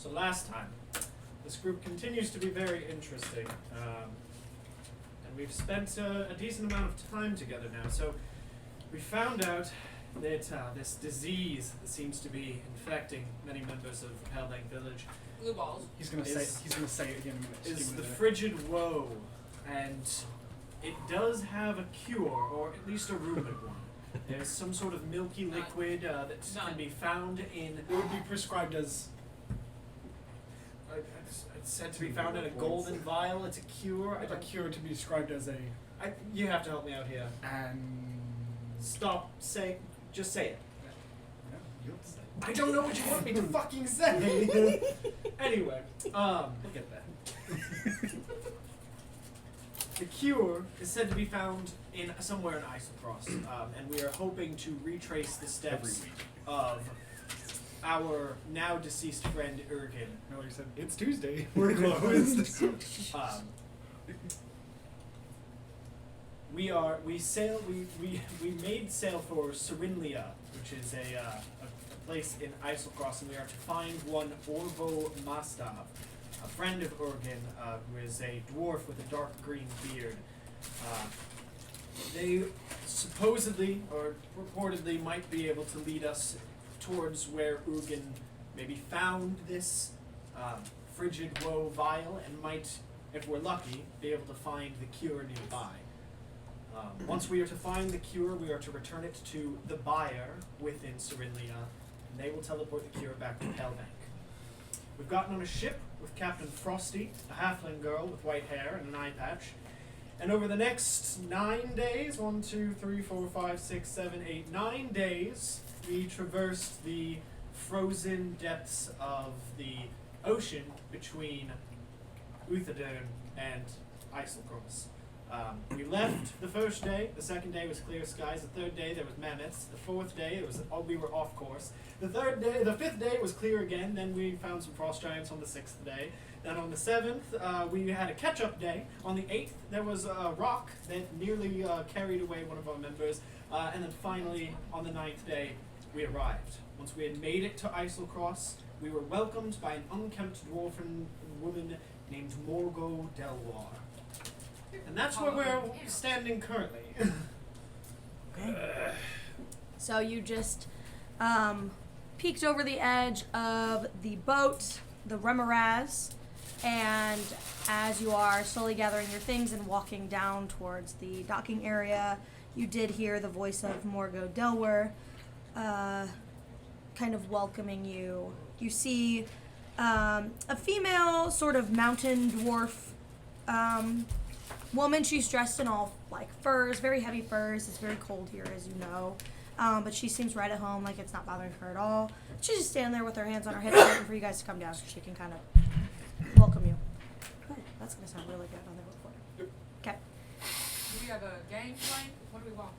So last time, this group continues to be very interesting, and we've spent a decent amount of time together now. So we found out that this disease that seems to be infecting many members of Hellbank Village Blue balls. He's gonna say it again in a minute. is the frigid woe, and it does have a cure, or at least a rumored one. There's some sort of milky liquid that can be found in. It would be prescribed as. It's said to be found in a golden vial. It's a cure. A cure to be described as a. You have to help me out here. Stop saying. Just say it. I don't know what you want me to fucking say. Anyway, look at that. The cure is said to be found in somewhere in eiselcross, and we are hoping to retrace the steps of our now deceased friend Ergin. No, he said it's Tuesday. We're closed. We made sail for Syrinlya, which is a place in eiselcross, and we are to find one Orvo Mastav, a friend of Ergin, who is a dwarf with a dark green beard. They supposedly or reportedly might be able to lead us towards where Ergin maybe found this frigid woe vial, and might, if we're lucky, be able to find the cure nearby. Once we are to find the cure, we are to return it to the buyer within Syrinlya, and they will teleport the cure back to Hellbank. We've gotten on a ship with Captain Frosty, a halfling girl with white hair and an eye patch, and over the next 9 days, 1, 2, 3, 4, 5, 6, 7, 8, 9 days, we traversed the frozen depths of the ocean between Uthadern and eiselcross. We left the first day. The second day was clear skies. The third day there was mammoths. The fourth day we were off course. The fifth day was clear again. Then we found some frost giants on the sixth day. Then on the seventh we had a catch-up day. On the eighth there was a rock that nearly carried away one of our members. And then finally on the ninth day we arrived. Once we had made it to eiselcross, we were welcomed by an unkempt dwarven woman named Morgo Delwur. And that's where we're standing currently. Okay. So you just peeked over the edge of the boat, the Remoraz, and as you are slowly gathering your things and walking down towards the docking area, you did hear the voice of Morgo Delwur kind of welcoming you. You see a female sort of mountain dwarf woman. She's dressed in all like furs, very heavy furs. It's very cold here, as you know. But she seems right at home, like it's not bothering her at all. She's just standing there with her hands on her hips, waiting for you guys to come down so she can kind of welcome you. Good. That's gonna sound really good on the recorder. Okay. Do we have a game playing? What do we want?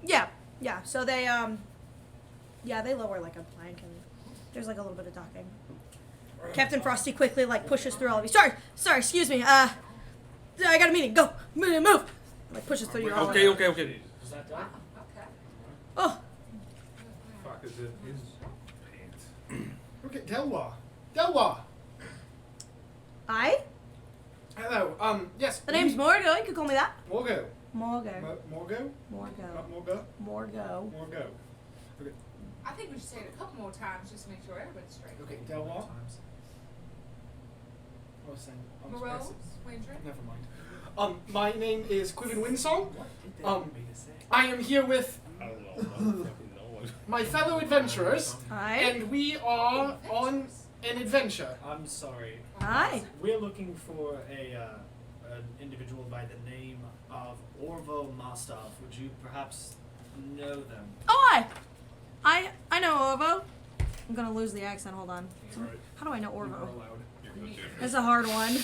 Yeah. So they they lower like a plank, and there's like a little bit of docking. Captain Frosty quickly like pushes through all of you. Sorry, excuse me. I got a meeting. Go, move. Like pushes through you all. Okay. Is that done? Okay. Oh, Fuck is it? His pants. Okay, Delwar. I? Hello. Yes. The name's Morgo. You could call me that. Morgo. Morgo. Morgo. Morgo. Morgo. Okay. I think we should say it a couple more times just to make sure everybody's straight. Okay, Delwar. I was saying. Moreau, Windred. Never mind. My name is Quiven Windsong. What did they want me to say? I am here with I don't know. my fellow adventurers, Hi. and we are on an adventure. I'm sorry. Hi. We're looking for an individual by the name of Orvo Mastav. Would you perhaps know them? Oh, I know Orvo. I'm gonna lose the accent. Hold on. Right. How do I know You Orvo? are allowed. That's a hard one.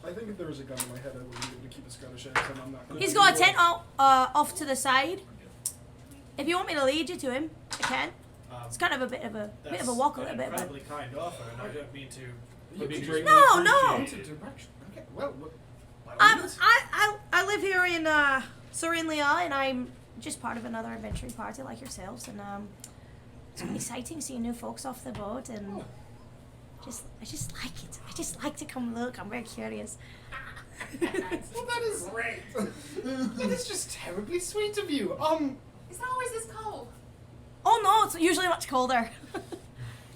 I think if there was a gun in my head, I wouldn't be able to keep a Scottish accent. I'm not. He's got a tent off to the side. If you want me to lead you to him, I can. It's kind of a bit of a walk a little bit. But Incredibly kind offer, and I don't mean to. You be can greatly No. It's a direction. Okay. Well. I live here in Syrinlya, and I'm just part of another adventuring party like yourselves. And it's really exciting seeing new folks off the boat, and I just like it. I just like to come look. I'm very curious. Well, that is great. That is just terribly sweet of you. It's not always this cold. Oh no, it's usually much colder.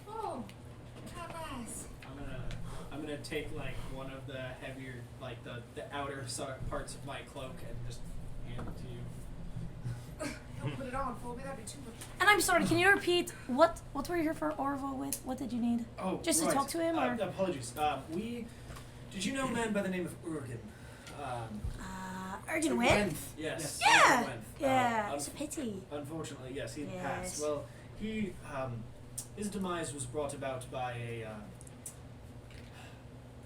Oh, how nice. I'm gonna take like one of the heavier, like the outer parts of my cloak and just hand it to you. Don't put it on for me. That'd be too much. And I'm sorry, can you repeat what were you here for Orville with? What did you need? Oh, Just right. to talk to him, or? Apologies. Did you know a man by the name of Urgen? Urgent Wind? Yes. Yeah. Urgen Wind. Yeah. It's a pity. Unfortunately, yes, he Yes. passed. Well, his demise was brought about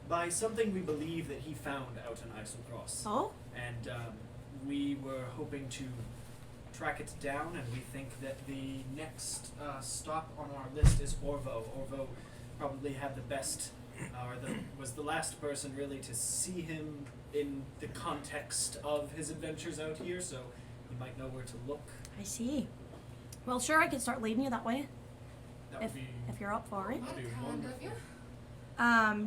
by something we believe that he found out in eiselcross. Oh? And we were hoping to track it down, and we think that the next stop on our list is Orvo. Orvo probably had the best, was the last person really to see him in the context of his adventures out here, so he might know where to look. I see. Well, sure, I can start leading you that way That would be if you're up for it. that'd be Kind of wonderful.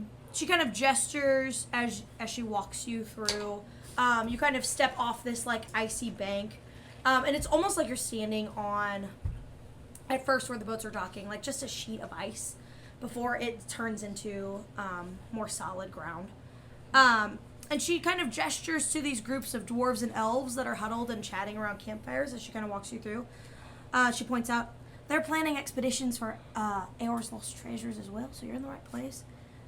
you. She kind of gestures as she walks you through. You kind of step off this like icy bank, and it's almost like you're standing on, at first where the boats are docking, like just a sheet of ice before it turns into more solid ground. And she kind of gestures to these groups of dwarves and elves that are huddled and chatting around campfires as she kind of walks you through. She points out they're planning expeditions for Eor's lost treasures as well, so you're in the right place.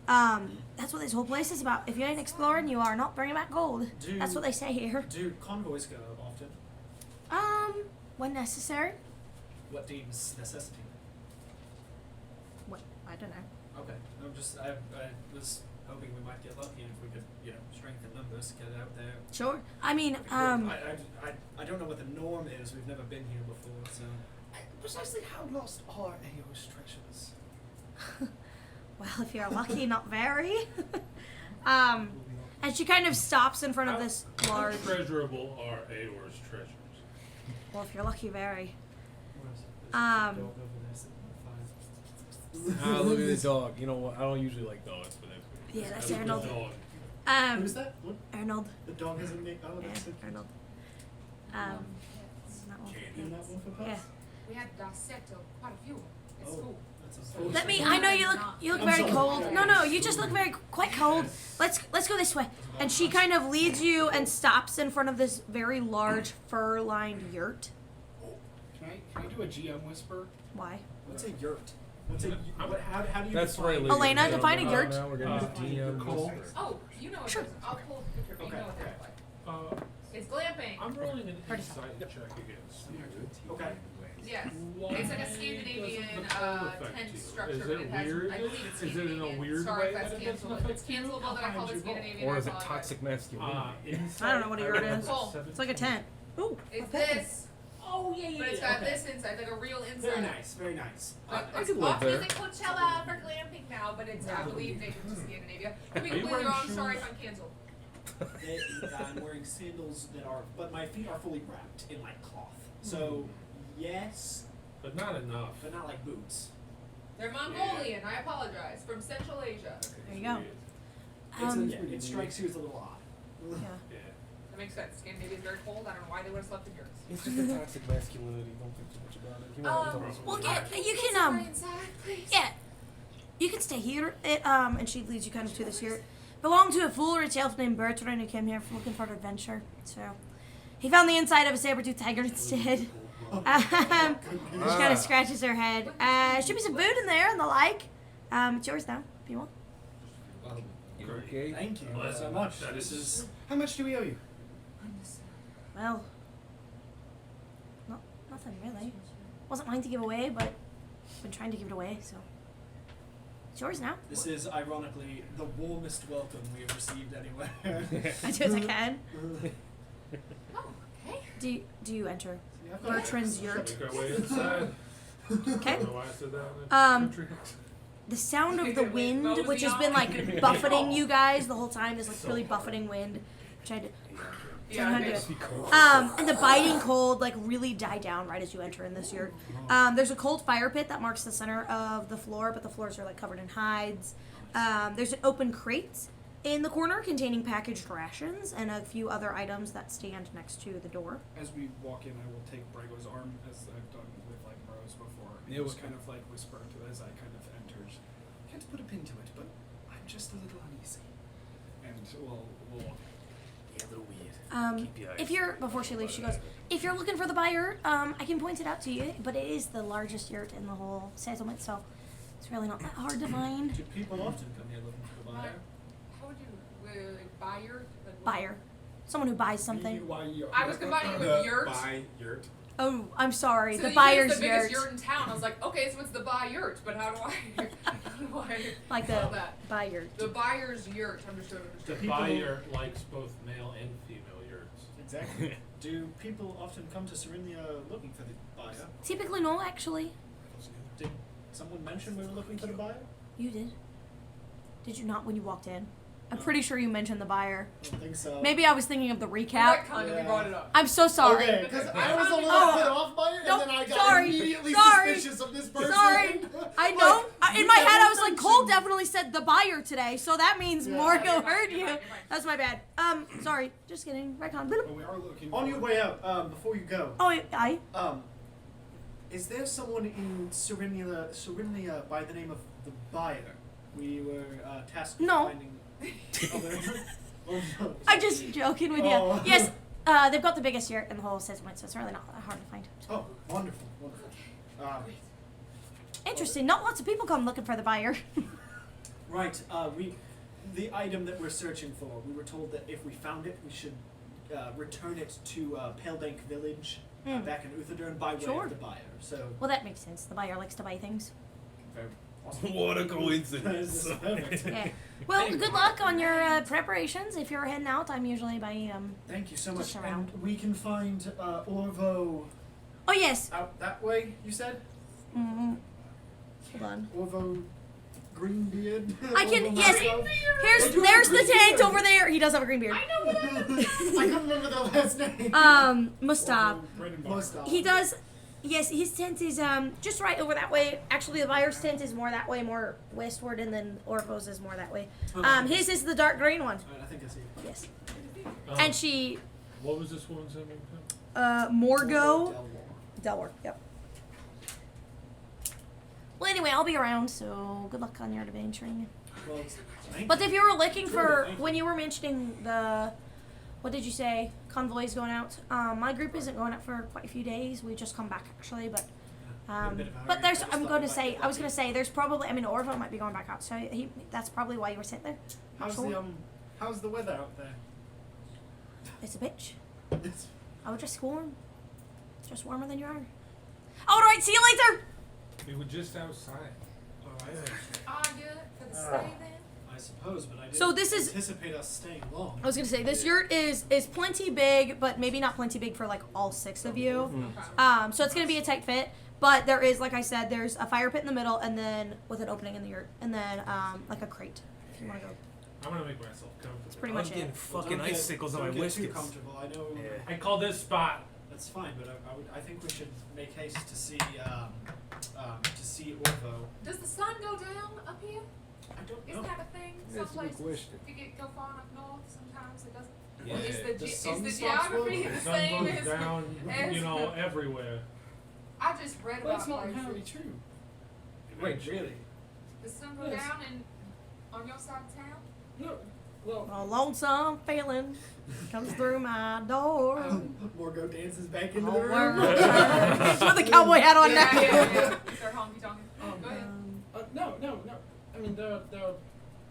That's what this whole place is about. If you ain't exploring, you are not bringing back gold. That's what they say here. Do convoys go often? When necessary. What deems necessity? What? I don't know. Okay. I was hoping we might get lucky and if we could, strengthen numbers, get out there. Sure. I mean, I don't know what the norm is. We've never been here before, so. Precisely how lost are Eor's treasures? well, if you're lucky, not very. And she kind of stops in front of this large. How treasurable are Eor's treasures? Well, if you're lucky, very. Dog over there sitting on the fire. Look at this dog. You know what? I don't usually like dogs, but that's Yeah, that's Look at the Arnold. dog. Who's that? What? Arnold. The dog has a name. Oh, Yeah, that's it. Arnold. That one. You not one for pups? Yeah. We had to dissect quite a few at Oh. school. That's unfortunate. Let me. I know you look I'm very sorry. cold. No, you just look quite cold. Let's go this way. And she kind of leads you and stops in front of this very large fur-lined yurt. Can I do a GM whisper? Why? What's a yurt? What's a how do you That's define right. it? Elena, ladies and define a gentlemen. yurt. Now we're getting to DM Cole. whisper. Oh, you know what Sure. it is. I'll pull the picture. You know what Okay. they're like. It's glamping. I'm rolling an Pretty insight check against you. Okay. Yes. Why It's like a does Scandinavian the cold affect tent you? structure, Is but it it has, weird? I believe it's Is it in a Scandinavian. weird Sorry way if that's that it doesn't cancelable. If it's affect you? cancelable, then I call How it high would you Scandinavian. Or I is it apologize. toxic masculinity? I don't know what a yurt is. Cool. It's like a tent. Ooh. It's this, Oh yeah, but it's got this inside, like a real inside. Very nice, very nice. Like, I it's could live often there. in Coachella for glamping now, but it's, I believe, native to Scandinavia. You Are you completely wearing wrong. shoes? Sorry if I'm canceled. I'm wearing sandals but my feet are fully wrapped in like cloth. So yes, But not enough. but not like boots. They're Mongolian. I apologize. From Central Asia. There you go. It strikes you as a little odd. Yeah. Yeah. That makes sense. Scandinavia is very cold. I don't know why they would have slept in yurts. It's just a toxic masculinity. Don't think too much about it. You know what I'm talking Well, about. yeah, you Get can somewhere inside, please. yeah, you can stay here. And she leads you kind of to this yurt. Belonged to a fool rich elf named Bertrand who came here looking for an adventure. So he found the inside of a saber-toothed tiger instead. She kind of scratches her head. Should be some food in there and the like. It's yours now, if you want. You okay? Thank you so much. That This is How much do we owe you? Well, nothing really. Wasn't mine to give away, but I've been trying to give it away, so it's yours now. this is ironically the warmest welcome we have received anywhere. I do as I can. Oh, okay. Do you enter Yeah, I've got it. Bertrand's yurt? Make our way inside. Okay. I don't know why I said that in the country. The sound of the wind, Mosey which has on. been like buffeting you guys the whole time, this like really buffeting wind. Which I did. Yeah, Not okay. good. And the biting cold like really died down right as you enter in this yurt. There's a cold fire pit that marks the center of the floor, but the floors are like covered in hides. There's an open crate in the corner containing packaged rations and a few other items that stand next to the door. As we walk in, I will take Brago's arm, as I've done with like Rose before, and Yeah, just what- kind of like whisper to as I kind of enter. Can't put a pin to it, but I'm just a little uneasy. And we'll Yeah, a little weird. Keep your eyes If you're before she leaves, she goes, if you're looking for the buyer, I can point it out to you, but it is the largest yurt in the whole settlement, so it's really not that hard to find. Do people often come here looking for the buyer? How would you buyer? Buyer. Someone who buys something. I was combining it with yurt. Buy yurt. Oh, I'm sorry. So the you said buyer's it's the biggest yurt. yurt in town. I was like, okay, so it's the buy yurt, but how do I Like spell the that? buy yurt. The buyer's yurt. Understood. The people- buyer likes both male and female yurts. Exactly. Do people often come to Syrinlya looking for the buyer? Typically, no, actually. Did someone mention we were looking for the buyer? You did. Did you not when you walked in? I'm pretty sure you mentioned the buyer. I don't think so. Maybe I was thinking of the Right, recap. kind of. Yeah. We brought it up. I'm so sorry. Okay, because I was a little Oh. put off by it, Nope, and then I got sorry, immediately sorry, suspicious of this person. sorry. I know. In my head, I was like, Cole definitely said the buyer today, so that means Yeah. Morgo You're fine, heard you're you. fine, you're fine. That's my bad. Sorry. Just kidding. Retcon. But we are looking. On your way out, before you go, Oh, I. is there someone in Syrinlya by the name of the buyer? We were tasked with No. finding. Oh, there- oh, no. I'm just joking with Oh. you. Yes, they've got the biggest yurt in the whole settlement, so it's really not that hard to find. Oh, wonderful, wonderful. Interesting. Not lots of people come looking for the buyer. Right. The item that we're searching for. We were told that if we found it, we should return it to Palebank Village back in Uthadurn by way Sure. of the buyer. So Well, that makes sense. The buyer likes to buy things. very awesome. What a That coincidence. is perfect. Yeah. Well, Anyway. good luck on your preparations. If you're heading out, I'm usually by Thank you so much. Just around. And we can find Orvo Oh yes. out that way. You said Mm-hmm. Hold on. Orvo Greenbeard. I can. Orvo Yes. Marco? There's the tent over there. He does have a green beard. I know what I was. I can't remember the last name. Mustab. Mustard. He does. Yes, his tent is just right over that way. Actually, the buyer's tent is more that way, more westward, and then Orvo's is more that way. His is the dark green one. Alright, I think I see. Yes. Um, And she, What was this woman's name? Morgo Delwur. Delwur. Yep. Well, anyway, I'll be around, so good luck on your adventuring. Well, thank But you. if you were looking Truly, for, thank you. when you were mentioning the, what did you say, convoys going out? My group isn't going out for quite a few days. We just come back actually, but In a bit of a hurry. but there's, I just I'm thought going we to might say, get I was lucky. going to say, there's probably, I mean, Orvo might be going back out, so that's probably why you were sent there. Not How's sure. how's the weather out there? It's a bitch. It's- I would just warm. It's just warmer than you are. All right, see you later. We were just outside. Yeah, for the stay then. I suppose, but I didn't So this is- anticipate us staying long. I was gonna say this yurt is plenty big, but maybe not plenty big for like all 6 of you. So it's gonna be a tight fit. But there is, like I said, there's a fire pit in the middle, and then with an opening in the yurt, and then like a crate if you want to go. I'm gonna make myself comfortable. It's pretty I'm much getting it. fucking Don't get- icicles on my don't get too whiskers. comfortable. I know. Yeah. I call this spot. That's fine, but I think we should make haste to see Orvo. Does the sun go down up here? I don't Is know. that a thing? That's a Some good places, question. if you go far enough north, sometimes it doesn't. Yeah. Or is The the sun stops geography working? The the sun same goes as? down, as- you know, everywhere. I just read Well, about that's not places. entirely true. Wait, really? The sun go Yes. down and on your side of town. No. Well, A lonesome feeling comes through my door. Morgo dances back into Oh, the room. with the cowboy hat on now. They're honky tonky. Go ahead. no. I mean, there are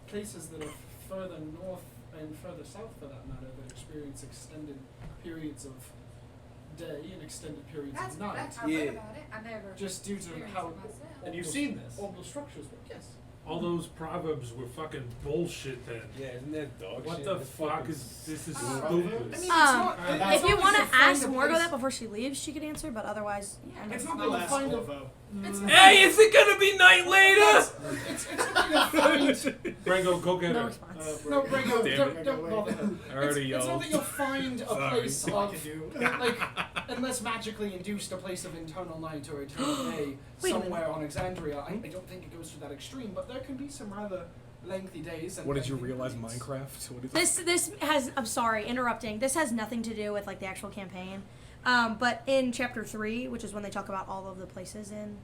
places that are further north and further south, for that matter, that experience extended periods of day and extended periods That's of night, I Yeah. read about it. I never just due to experienced how it myself. And you've seen this? orbital structures work. Yes. All those proverbs were fucking bullshit then. Yeah, isn't that dog What shit? the That's fuck fucking- is this? Is Oh. stupid. I mean, it's Um, not. If If you want to ask Morgo place, that before she leaves, she could answer. But otherwise, Yeah, I it's know. not We'll that ask find a Orvo. Hey, is it gonna be night later? It's something you'll find. Brango, go get No her. response. No, Brango, Damn it. don't bother her. I already It's not yelled. that you'll find a Sorry. place All I of, can do. like, unless magically induced, a place of eternal night or eternal day Wait a somewhere on Exandria. I don't think it goes to that extreme, but there can be some rather lengthy days. And What did you lengthy realize, nights. Minecraft? What is This has. I'm sorry, interrupting. This has nothing to do with like the actual campaign. But in chapter 3, which is when they talk about all of the places in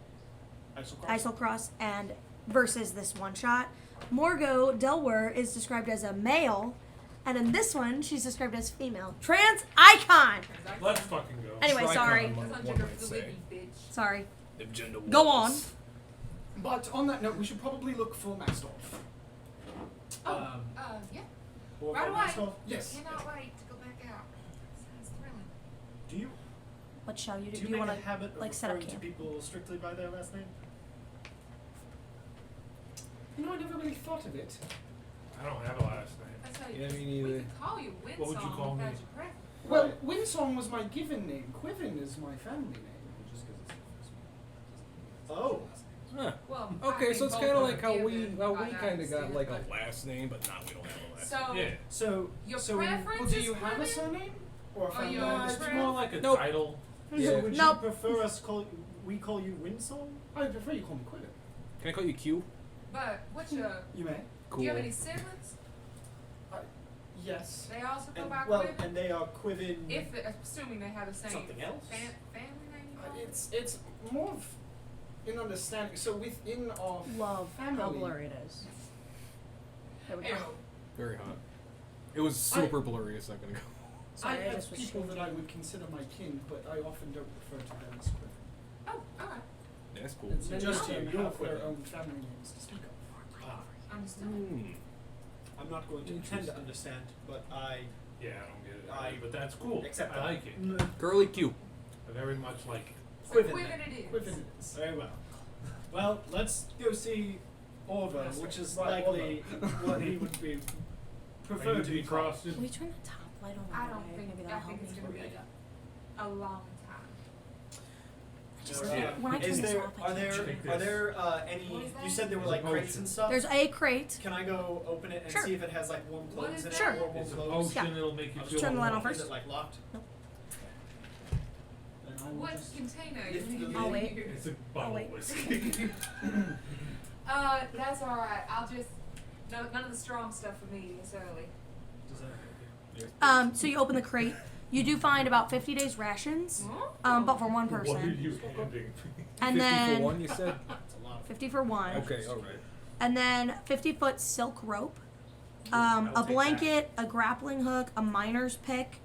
eiselcross and versus this one shot, Morgo Delwur is described as a male, and in this one she's described as female. Trans icon. Let's fucking go. Anyway, Tricon, sorry. one That's might under say. fluidity, bitch. Sorry. Them gender Go wars. on. But on that note, we should probably look for Mastolf. Oh, yeah. Or Right for away. myself? Yes. Cannot wait to go back out. Sounds thrilling. Do you What shall you do? do Do you you make want a to? habit of like, set up referring to camp? people strictly by their last name? You know, I never really thought of it. I don't have a last name. That's how you, Yeah, me we neither. could call you Windsong What would you call if me? that's your preference. Well, Windsong was my given name. Quivin is my family name. Oh. Huh. Well, I Okay, think so it's both kind of are like how we given by kind of got accident, like a but- last name, but now we don't have a last So, Yeah. So your so preference Well, do is you have a women? surname? Or a Or family your name? It's friend? more like a Nope. title. Yeah. So would Nope. you prefer us we call you Winsong? I prefer you call me Quivin. Can I call you Q? But what's your? You may. Do you have any siblings? Yes. They also go And, by well, Quivin? and they are Quivin. If assuming they have the same Something else? family name. It's more of in understanding. So within our Love how family, blurry it is. There we go. Ew. Very hot. It was super blurry a second ago. Sorry, I I have just was people shaking. that I would consider my kin, but I often don't refer to them as Quivin. Oh, alright. That's cool. And many Just of you, them you're have their Quivin. own family names to speak of. Understood. I'm not going to pretend to understand, but I Yeah, I don't get it. I but that's cool. accept I that. like it. Girly Q. I very much like it. So Quivin Quivin then. it is. Quivin it is. Very well. Well, let's go see Orva, Yes, which is right, likely what he would be Are you preferred to be called. defrosted? Can we turn the top light on? I right don't away? think. Maybe I that'll think help it's me. gonna be a long time. Just, Uh, when I turn is this there off, I are can't there Check are this. there any? What is that? You said there were There's like a crates potion. and stuff. There's a crate. Can I go open it and Sure. see if it has like warm What clothes is in that? Sure. it or warm It's a clothes? potion. It'll make you I'll feel turn the light on warm. first. Is it like locked? Then I will What just container Lift is the it? I'll wait. It's a bottle wait. of whiskey. That's alright. I'll just. No, none of the strong stuff for me this early. Does that? So you open the crate. You do find about 50 days rations, but for one What are person. you handing? And 50 then for one, you said? That's a lot of 50 for one. Okay, alright. And then 50-foot silk rope, I'll a take blanket, a grappling hook, a miner's pick,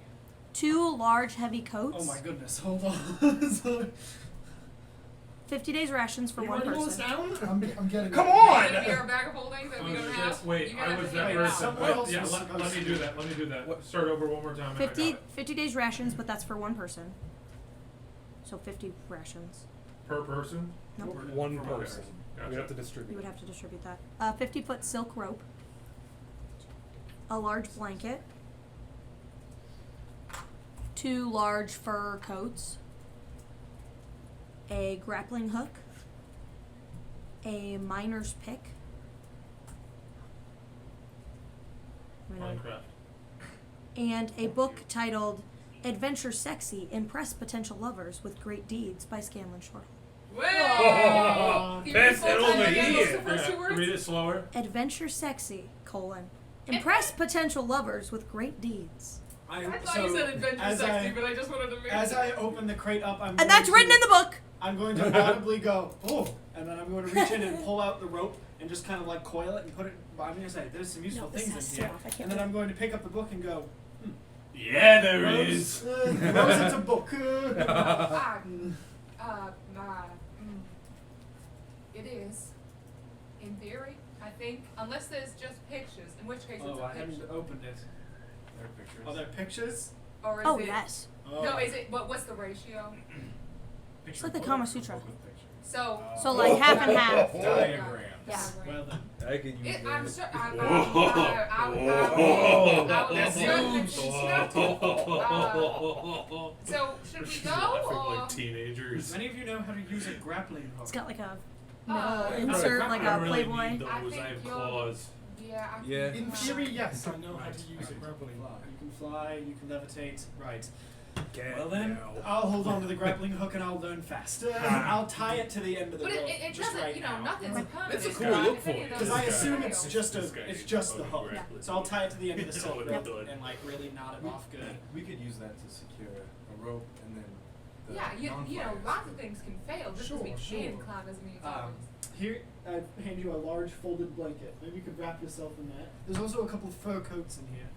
2 large heavy coats. Oh my goodness, hold on. Sorry. 50 days rations for You one writing all this person. down? I'm getting. Come it. on! Maybe you're a bag of holding that we Oh, don't shit. have. Wait, You're I gonna was have to that figure it out. person. Someone else Yeah, was let supposed me to- do that. Let me do that. What? Start over one more time. and I got 50, it. 50 days rations, but that's for one person. So 50 rations. Per person? Nope. One For one person. Gotcha. We have to You distribute. would have to distribute that. 50-foot silk rope, a large blanket, 2 large fur coats, a grappling hook, a miner's pick. Minecraft. And a book titled Adventure Sexy, Impress Potential Lovers with Great Deeds by Scanlan Short. Whoa! You Pass full it time over again, here. what's the first two Yeah, words? read it slower. Adventure Sexy, Impress potential lovers with great deeds. I thought you said adventure as sexy, I, but I just wanted to make as I open the crate up, I'm And that's going written in the book! I'm going to audibly go, oh, and then I'm going to reach in and pull out the rope and just kind of like coil it and put it. I'm going to say, there's some useful No, this things has in here. stuff, I can't And then read. I'm going to pick up the book and go, Yeah, there Rose, is. Rose, it's a book. It is. In theory, I think, unless there's just pictures, in which case it's Oh, a I haven't picture. opened it. There are pictures. Are there pictures? Or is Oh, it? yes. Oh. No, is it? What's the ratio? It's like the Kama Sutra. So. So, like, half and half. Diagram. Yeah. Well then. I could use that. I'm sure. I That's would certainly consider. So should we go Laughing or? like teenagers. Many of you know how to use a grappling hook. It's got like a Oh. metal insert, like I a don't really Playboy. need those. I I, think have you're- claws. Yeah. I Yeah. think, In theory, yes. I know how to use a grappling hook. You can fly, you can levitate. Right. Cat Well then, now. I'll hold on to the grappling hook and I'll learn fast. I'll tie it to the end of the But rope. it just doesn't, right you know, now. nothing's a permanent. It's a cool right? look If for any it. of those Because I are assume fails. it's just This guy it's just the is hook. grappling. So I'll tie it to the end of the silk Yep. rope and like really knot it off good. We could use that to secure a rope and then the Yeah, you know, non-flyers lots of could- things can fail just Sure, because we sure. can climb doesn't mean it's Um, always. Here, I hand you a large folded blanket. Maybe you could wrap yourself in that. There's also a couple of fur coats in here.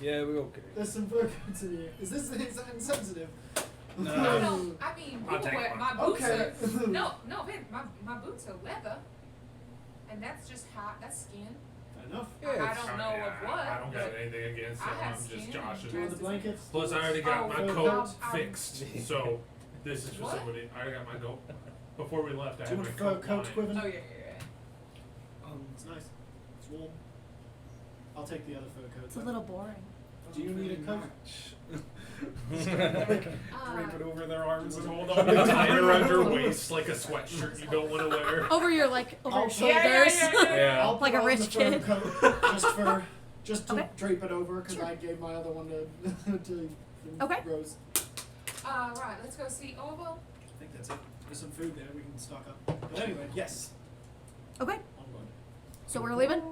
Yeah, we're okay. There's some fur coats in here. Is that insensitive? No. No, I mean, I'll people take wear one. my boots Okay. are no, man, my boots are leather, and that's just hot. That's skin. Fair enough. Yeah, I it's- don't know of what. I don't got but anything against I them. have I'm just skin joshing. Do you want the blankets? Plus, I already got Oh, my fur coat coats? fixed. So this is for What? somebody. I already got my coat. Before we left, I Do you had want my fur coat coats, lined. Quiven? Oh yeah. It's nice. It's warm. I'll take the other fur coat. It's a little boring. Do you need a coat? Drape it over their arms and hold on. Tie it around your waist like a sweatshirt you don't want to wear. Over your like over your I'll- shoulders. Yeah. I'll Like put a on rich the fur kid. coat just to Okay. drape it over because Sure. I gave my other one to Okay. Rose. Right. Let's go see Orville. I think that's it. There's some food there. We can stock up. But anyway, yes. Okay, Onward. so we're leaving.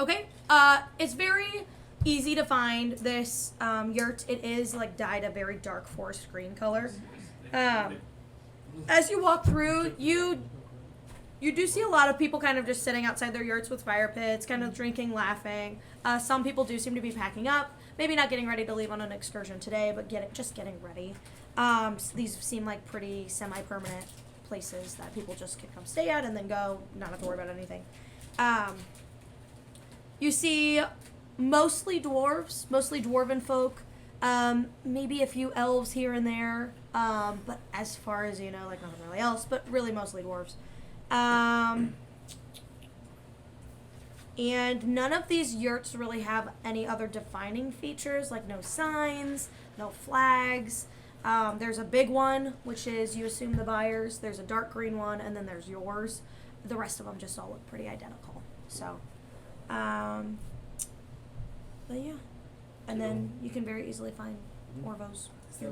Okay. It's very easy to find this yurt. It is like dyed a very dark forest green color. As you walk through, you do see a lot of people kind of just sitting outside their yurts with fire pits, kind of drinking, laughing. Some people do seem to be packing up, maybe not getting ready to leave on an excursion today, but just getting ready. These seem like pretty semi-permanent places that people just can come stay at and then go, not have to worry about anything. You see mostly dwarves, mostly dwarven folk, maybe a few elves here and there, but as far as you know, like nothing really else, but really mostly dwarves. And none of these yurts really have any other defining features, like no signs, no flags. There's a big one, which is, you assume, the buyers. There's a dark green one, and then there's yours. The rest of them just all look pretty identical. So, but yeah. And then you can very easily find Orvo's. Is there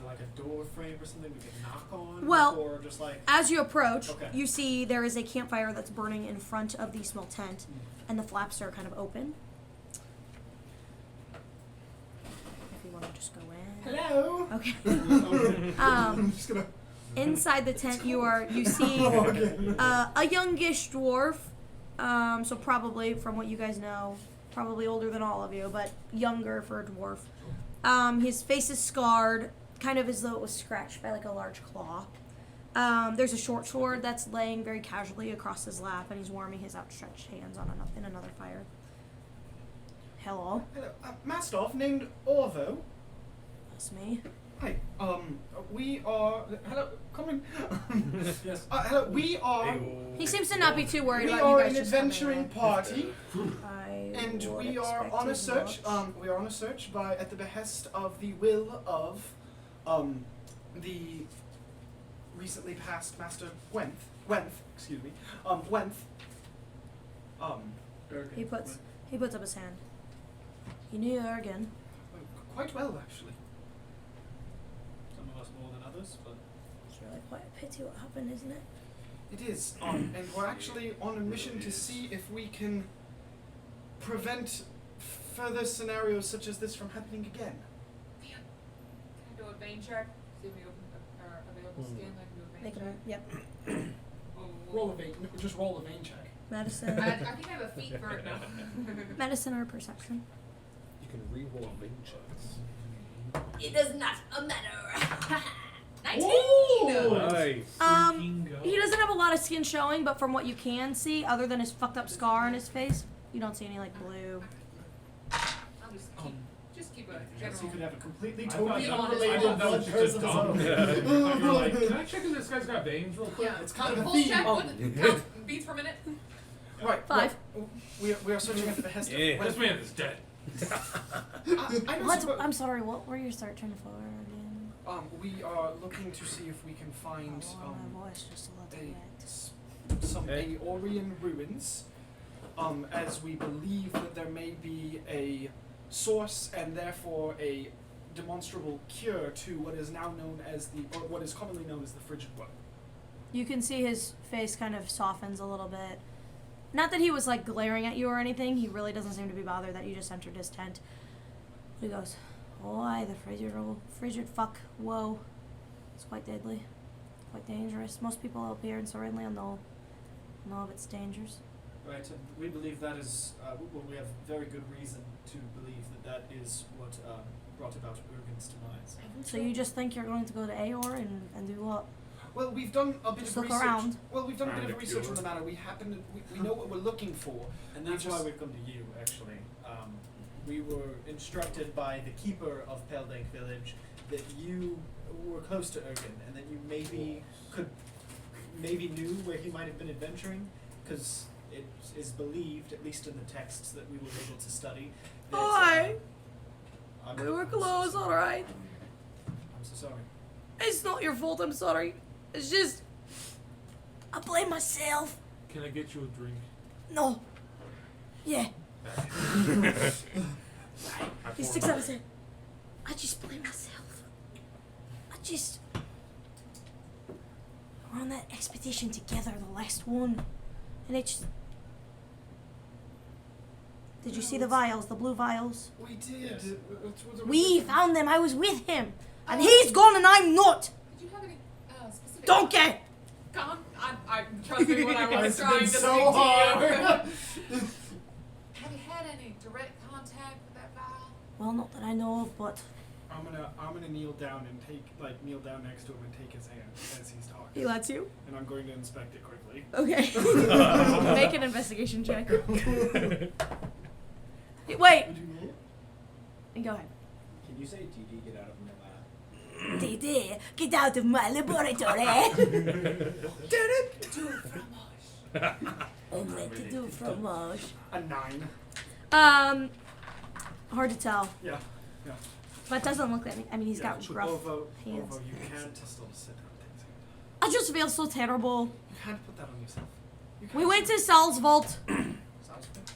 like a door frame or something we can knock on? Well, or just like As you approach, Okay. you see there is a campfire that's burning in front of the small tent, and the flaps are kind of open. If you want to just go in. hello. Okay. Okay. Um, I'm just gonna. Inside the tent, you see Okay. a youngish dwarf. So probably, from what you guys know, probably older than all of you, but younger for a dwarf. His face is scarred, kind of as though it was scratched by like a large claw. There's a short sword that's laying very casually across his lap, and he's warming his outstretched hands on in another fire. Hello, Hello, Mastoff named Orvo. that's me. Hi. We are. Hello, come in. Yes. Hello, we are. He seems to not be too worried We about are you guys an just coming adventuring in. party, I and would we are expect on a as search. much. We are on a search at the behest of the will of, the recently passed Master Gwenth. Excuse me. Gwenth. He puts up his hand. You knew Ergen. Quite well, actually. Some of us more than others, but It's really quite a pity what happened, isn't it? It is, and we're actually on a mission to see if we can prevent further scenarios such as this from happening again. Can I do a vein check? See if we are available skin. I can do a vein Make check. him. Yep. Roll a vein. Just roll a vein check. Medicine. I think I have a feet for it now. Medicine or perception. You can re-roll vein checks. It does not matter. 19! Nice. He doesn't have a lot of skin showing, but from what you can see, other than his fucked up scar on his face, you don't see any like blue. I'll just keep but Perhaps he could general. have a completely, I totally thought- unrelated I thought that blood was curse just of a his dumb- own. Yeah. You're like, can I check if this guy's got veins real quick? Yeah. It's kind of a Full theme. check. Oh. Count beats per minute. Right. 5. well, we are searching at the behest of Yeah. This man is dead. I don't What? suppose- I'm sorry. What were you searching for again? we are looking to see if we can find Oh, my voice just a little some Hey. Aeorian ruins, as we believe that there may be a source and therefore a demonstrable cure to what is now known as what is commonly known as the frigid woe. You can see his face kind of softens a little bit. Not that he was like glaring at you or anything. He really doesn't seem to be bothered that you just entered his tent. He goes, "Oh, aye, the frigid fuck. Whoa, it's quite deadly, quite dangerous. Most people up here in Syrinlya know of its dangers." Right, and we believe that is, well, we have very good reason to believe that is what brought about Urgen's demise. So you just think you're going to go to Aor and do what? Well, we've done a bit Just of look research. around. Well, we've done a bit Find of a research cure. on the matter. We know what we're looking for. And We that's why just- we've come to you, actually. We were instructed by the keeper of Peldank village that you were close to Urgen, and that you maybe knew where he might have been adventuring, because it is believed, at least in the texts that we were able to study, that Aye. I'm We were so close, sorry. alright. I'm so sorry. It's not your fault, I'm sorry. It's just, I blame myself. Can I get you a drink? No. Yeah. I He pour sticks him- out his head. I just blame myself. We're on that expedition together, the last one. And it just... Did you see the vials, the blue vials? We did. Yes. We found them, I was with him. And he's gone and I'm not. Did you have any specific? Donkey! I trust me when I was It's trying been to so speak hard. to you. Have you had any direct contact with that vial? Well, not that I know of, but I'm gonna kneel down and kneel down next to him and take his hand as he's talking. he lets you. And I'm going to inspect it quickly. Okay. Make an investigation check. Wait. And go ahead. Can you say DD get out of my lab? DD, get out of my laboratory. Only to do fromage. A 9. Hard to tell. Yeah. But it doesn't look like, I mean, he's got rough Ovo, hands. Ovo, you can't still sit on things. I just feel so terrible. You can't put that on yourself. You We can't went sit- to Sal's vault. Sounds good.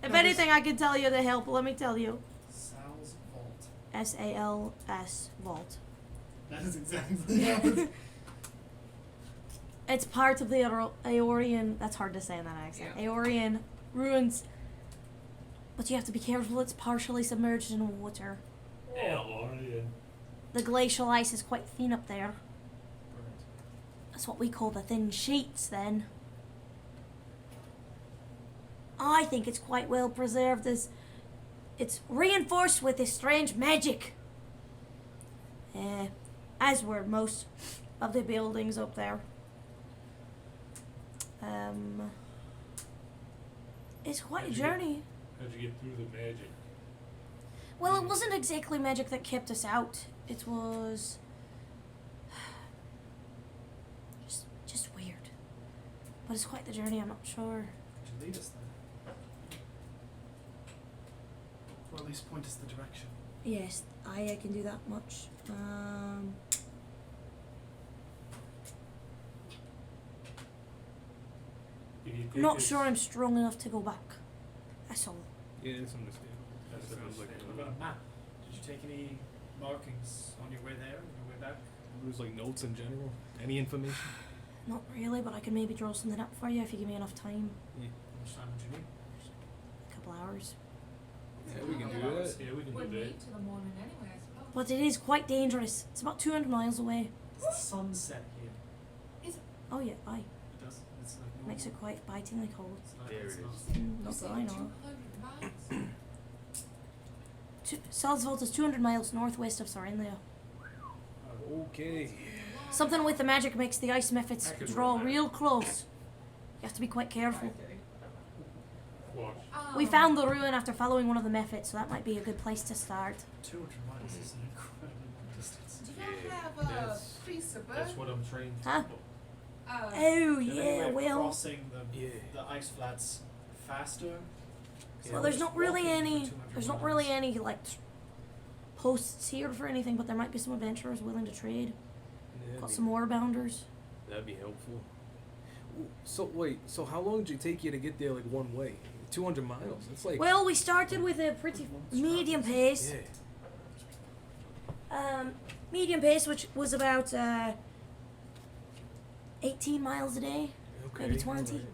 If That is- anything I can tell you to help, let me tell you. Sal's vault. SALS vault. That is exactly It's part of the Aeorian, that's hard to say in that accent, Yeah. Aeorian ruins. But you have to be careful, it's partially submerged in water. The glacial ice is quite thin up there. That's what we call the thin sheets then. I think it's quite well preserved as it's reinforced with this strange magic. As were most of the buildings up there. It's quite a How'd you journey. How'd you get through the magic? Well, it wasn't exactly magic that kept us out. It was just weird. But it's quite the journey, I'm not sure. Could you lead us then? Or at least point us the direction. Yes, I can do that much. Can you take I'm not us- sure I'm strong enough to go back. That's all. Yeah, it's understandable. That sounds like What about a map? Did you take any markings on your way there, on your way back? There's like notes in general. Any information? Not really, but I can maybe draw something up for you if you give me enough time. Yeah, How much time would you need? A couple hours. yeah we can do that. Yeah, we can Would do that. meet to the morning anyway, I suppose. But it is quite dangerous. It's about 200 miles away. Does the sun set here? Oh yeah, aye. It does. It's like normal. Makes it quite bitingly cold. It's not, There it's it not. is. Not You that say I know. 200 miles? Salzvold is 200 miles northwest of Syrinlya. Okay. Something with the magic makes the ice methods I could draw run that. real close. You have to be quite careful. Watch. We found the ruin after following one of the methods, so that might be a good place to start. 200 miles is an incredibly long distance. Do y'all Yeah, have that's- Crucible? That's what I'm trained Huh? for. Oh Do you have any yeah, way of well, crossing Yeah. the ice flats faster? well, there's not really Walking for any. 200 There's not miles. really any like posts here for anything, but there might be some adventurers willing to trade. Got some more bounders. That'd be helpful. So wait, so how long did it take you to get there, like one way? 200 miles. It's like Well, we started with a pretty medium pace. yeah. Medium pace, which was about 18 miles a day, Okay. maybe 20. alright.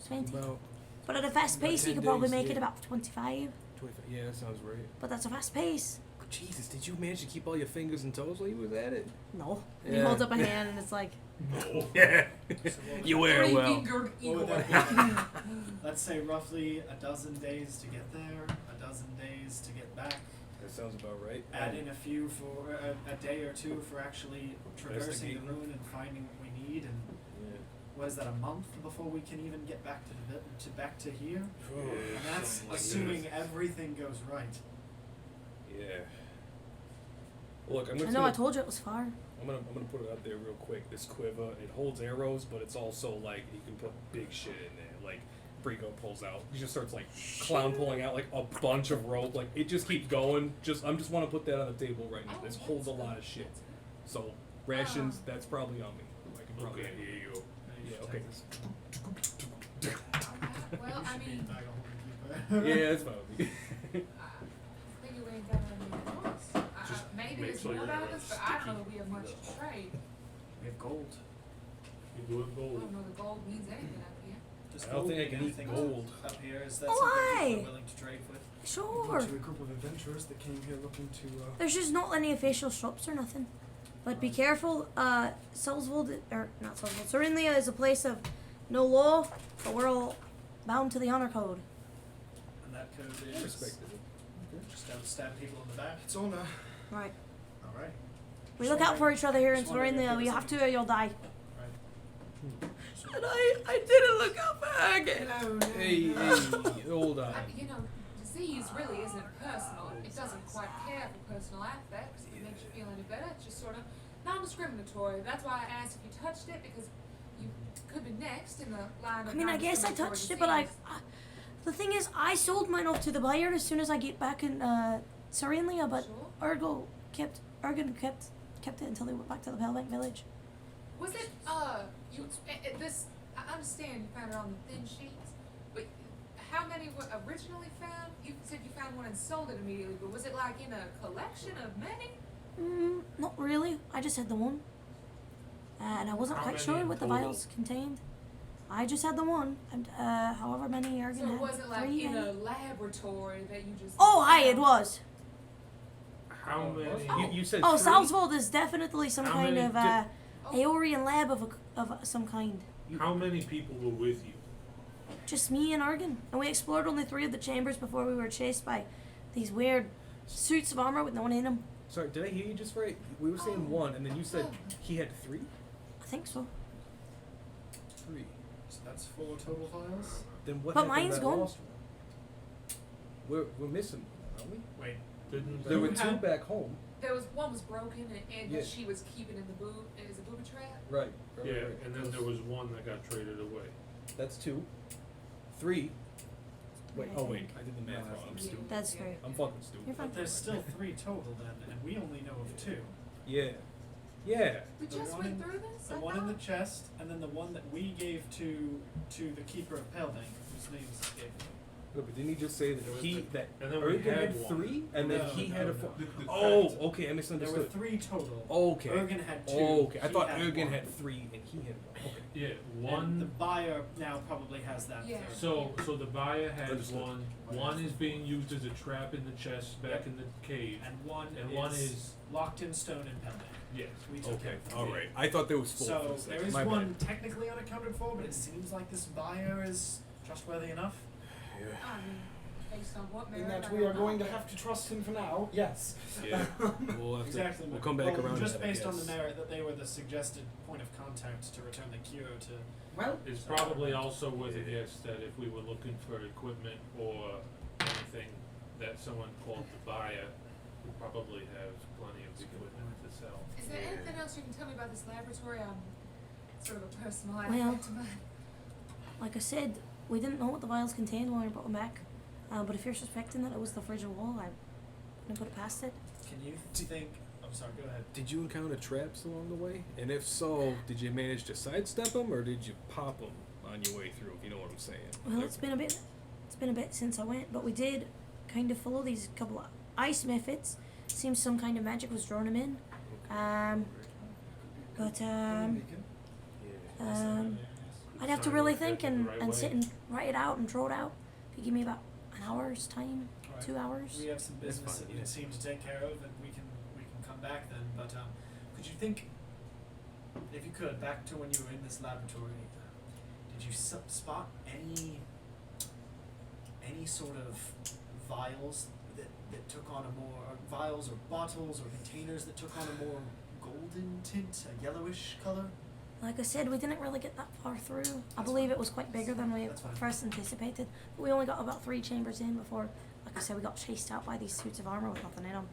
20. About But at a fast About pace, you 10 could probably days, make yeah. it about 25. 25. Yeah, that sounds right. But that's a fast pace. Jesus, did you manage to keep all your fingers and toes while you was at it? No. He Yeah. holds up a hand and it's like, Yeah. You wear it well. Three-fingered What would eagle. that be? Let's say roughly a dozen days to get there, a dozen days to get back. That sounds about right. Add in a few for a day or two for actually traversing the Investigating. ruin and finding what we need. And Yeah. what is that, a month before we can even get back to back to here? Oh, And that's something like assuming that. everything goes right. Yeah. Look, I know I told you it was far. I'm gonna put it out there real quick. This quiver, it holds arrows, but it's also like you can put big shit in there. Like Brigo pulls out, he just starts like clown pulling out like a bunch of rope. Like it just keeps going. I just want to put that on the table right now. This holds a lot of shit. So rations, that's probably on me. I can probably Okay, here you go. Yeah. Okay. Well, I mean, Yeah, that's fine. I figure we ain't got any choice. Just Maybe make there's sure more your about arrows us, but I don't know sticky. that we have much to trade. We have gold. You do it I gold. don't know that gold means anything up here. Just I don't gold think I being can eat anything gold. up here. Is that Oh, something people aye. are willing to trade with? Sure. To a group of adventurers that came here looking to. There's just not any official shops or nothing. But be careful, Salzwold, or not Salzwold, Syrinlya is a place of no law, but we're all bound to the honor code. And that code I is respected it. just don't stab people in the back. It's on Right. All right. We look out for each other here in Just wondering if Syrinlya. there We was have any- to or you'll die. Right. And I didn't look out for Hagen. Hey, hold on. You know, disease really isn't personal. It doesn't quite care for personal affects. If it makes you feel any better, it's just sort of non-discriminatory. That's why I asked if you touched it, because you could be next in the line of I mean, I guess I non-discriminatory touched it, but disease. the thing is, I sold mine off to the buyer as soon as I get back in Syrinlya, but Sure. Ergen kept it until they went back to the Pelbank village. Was it, this, I understand you found it on the thin sheets, but how many were originally found? You said you found one and sold it immediately, but was it like in a collection of many? Not really. I just had the one. And I wasn't How quite many sure in what the total? vials contained. I just had the one. And however many Ergen So had. was it like 3, in a maybe? laboratory that you just Oh, aye, it found? was. How many? You said Oh, three? Salzwold is definitely some How kind many of Oh. Aeorian lab of some kind. How many people were with you? Just me and Ergen. And we explored only 3 of the chambers before we were chased by these weird suits of armor with no one in them. Sorry, did I hear you just right? We were saying one, and then you said he had 3? I think so. 3. So that's 4 total files. Then what But happened to mine's that gone. lost one? We're missing one, aren't we? Wait. Didn't There were You 2 had- back home. There was one was broken and Yeah. she was keeping in the boot. It was a booby trap. Right. Yeah, right. and then there was one that got traded away. That's 2. 3. Wait. Oh I wait, think. I did the math wrong. I'm Yeah. stupid. That's 3. I'm fucking You're stupid. fine. But there's still 3 total then, and we only know of 2. Yeah. Yeah. We The just one went in- through this. The I one in the thought? chest, and then the one that we gave to the keeper of Pelbank, whose name escaped me. No, but didn't he just say that There was he the- that And then we Ergen had had one. 3 and then No, he no, had a no. 4? The Oh, fact- okay, I There were misunderstood. 3 total. Okay. Ergen had 2. Okay, I he thought had Ergen 1. had 3 and he had 1. Okay. Yeah, And the one. buyer now probably has that Yeah. third. So the buyer has Understood. one. One is being used as a trap in the chest back in the cave. And one is locked in stone in Pelbank. yes. We took Okay. him. All right. I thought there was 4. So for a there second. is My one bad. technically unaccounted for, but it seems like this buyer is trustworthy enough. Yeah. I mean, Based on what In merit that I we are don't going to know. have to trust him for now. Yes. Yeah. We'll have Exactly. to. We'll come back well, around. just to that, I based on the guess. merit that they were the suggested point of contact to return the cure to. Well, It's probably also worth a guess that if we were looking for equipment or anything, that someone called the buyer would probably have plenty of equipment to sell. Is there anything else you can tell me about this laboratory? Sort of a personal Well- aspect to mine. Like I said, we didn't know what the vials contained when we brought them back. But if you're suspecting that it was the frigid wall, I wouldn't put it past it. Can you think? I'm sorry. Go ahead. Did you encounter traps along the way? And if so, did you manage to sidestep them, or did you pop them on your way through? If you know what I'm saying. Well, it's been a bit since I went, but we did kind of follow these couple of ice methods. Seems some kind of magic was drawing them in. But I'd have to really think and sit and write it out and draw it out. If you give me about an hour's time, Alright. 2 hours. We have some That's business fine, that yeah. we seem to take care of, and we can come back then. But could you think, if you could, back to when you were in this laboratory, did you spot any sort of vials that took on a more vials or bottles or containers that took on a more golden tint, a yellowish color? Like I said, we didn't really get that far through. I believe it was quite bigger than we That's fine. first anticipated. But we only got about 3 chambers in before, like I said, we got chased out by these suits of armor with nothing in them.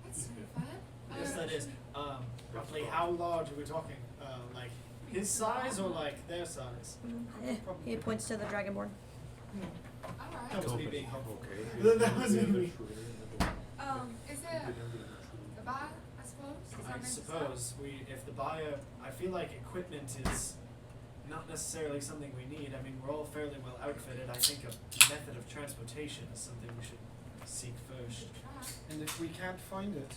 That's terrifying. Yes, that is. Roughly, how large are we talking? Like his size or like their size? He points to the dragonborn. Alright. That was me being helpful. Okay. That was me. Is there the buyer, I suppose? Is I our next suppose if the buyer, I feel like equipment is not necessarily something we need. I mean, we're all fairly well outfitted. I think a method of transportation is something we should seek first. stop? Try. and if we can't find it,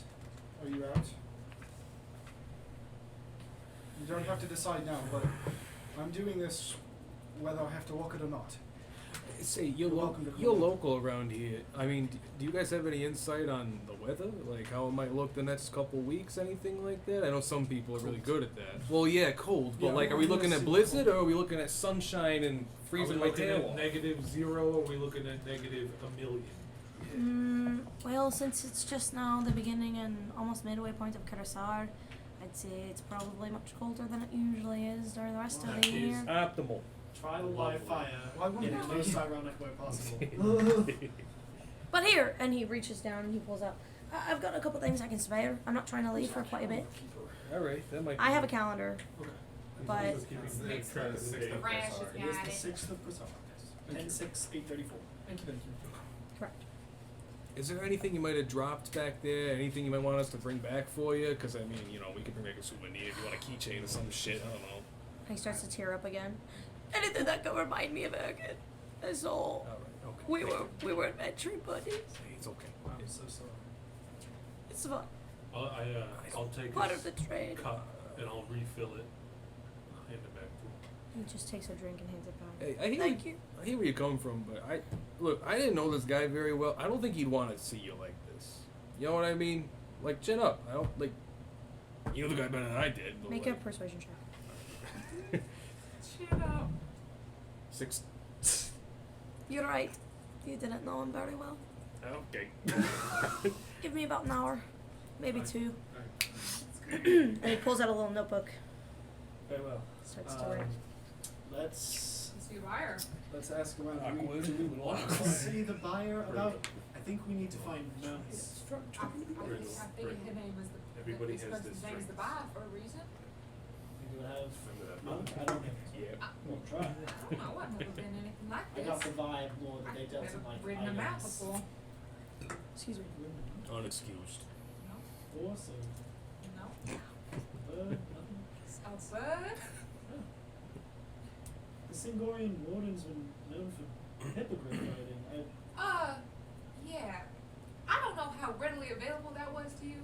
are you out? You don't have to decide now, but I'm doing this whether I have to walk it or not. Say, you're, You're welcome to come you're in. local around here. I mean, do you guys have any insight on the weather? Like how it might look the next couple weeks, anything like that? I know some people are really good at that. Well, yeah, cold, but Yeah, like, are we looking at blizzard or are we looking at sunshine and freezing Are my we looking tail at off? -0 or are we looking at -1,000,000? Well, since it's just now the beginning and almost midway point of Karasar, I'd say it's probably much colder than it usually is during the rest of That the is year. Optimal. Trial by fire Why wouldn't in the we? most ironic way possible. But here, and he reaches down and he pulls out. I've got a couple things I can spare. I'm not trying to leave for quite a bit. All right, that might. I have a calendar, but Just keeping make track of the Sixth date. of Rash Kasar. is It is got the it. 6th of Kasar. Thank you. 10/6/834. Thank you. correct. Is there anything you might have dropped back there? Anything you might want us to bring back for you? Because I mean, you know, we could bring back a souvenir if you want a keychain or some shit. I don't know. He starts to tear up again. Anything that could remind me of Ergen. That's all. All right, okay. We were adventuring buddies. Hey, it's okay. I'm so sorry. It's fun. I'll take Part of his the trade. cup and I'll refill it. I'll hand it back to him. He just takes a drink and hands it back. Hey, I hear Thank you. I hear where you're coming from, but I didn't know this guy very well. I don't think he'd want to see you like this. You know what I mean? Like, chin up. I don't like. You know the guy better than I did. But Make a like, persuasion check. Shut up. 6. You're right. You didn't know him very well. Okay. Give me about an hour, maybe Fine. 2. Alright. And he pulls out a little notebook. Very well. Starts to write. Let's Let's be a buyer. Ask around. Awkward. Do we want to see the buyer about. I think we need to find notes. I think her name was the. Everybody this has person's this name is drink. the buyer for a reason. We do have. Remember that? No, I don't have. Yeah. We'll try. I don't know. I've never been anything like I this. got the vibe more that they I've dealt never in like ridden a map items. before. Excuse me. Unexcused. Four, so No. nothing. A bird? The Singorian wardens were known for hippogriff riding. Yeah. I don't know how readily available that was to you.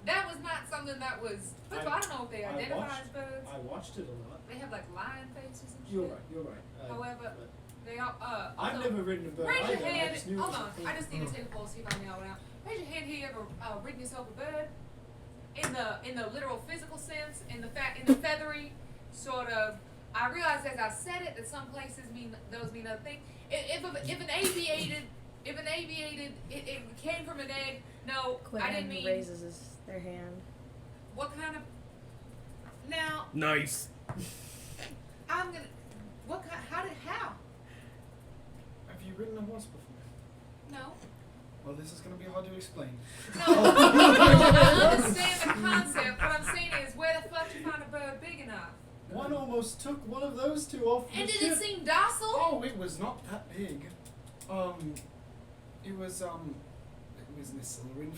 That was not something that was. First of all, I don't know if they I identify watched- as birds. I watched it a lot. They have like lion faces and shit. You're right. However, but they all. I've also, never ridden a bird raise your either. I hand. just knew Hold it was on. a thing. I just need to take a poll, see if I nail it out. Raise your hand. Have you ever ridden yourself a bird? In the literal physical sense, in the feathery sort of. I I realized as I said it that some places mean other things. If an aviated, it came from an egg. No, I didn't mean. raises their hand. What kind of? Now Nice. I'm gonna. What kind? How? Have you ridden a horse before? No. Well, this is going to be hard to explain. No, I understand the concept. What I'm saying is, where the fuck you find a bird big enough? One almost took one of those two off the And did ship. it seem docile? Oh, it was not that big. It was an Isilurian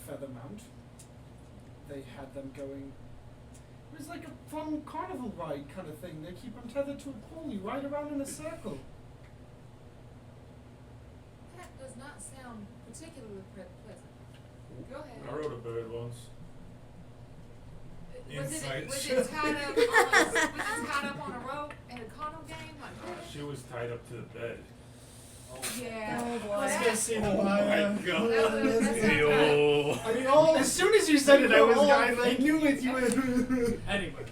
feather mount. They had them going. It was like a fun carnival ride kind of thing. They keep them tethered to a pole. You ride around in a circle. That does not sound particularly pleasant. Go ahead. I rode a bird once. Was Insights. it tied up on a rope in a carnival game? Like She was tied up to the bed. yeah. Oh boy. Let's go see the Oh my bio. God. That sounds Yo. I mean, all As soon as you said it, I was all I knew it. You were. Anyway,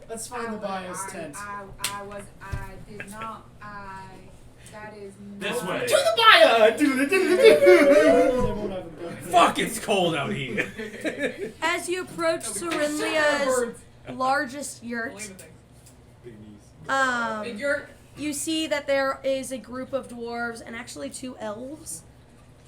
let's find the bio's tent. I did not. That is This not. way. To the buyer. They won't have a bird. Fuck, it's cold out here. As you approach Syrinlya's largest yurt, you see that there is a group of dwarves and actually 2 elves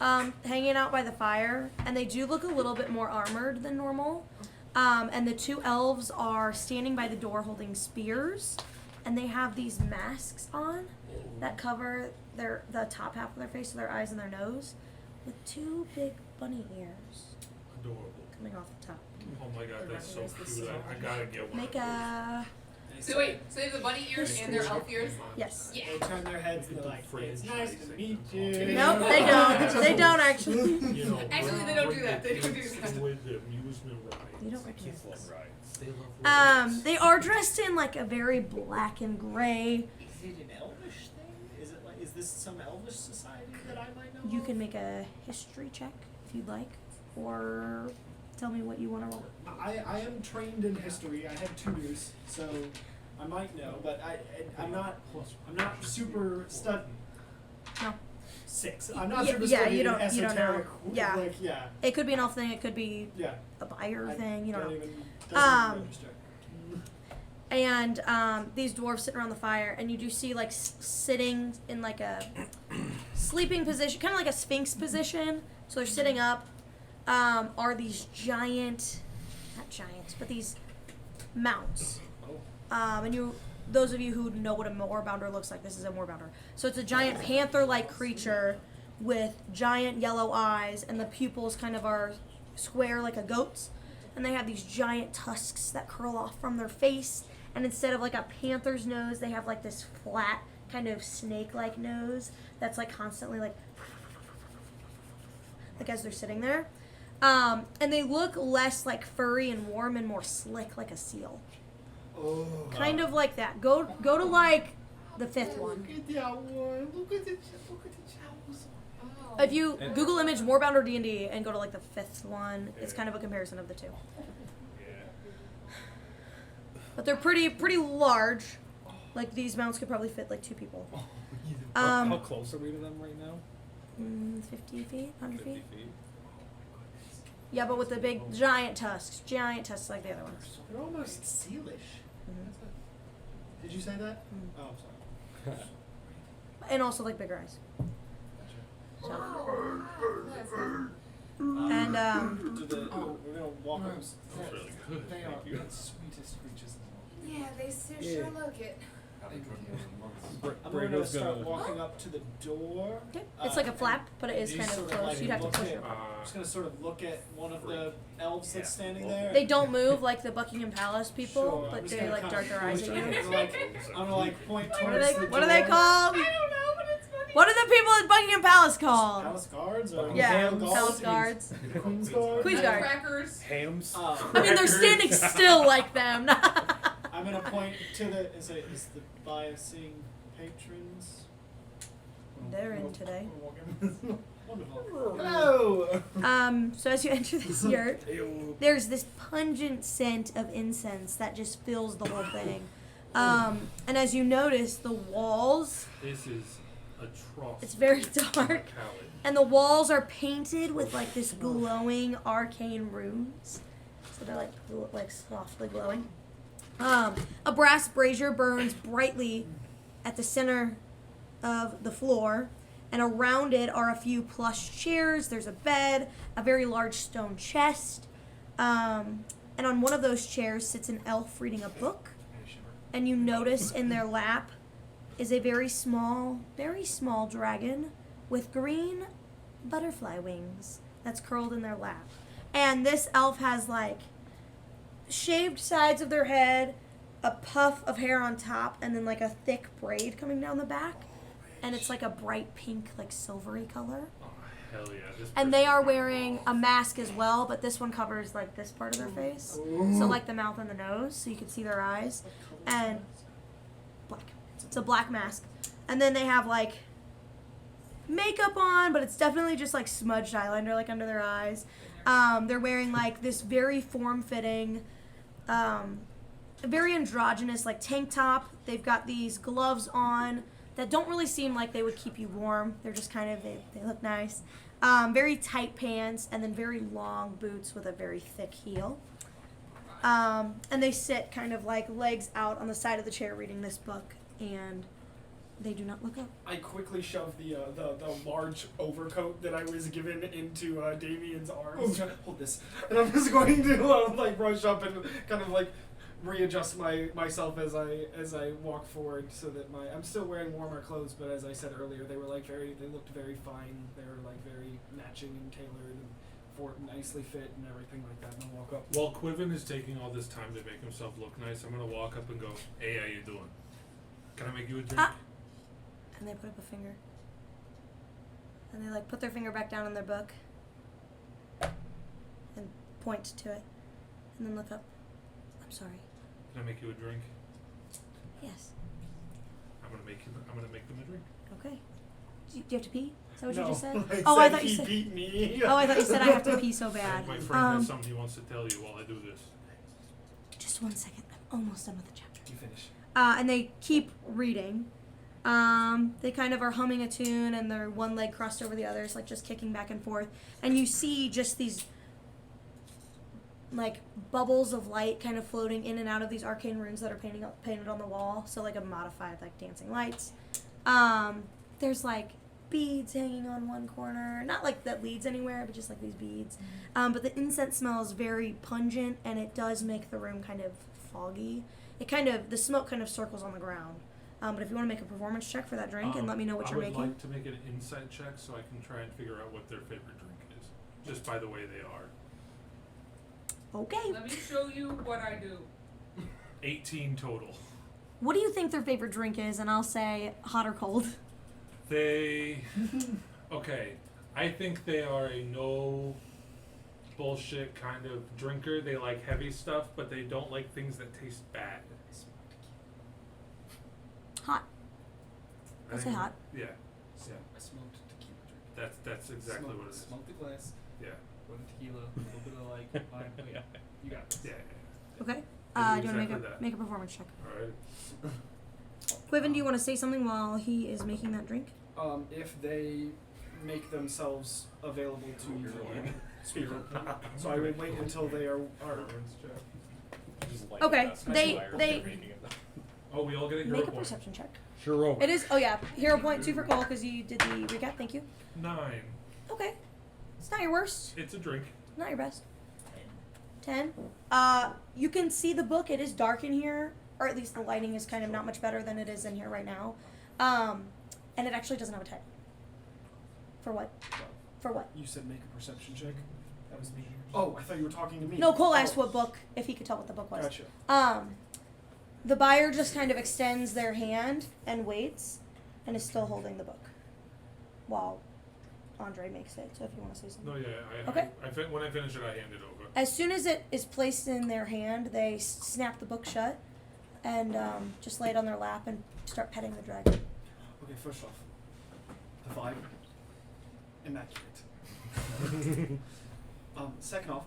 hanging out by the fire, and they do look a little bit more armored than normal. And the 2 elves are standing by the door holding spears, and they have these masks on that cover the top half of their face, so their eyes and their nose, with 2 big bunny ears Adorable. coming off the top. Oh my God, that's so cute. I gotta get one. Make a So wait, so they have the bunny ears and their elf ears? yes. Yeah. They turn their heads and they're like, "It's nice to meet you." Nope, they don't. They don't actually. You know, Actually, they don't do that. They don't do kids that. With the amusement rides. You don't recognize Love this. rides. They love rides. They are dressed in like a very black and gray. Is it an elvish thing? Is it like? Is this some elvish society that I might know? You of? can make a history check if you'd like, or tell me what you want to roll. I am trained in history. I had tutors, so I might know, but I'm not super stud. No. 6. I'm not Yeah, super yeah, studied you in don't- you don't know. esoteric. Yeah. Like, yeah. It could be an elf thing. It could be Yeah. a buyer I thing. You don't know. even, doesn't Um, register. And these dwarves sitting around the fire, and you do see like sitting in like a sleeping position, kind of like a sphinx position. So they're sitting up. Are these not giants, but these mounts. And those of you who know what a moorbounder looks like, this is a moorbounder. So it's a giant panther-like creature with giant yellow eyes, and the pupils kind of are square like a goat's. And they have these giant tusks that curl off from their face. And instead of like a panther's nose, they have like this flat kind of snake-like nose that's like constantly like as they're sitting there. And they look less like furry and warm and more slick like a seal. Oh. Kind of like that. Go to like the 5th one. Look at that one. Look at the jowls. Oh. If you Google image Moorbounder D&D and go to like the 5th one, it's kind of a comparison of the 2. Yeah. But they're pretty large. Like these mounts could probably fit like 2 people. How close are we to them right now? 50 feet, 100 50 feet. feet. Yeah, but with the big giant tusks like the other ones. They're almost sealish. Mhm. Did you say that? Mm. Oh, sorry. And also like bigger eyes. Oh, pleasant. And We're gonna walk up. That's really good. They are Thank you. the sweetest creatures in the world. Yeah, they sure look it. Haven't driven in months. I'm gonna Brado's start gonna. walking up to the door. okay. It's like a flap, but it is You kind of sort close. like You'd have to look push at- it. I'm just gonna sort of look at one of the elves that's standing there. They don't move like the Buckingham Palace people, Sure, I'm but just they gonna like kinda dart their eyes at point you. I'm gonna like point towards What are they? the What are they door. called? I don't know, but it's funny. What are the people at Buckingham Palace called? Palace guards or Yeah, Royal guards? Palace guards. Queen's guard. Queen's guard. Crackers. Hams. I mean, they're standing still like them. I'm gonna point to the is the biasing patrons. They're in today. Wonderful. Hello. So as you enter this yurt, there's this pungent scent of incense that just fills the whole thing. And as you notice, the walls, This is atrocious. it's very dark. Palette. And the walls are painted with like this glowing arcane runes. So they're like softly glowing. A brass brazier burns brightly at the center of the floor, and around it are a few plush chairs. There's a bed, a very large stone chest, and on one of those chairs sits an elf reading a book. And you notice in their lap is a very small dragon with green butterfly wings that's curled in their lap. And this elf has like shaved sides of their head, a puff of hair on top, and then like a thick braid coming down the back. And it's like a bright pink, like silvery color. Oh, hell yeah. This And they person- are wearing a mask as well, but this one covers like this part of their face. So like the mouth and the nose, so you can see their eyes. And black. It's a black mask. And then they have like makeup on, but it's definitely just like smudged eyeliner like under their eyes. They're wearing like this very form-fitting, very androgynous like tank top. They've got these gloves on that don't really seem like they would keep you warm. They're just kind of, they look nice. Very tight pants, and then very long boots with a very thick heel. And they sit kind of like legs out on the side of the chair reading this book, and they do not look up. I quickly shove the large overcoat that I was given into Damien's arms. Trying to hold this, and I'm just going to like brush up and kind of like readjust myself as I walk forward, so that I'm still wearing warmer clothes, but as I said earlier, they looked very fine. They were like very matching and tailored and nicely fit and everything like that. And I'll walk up. While Quiven is taking all this time to make himself look nice, I'm gonna walk up and go, "Hey, how you doing? Can I make you a drink?" And they put up a finger. And they like put their finger back down in their book and point to it, and then look up. I'm sorry. Can I make you a drink? Yes. I'm gonna make them a drink. Okay. Do you have to pee? Is that what No, you just said? I Oh, I said thought you he said. beat me. Oh, I thought you said I have to pee so bad. My friend has something he wants to tell you while I do this. Just 1 second. I'm almost done with the chapter. You finish. And they keep reading. They kind of are humming a tune, and their one leg crossed over the others, like just kicking back and forth. And you see just these like bubbles of light kind of floating in and out of these arcane runes that are painted on the wall. So like a modified like dancing lights. There's like beads hanging on one corner, not like that leads anywhere, but just like these beads. But the incense smell is very pungent, and it does make the room kind of foggy. The smoke kind of circles on the ground. But if you want to make a performance check for that drink and let me know what you're making. I would like to make an insight check so I can try and figure out what their favorite drink is, just by the way they are. Okay. Let me show you what I do. 18 total. What do you think their favorite drink is? And I'll say hot or cold. Okay, I think they are a no bullshit kind of drinker. They like heavy stuff, but they don't like things that taste bad. Hot. I I'll say think- hot. Yeah, I smoked tequila drink. that's exactly what it is. Smoke the glass. Yeah, With tequila, a little bit of like lime. Wait, you got this. yeah. Okay. I Do do you want to exactly that. make a performance check? All right. Quiven, do you want to say something while he is making that drink? If they make themselves available to speak, so I will wait until they are Just like Okay, that's my they- fire they- rating it. Oh, we all get a hero Make a point. perception check. Sure. Over. It is. Oh yeah, hero point 2 for Cole because you did the recap. Thank you. 9. Okay. It's not your worst. It's a drink. Not your best. 10. You can see the book. It is dark in here, or at least the lighting is kind of not much better than it is in here right now. And it actually doesn't have a title. For what? For what? You said make a perception check. That was me. Oh, I thought you were talking to me. No, Cole asked Oh, what book, if he could tell what the book was. Gotcha. The buyer just kind of extends their hand and waits, and is still holding the book, while Andre makes it. So if you want to say something. No, yeah. Okay. When I finish it, I hand it over. As soon as it is placed in their hand, they snap the book shut, and just lay it on their lap and start petting the dragon. Okay, first off, the vibe, immaculate. Second off,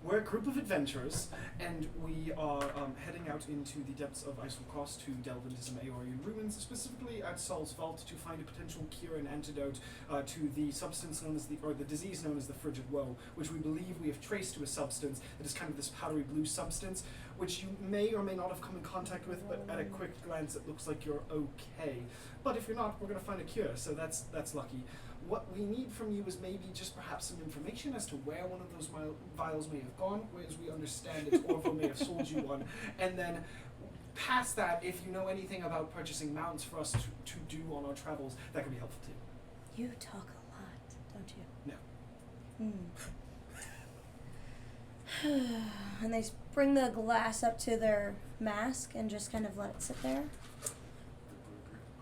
We're a group of adventurers, and we are heading out into the depths of eiselcross to delve into some Aeorian ruins, specifically at Sol's Vault, to find a potential cure and antidote to the substance known as the disease known as the frigid woe, which we believe we have traced to a substance that is kind of this powdery blue substance, which you may or may not have come in contact with, but at a quick glance it looks like you're okay. But if you're not, we're going to find a cure, so that's lucky. What we need from you is maybe just perhaps some information as to where one of those vials may have gone, as we understand it, Orville may have sold you one, and then past that, if you know anything about purchasing mounts for us to do on our travels, that could be helpful too. You talk a lot, don't you? No. And they bring the glass up to their mask and just kind of let it sit there.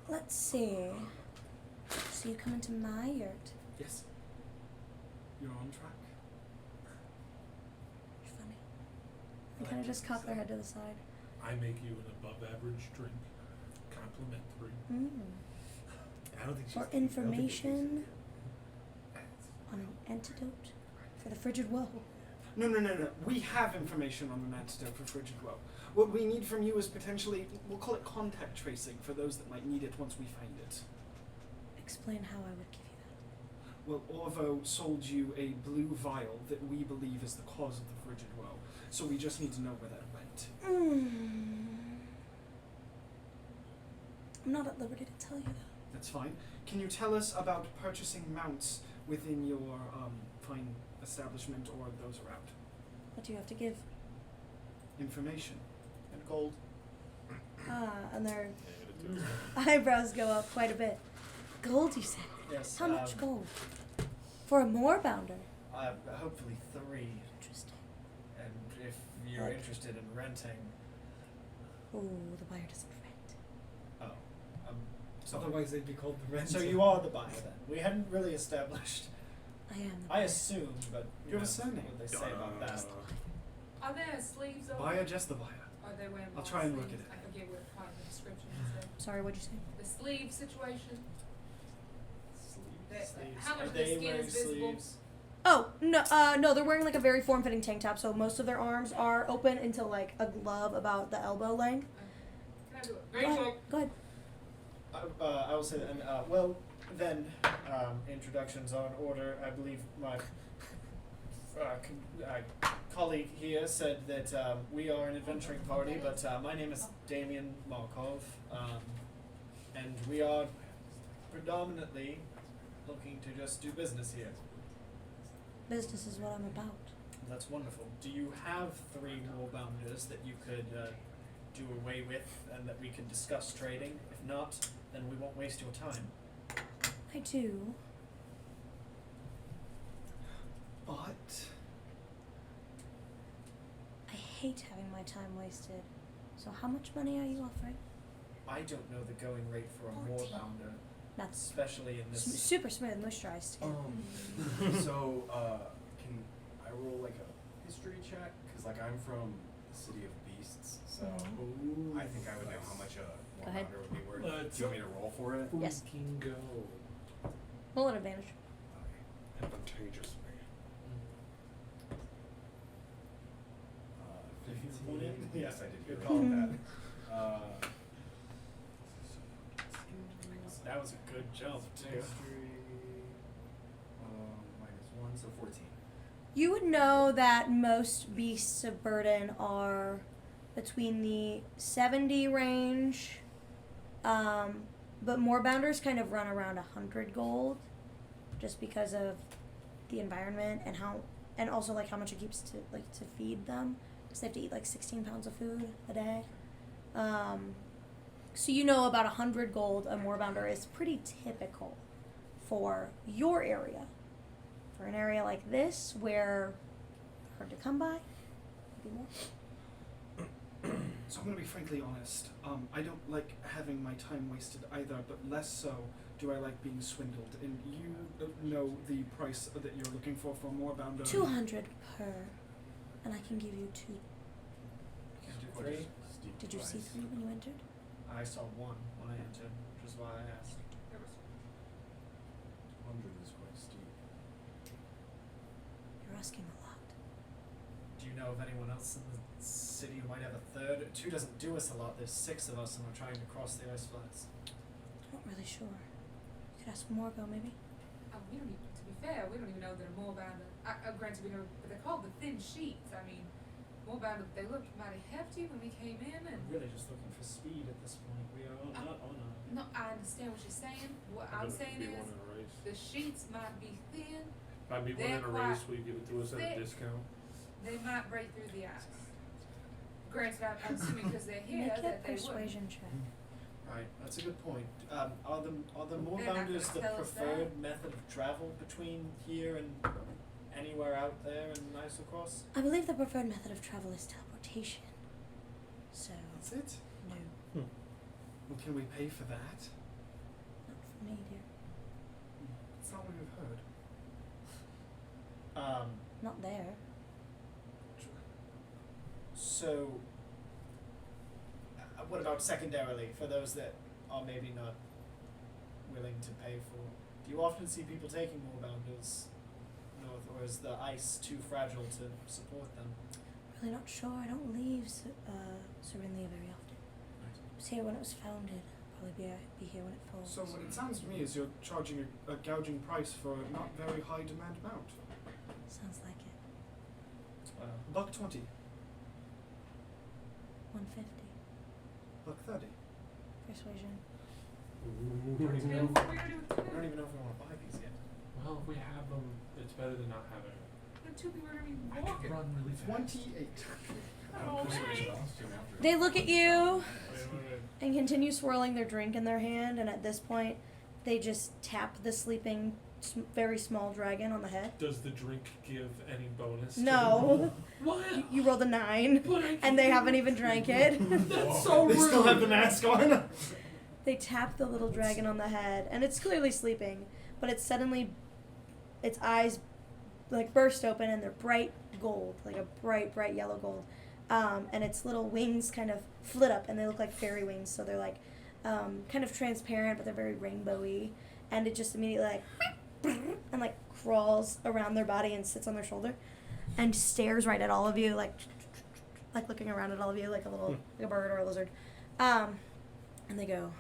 Let's see. So you come into my yurt. Yes. You're on track. You're funny. They kind of just cock their head to the side. I make you an above average drink, complimentary. I don't think she's Or information on an antidote for the frigid woe. No. We have information on an antidote for frigid woe. What we need from you is potentially, we'll call it contact tracing for those that might need it once we find it. Explain how I would give you that. Well, Orvo sold you a blue vial that we believe is the cause of the frigid woe, so we just need to know where that went. I'm not at liberty to tell you that. That's fine. Can you tell us about purchasing mounts within your fine establishment or those around? What do you have to give? Information. And gold. And their eyebrows go up quite a bit. Gold, you said? Yes. How much gold? For a moorbounder? Hopefully 3. Interesting. And if you're interested in renting, Ooh, the buyer doesn't rent. sorry. Otherwise they'd be called the rent. So you are the buyer then. We hadn't really established. I am the I buyer. assumed, but You have a know surname. what they say about that. Are there sleeves over? Buyer, just the buyer. Are they wearing I'll long try and look sleeves? at it. I forget what part of the description is there. Sorry, what'd you say? The sleeve situation. Sleeves. How much Are of the they skin wearing is visible? sleeves? Oh, no, they're wearing like a very form-fitting tank top, so most of their arms are open until like a glove about the elbow length. Can I do it? Go Very ahead. quick. Go ahead. I will say that. And, well, then, introductions are in order. I believe my colleague here said that we are an adventuring party, but my name is Damien Markov, and we are predominantly looking to just do business here. Business is what I'm about. That's wonderful. Do you have 3 warbounders that you could do away with and that we could discuss trading? If not, then we won't waste your time. I do. But I hate having my time wasted. So how much money are you offering? I don't know the going rate for a 14. warbounder, That's especially in this. super smooth, moisturized skin. So, can I roll like a history check? Because like I'm from the City of Beasts, so I think I would know how much a Go ahead. warmounder would be worth. Let's Do you want me to roll for it? Yes. Fucking go. Roll an advantage. Okay. Advantageous If you 15. want it? Yes, I did hear Good all call. that. That was a good jump too. History, -1, so 14. You would know that most beasts of burden are between the 70 range, but moorbounders kind of run around 100 gold, just because of the environment and and also like how much it keeps to feed them, because they have to eat like 16 pounds of food a day. So you know about 100 gold a moorbounder is pretty typical for your area. For an area like this, where hard to come by, maybe more. So I'm going to be frankly honest. I don't like having my time wasted either, but less so do I like being swindled. And you know the price that you're looking for a moorbounder. 200 per, and I can give you 2. Can't do Or 3. just steep Did you see price. 3 when you entered? I saw 1 when I entered, which is why I asked. 100 is quite steep. You're asking a lot. you know of anyone else in the city who might have a third? 2 doesn't do us a lot. There's 6 of us, and we're trying to cross the ice flats. I'm not really sure. You could ask Morgo, maybe. We don't even, to be fair, we don't even know they're Moorbound. Granted, we know, but they're called the Thin Sheets. I mean, Moorbound, they looked mighty hefty when we came in, and We're really just looking for speed at this point. We are not on a... no, I understand what you're saying. What I'm saying Be is, one in a race. the sheets might be thin. If I be one they're in a quite race, will you give it to us at thick. a discount? They might break through the ice. Granted, I'm assuming because they're here Make a that they would. persuasion check. Right, that's a good point. Are the not Moorbounders the gonna tell us preferred method of travel between here and anywhere out there in eiselcross? I believe the preferred method of travel is teleportation. So, That's it? no, Well, can we pay for that? not for me, dear. That's not what we've heard. Not there. So, what about secondarily, for those that are maybe not willing to pay for? Do you often see people taking Moorbounders north, or is the ice too fragile to support them? Really not sure. I don't leave syrinlya very often. I was here when it was founded. Probably be here when it falls. So what it sounds to me is you're charging a gouging price for a not very high demand mount. Sounds like it. $1.20, $150. $1.30. Persuasion. Ooh. We're gonna do it I don't even know if we want to buy these yet. Well, if we have them, it's better than not having them. The 2 people are gonna be I walking. could run really fast. 28. Oh, They look at you Wait. and continue swirling their drink in their hand, and at this point, they just tap the sleeping, very small dragon on the head. Does the drink give any bonus? No. What? You rolled a 9, But I and they haven't even drank it. That's so They rude. still have the mask on. They tap the little dragon on the head, and it's clearly sleeping, but it's suddenly, its eyes like burst open, and they're bright gold, like a bright, bright yellow gold. And its little wings kind of flit up, and they look like fairy wings, so they're like kind of transparent, but they're very rainbowy. And it just immediately like and like crawls around their body and sits on their shoulder, and stares right at all of you, like looking around at all of you, like a little like a bird or a lizard. And they go,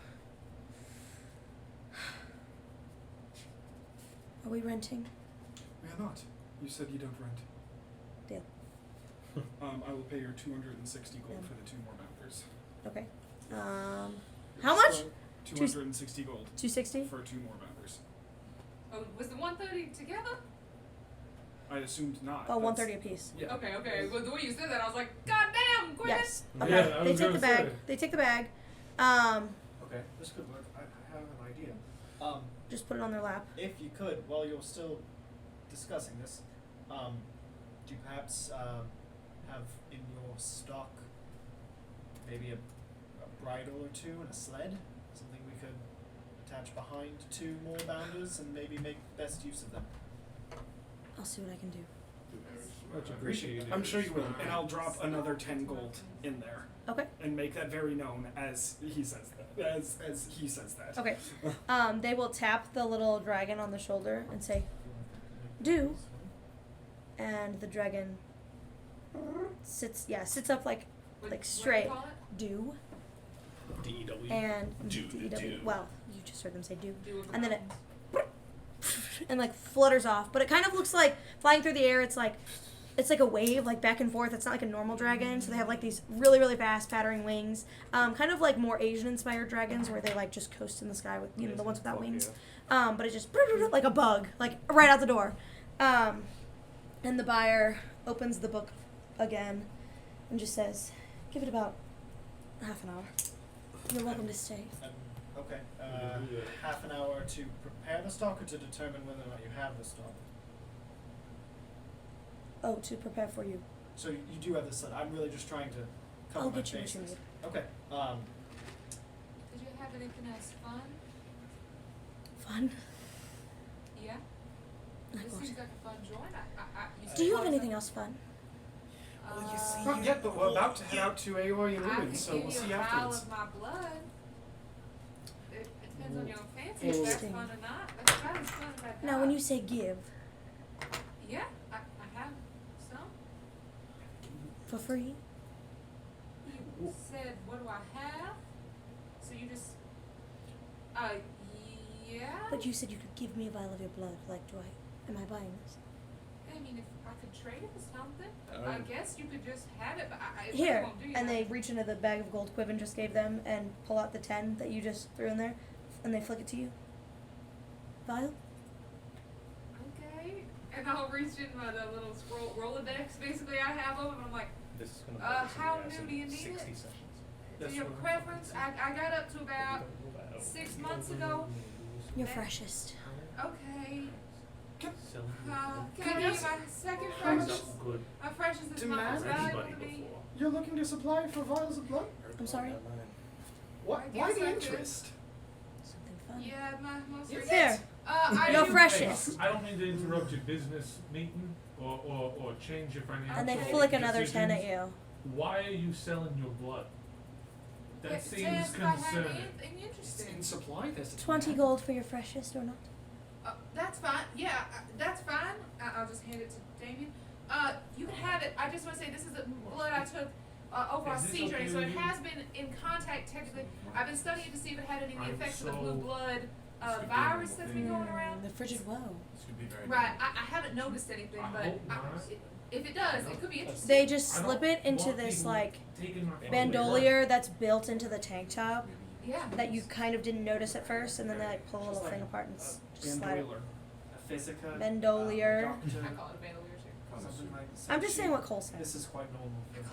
"Are we renting?" We are not. You said you don't rent. Deal. I will pay your 260 gold for the 2 more members. Okay. How much? So, 260 gold 260. for 2 more members. Oh, was the 130 together? I assumed not. Oh, That's- 130 apiece. Yeah. Okay. Well, the way you said that, I was like, God damn, quit Yes. it. Okay. Yeah, I They was take the gonna bag. say. They take the bag. Okay, this could work. I have an idea. Just put it on their lap. If you could, while you're still discussing this, do you perhaps have in your stock maybe a bridle or 2 and a sled? Something we could attach behind 2 Moorbounders and maybe make best use of them. I'll see what I can do. Much appreciated. I'm sure you will, and I'll drop another 10 gold in there Okay. and make that very known as he says that. As he says that. Okay. They will tap the little dragon on the shoulder and say, "Do." And the dragon sits up like straight. What do you call it? Do. DEW. And Do. DEW. Well, you just heard them say do. Do with the And then it mountains. and like flutters off, but it kind of looks like flying through the air. It's like a wave, like back and forth. It's not like a normal dragon, so they have like these really, really fast pattering wings, kind of like more Asian inspired dragons where they like just coast in the sky with the ones without wings. But it just like a bug, like right out the door. And the buyer opens the book again and just says, "Give it about half an hour. You're welcome to stay." Okay. We can do that. Half an hour to prepare the stock or to determine whether or not you have the stock? Oh, to prepare for you. So you do have the sled. I'm really just trying to cover I'll my get you what you bases. need. Okay. Did you have anything else fun? Fun. Yeah? Like This what? seems like a fun joint. You Do you said- have anything else fun? Not yet, but we're about to head out to Aoi and I Ruin, could so give we'll you see a vial afterwards. of my blood. It depends on your fancy if that's Interesting. fun or not. That's about as fun as I got. Now, when you say give, Yeah, I have some. For free? You said, what do I have? So you just, yeah? But you said you could give me a vial of your blood. Like, do I? Am I buying this? I mean, if I could trade it for something, I guess you could just have it, but I it Here, won't do you and they nothing. reach into the bag of gold Quiven just gave them and pull out the 10 that you just threw in there, and they flick it to you. Vial? Okay. And I'll reach in my the little scroll Rolodex, basically I have of them, and I'm like, This is gonna how new do you need 60 it? sessions. do you have preference? I got up to about 6 months ago. Your That- freshest. Okay. Selling Can I Can I give you just- my second how much- freshest? good My freshest is Demand my most for valuable anybody to me. before. You're looking to supply for vials of blood? I'm sorry? What? I Why guess the I could. interest? Something fun. Yeah, my most recent. Here. I Your do- freshest. I don't mean to interrupt your business meeting or change your financial And they flick another 10 at decisions. you. Why are you selling your blood? That It seems says if I have concerning. anything It's interesting. in supply. There's a 20 demand. gold for your freshest or not? That's fine. Yeah, that's fine. I'll just hand it to Damien. You can have it. I just want to say this is the blood I took over our Is this sea journey, okay so with it you? has been in contact technically. I've been studying to see if it had any of the I'm effects of the so- blue blood This could be a virus normal that's thing. been going around. The frigid woe. This could be very Right. normal. I haven't noticed anything, I but hope not. if it does, it could be interesting. They just I slip don't it into want this, people like, taking my bandolier that's built into the tank top Yeah. that you kind of didn't notice at first, and then they, like, pull a little thing apart and just slide it. Bandolier. A physica. Bandolier. Doctor, I call it a bandolier too. something like that. I'm just saying what Cole said. This is quite normal for them.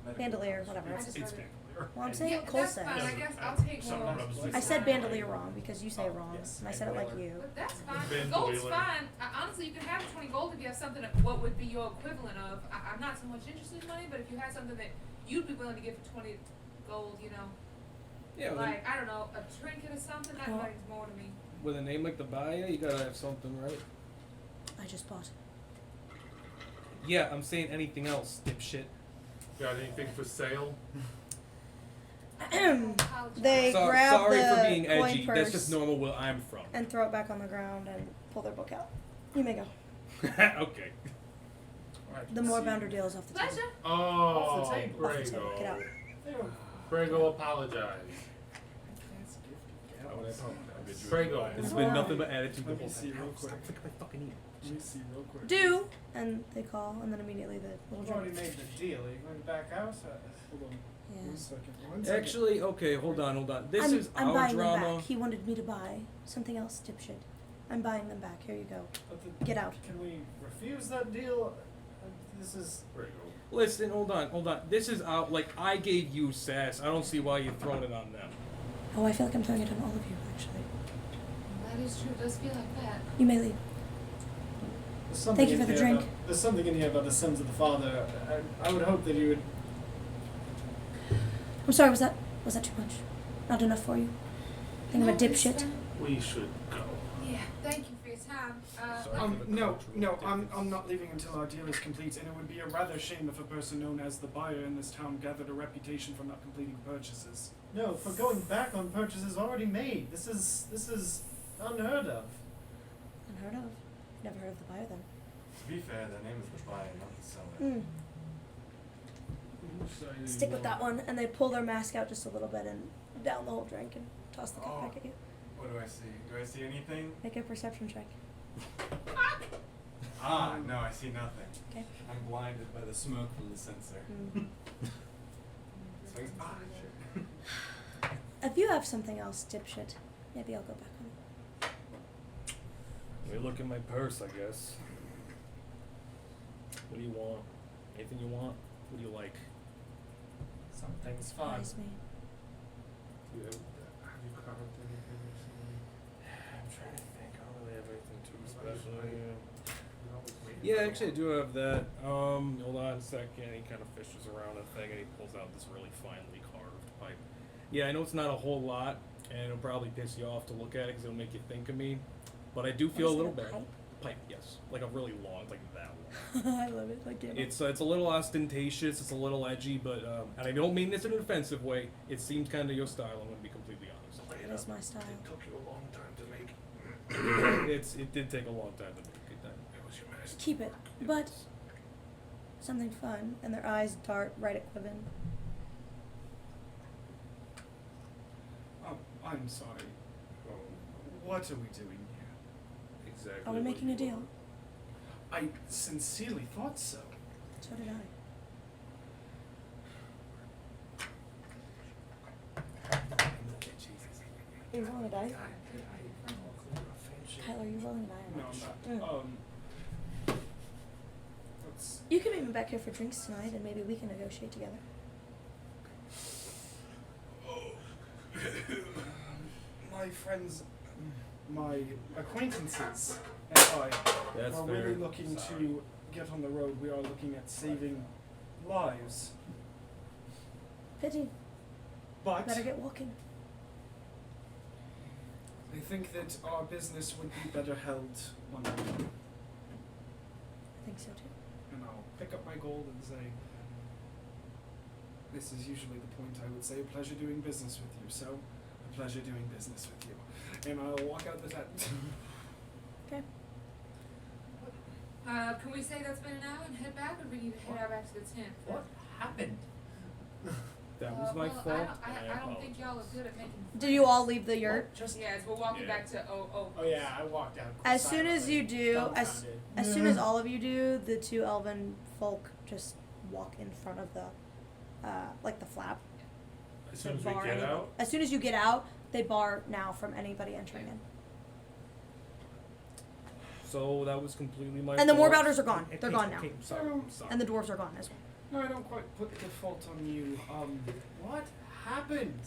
Medical Bandolier, costs. whatever. I just It's heard it. bandolier. Well, I'm saying Yeah, what Cole that's said. fine. I guess I'll take Some one. rubs I said like- bandolier wrong because you say it Oh, wrong, yes, and I said it like bandolier. you. But that's fine. Bandolier. Gold's fine. Honestly, you can have 20 gold if you have something that what would be your equivalent of. I'm not so much interested in money, but if you had something that you'd be willing to give for 20 gold, you know, Yeah, like, I don't know, a trinket or something, that Well- means more to me. with a name like the Baya, you gotta have something, right? I just bought. Yeah, I'm saying anything else, dipshit. Got anything for sale? They So- grab sorry the for being coin edgy. purse That's just normal where I'm from. and throw it back on the ground and pull their book out. You may go. Okay. The more bounder deal is off the table. Pleasure. Oh, Off the table. Off the table. Get out. Brago apologize. Why would I apologize? Brago. It's been nothing but attitude the Let me whole see time. real quick. Stop flicking my fucking ear. Let me see real quick. Do, and they call, and then immediately the little We've already drink. made the deal. Are you going to back out? Hold on. Yeah. 1 second. 1 second. Actually, okay, hold on. This is I'm our buying drama. them back. He wanted me to buy something else, dipshit. I'm buying them back. Here you go. But the, Get out. Can we refuse that deal? This is. Brago. Listen, hold on. This is out. Like, I gave you sass. I don't see why you're throwing it on them. Oh, I feel like I'm throwing it on all of you, actually. That is true. It does feel like that. You may leave. There's something Thank you in for the here drink. About, there's something in here about the sins of the father. I would hope that you would. I'm sorry, was that too much? Not enough for you? Think I'm a No, it's dipshit? fine. We should go. Yeah, thank you for your time. Sorry. No, I'm not leaving until our deal is complete, and it would be a rather shame if a person known as the buyer in this town gathered a reputation for not completing purchases. No, for going back on purchases already made. This is unheard of. Unheard of. Never heard of the buyer then. To be fair, their name is the buyer, not the seller. Stick with that one, and they pull their mask out just a little bit and down the whole drink and toss the cup back at you. What do I see? Do I see anything? Make a perception check. Ah, no, I see nothing. Okay. I'm blinded by the smoke from the sensor. Mm. Swings. Ah, sure. If you have something else, dipshit, maybe I'll go back on. Let me look in my purse, I guess. What do you want? Anything you want? What do you like? Something's fun. Advise me. Have you carved anything recently? I'm trying to think. I don't really have anything too special. Maybe Yeah, actually, I do have that. Hold on a second. He kind of fishes around a thing and he pulls out this really finely carved pipe. Yeah, I know it's not a whole lot, and it'll probably piss you off to look at it because it'll make you think of me. But I do feel a little bad. Pipe, yes. Like a really long, like that long. I love it. Like Game of It's a little ostentatious, it's a little edgy, but and I don't mean this in an offensive way. It seems kind of your style. I'm gonna be completely honest. It is my style. It took you a long time to make. It did take a long time to make it. That It was your master. Keep it. But something fun, and their eyes dart right at Quiven. I'm sorry. What are we doing here? Exactly. Are we what making a you deal? want. I sincerely thought so. So did I. Are you rolling a die? Tyler, are you rolling a die? No, I'm not. Let's You can meet me back here for drinks tonight, and maybe we can negotiate together. my friends, my acquaintances, and I That's are fair. really looking to get on the road. We are looking at saving lives. Pity. But Better get walking. I think that our business would be better held on our own. I think so too. And I'll pick up my gold and say, this is usually the point I would say, a pleasure doing business with you. So, a pleasure doing business with you. And I'll walk out the tent. Okay. Can we say that's been an hour and head back, or do we need to head out back to the tent? What happened? That was my well, fault. I don't think y'all are good at making. Did you all leave the yurt? What? Just Yes, we're walking Yeah. back to oh yeah, I walked out. As soon as silently, you do, dumbfounded. as soon as all of you do, the two elven folk just walk in front of the, like the flap. As soon as we Bar get anybody. out, As soon as you get out, they bar now from anybody entering in. So that was completely my And the fault. Moorbounders are gone. They're gone now. I'm sorry. I'm sorry. And the dwarves are gone as well. No, I don't quite put the fault on you. What happened?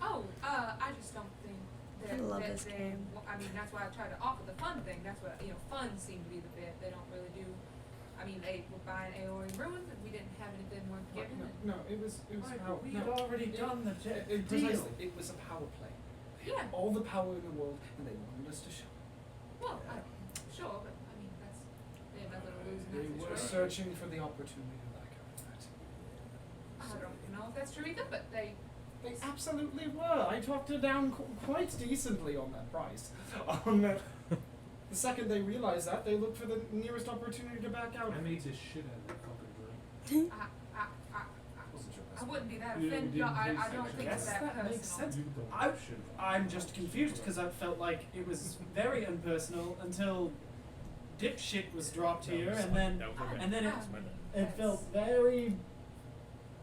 Oh, I just don't think that. I love that this they, game. well, I mean, that's why I tried to offer the fun thing. That's what, fun seemed to be the bit. They don't really do. I mean, they were buying Aori ruins, and we didn't have anything worth giving. and- No, it was Right, power. but we no, had already done the deal. precisely, it was a power play. Yeah. All the power in the world, and they wanted us to show. Well, sure, but I mean, they have nothing to lose in They that were situation. searching for the opportunity to back out of that. I don't know if that's true either, but they. They absolutely were. I talked her down quite decently on that price. The second they realized that, they looked for the nearest opportunity to back out. I made this shit out of that fucking drink. I wouldn't be that You offended. didn't I taste don't it. think Yes, it's that that personal. makes sense. You don't I- know shit about I'm it. just confused because I felt like it was very impersonal until dipshit was dropped here, and then That was my bad. and then That was my bad. it felt very.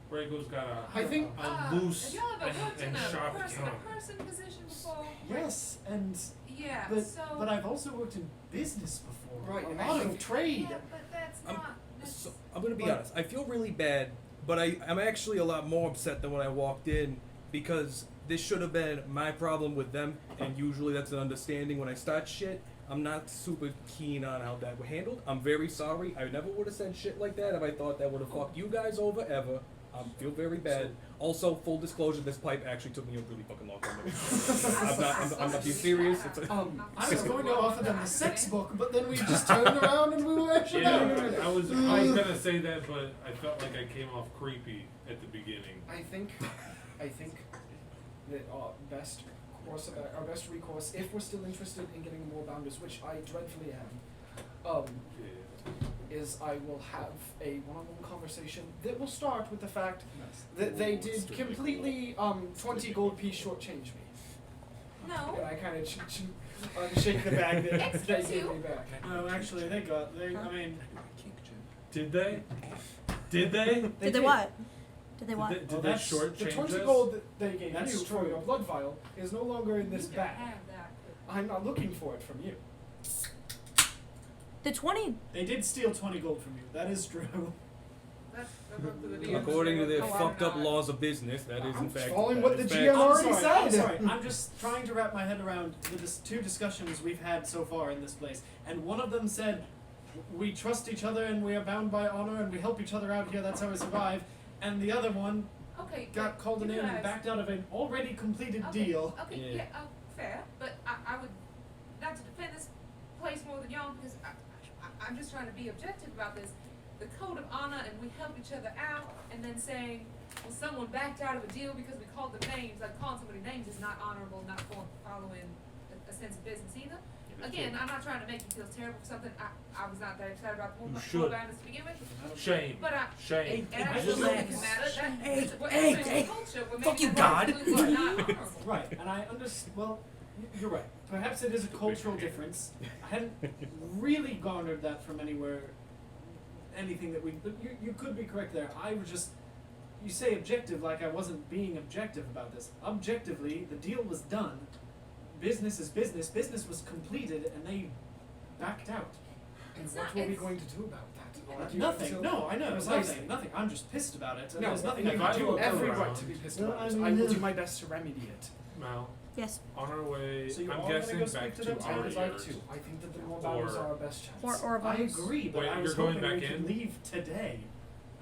Brago's got I think- a loose Have y'all ever worked in and a sharp person tongue. to person position before? Yes, and Yeah, but so. but I've also worked in business before. Right, a and I lot think- of trade. Yeah, but that's I'm- not. That's, So, I'm gonna be But- honest. I feel really bad, but I'm actually a lot more upset than when I walked in because this should have been my problem with them, and usually that's an understanding when I start shit. I'm not super keen on how that was handled. I'm very sorry. I never would have said shit like that if I thought that would have fucked you guys over ever. I feel very bad. Also, full disclosure, this pipe actually took me a really fucking long time to make. I'm not being serious. It's a, I was going to offer them the sex book, but then we just turned around and we were actually. Yeah, I was gonna say that, but I felt like I came off creepy at the beginning. I think that our best recourse, if we're still interested in getting more bounders, which I dreadfully am, Yeah. is I will have a one-on-one conversation that will start with the fact that they did completely 20 gold piece shortchange me. And no. I kind of shake the bag that they Excuse gave you? me back. No, actually, I mean, Did they? Did they? Did they what? Did they what? Did Well, they that's short The change 20 us? gold that they gave That's you for true. your blood vial is no longer in this You can bag. have that. I'm not looking for it from you. The 20. they did steal 20 gold from you. That is true. That's up to the DM. according to their Oh, fucked up I'm not. laws of business, that is in I'm fact. following that what is the fact. GM already I'm said. sorry. I'm just trying to wrap my head around the two discussions we've had so far in this place. And one of them said, we trust each other and we are bound by honor and we help each other out here, that's how we survive. And the other one Okay. got but called in you and guys- backed out of an already completed Okay, deal. Okay, Yeah. yeah, fair. But I would not to defend this place more than y'all because I'm just trying to be objective about this. The code of honor and we help each other out, and then saying, well, someone backed out of a deal because we called them names. Like calling somebody names is not honorable, not following a sense of business either. again, I'm not trying to make you feel terrible for something. I was not that excited about the You whole should. bounders to begin with. Shame. But Shame. and I Hey, just relax. doesn't matter. Hey, That's what hey, Christian hey. culture would Fuck make you, that God. absolutely not honorable. Right, and I understand. Well, you're right. Perhaps it is a cultural difference. I hadn't really garnered that from anywhere, anything that we. But you could be correct there. I was just. You say objective like I wasn't being objective about this. Objectively, the deal was done. Business is business. Business was completed, and they backed out. And It's what not- were we it's- going to do about that? Argue Nothing. until- No, I know. Precisely. Nothing. Nothing. I'm just pissed about it. And No, there's nothing you I if can I do have look about every it. around- right to be pissed No, about I it. mean, I will yeah. do my best to remedy it. Mal, Yes. on our way, So you I'm are gonna guessing go back speak to to them? our I would like years. to. I think that the more bounders Or- are our best chance. Or I vibes. agree, but Wait, I was you're going hoping we back could in? leave today.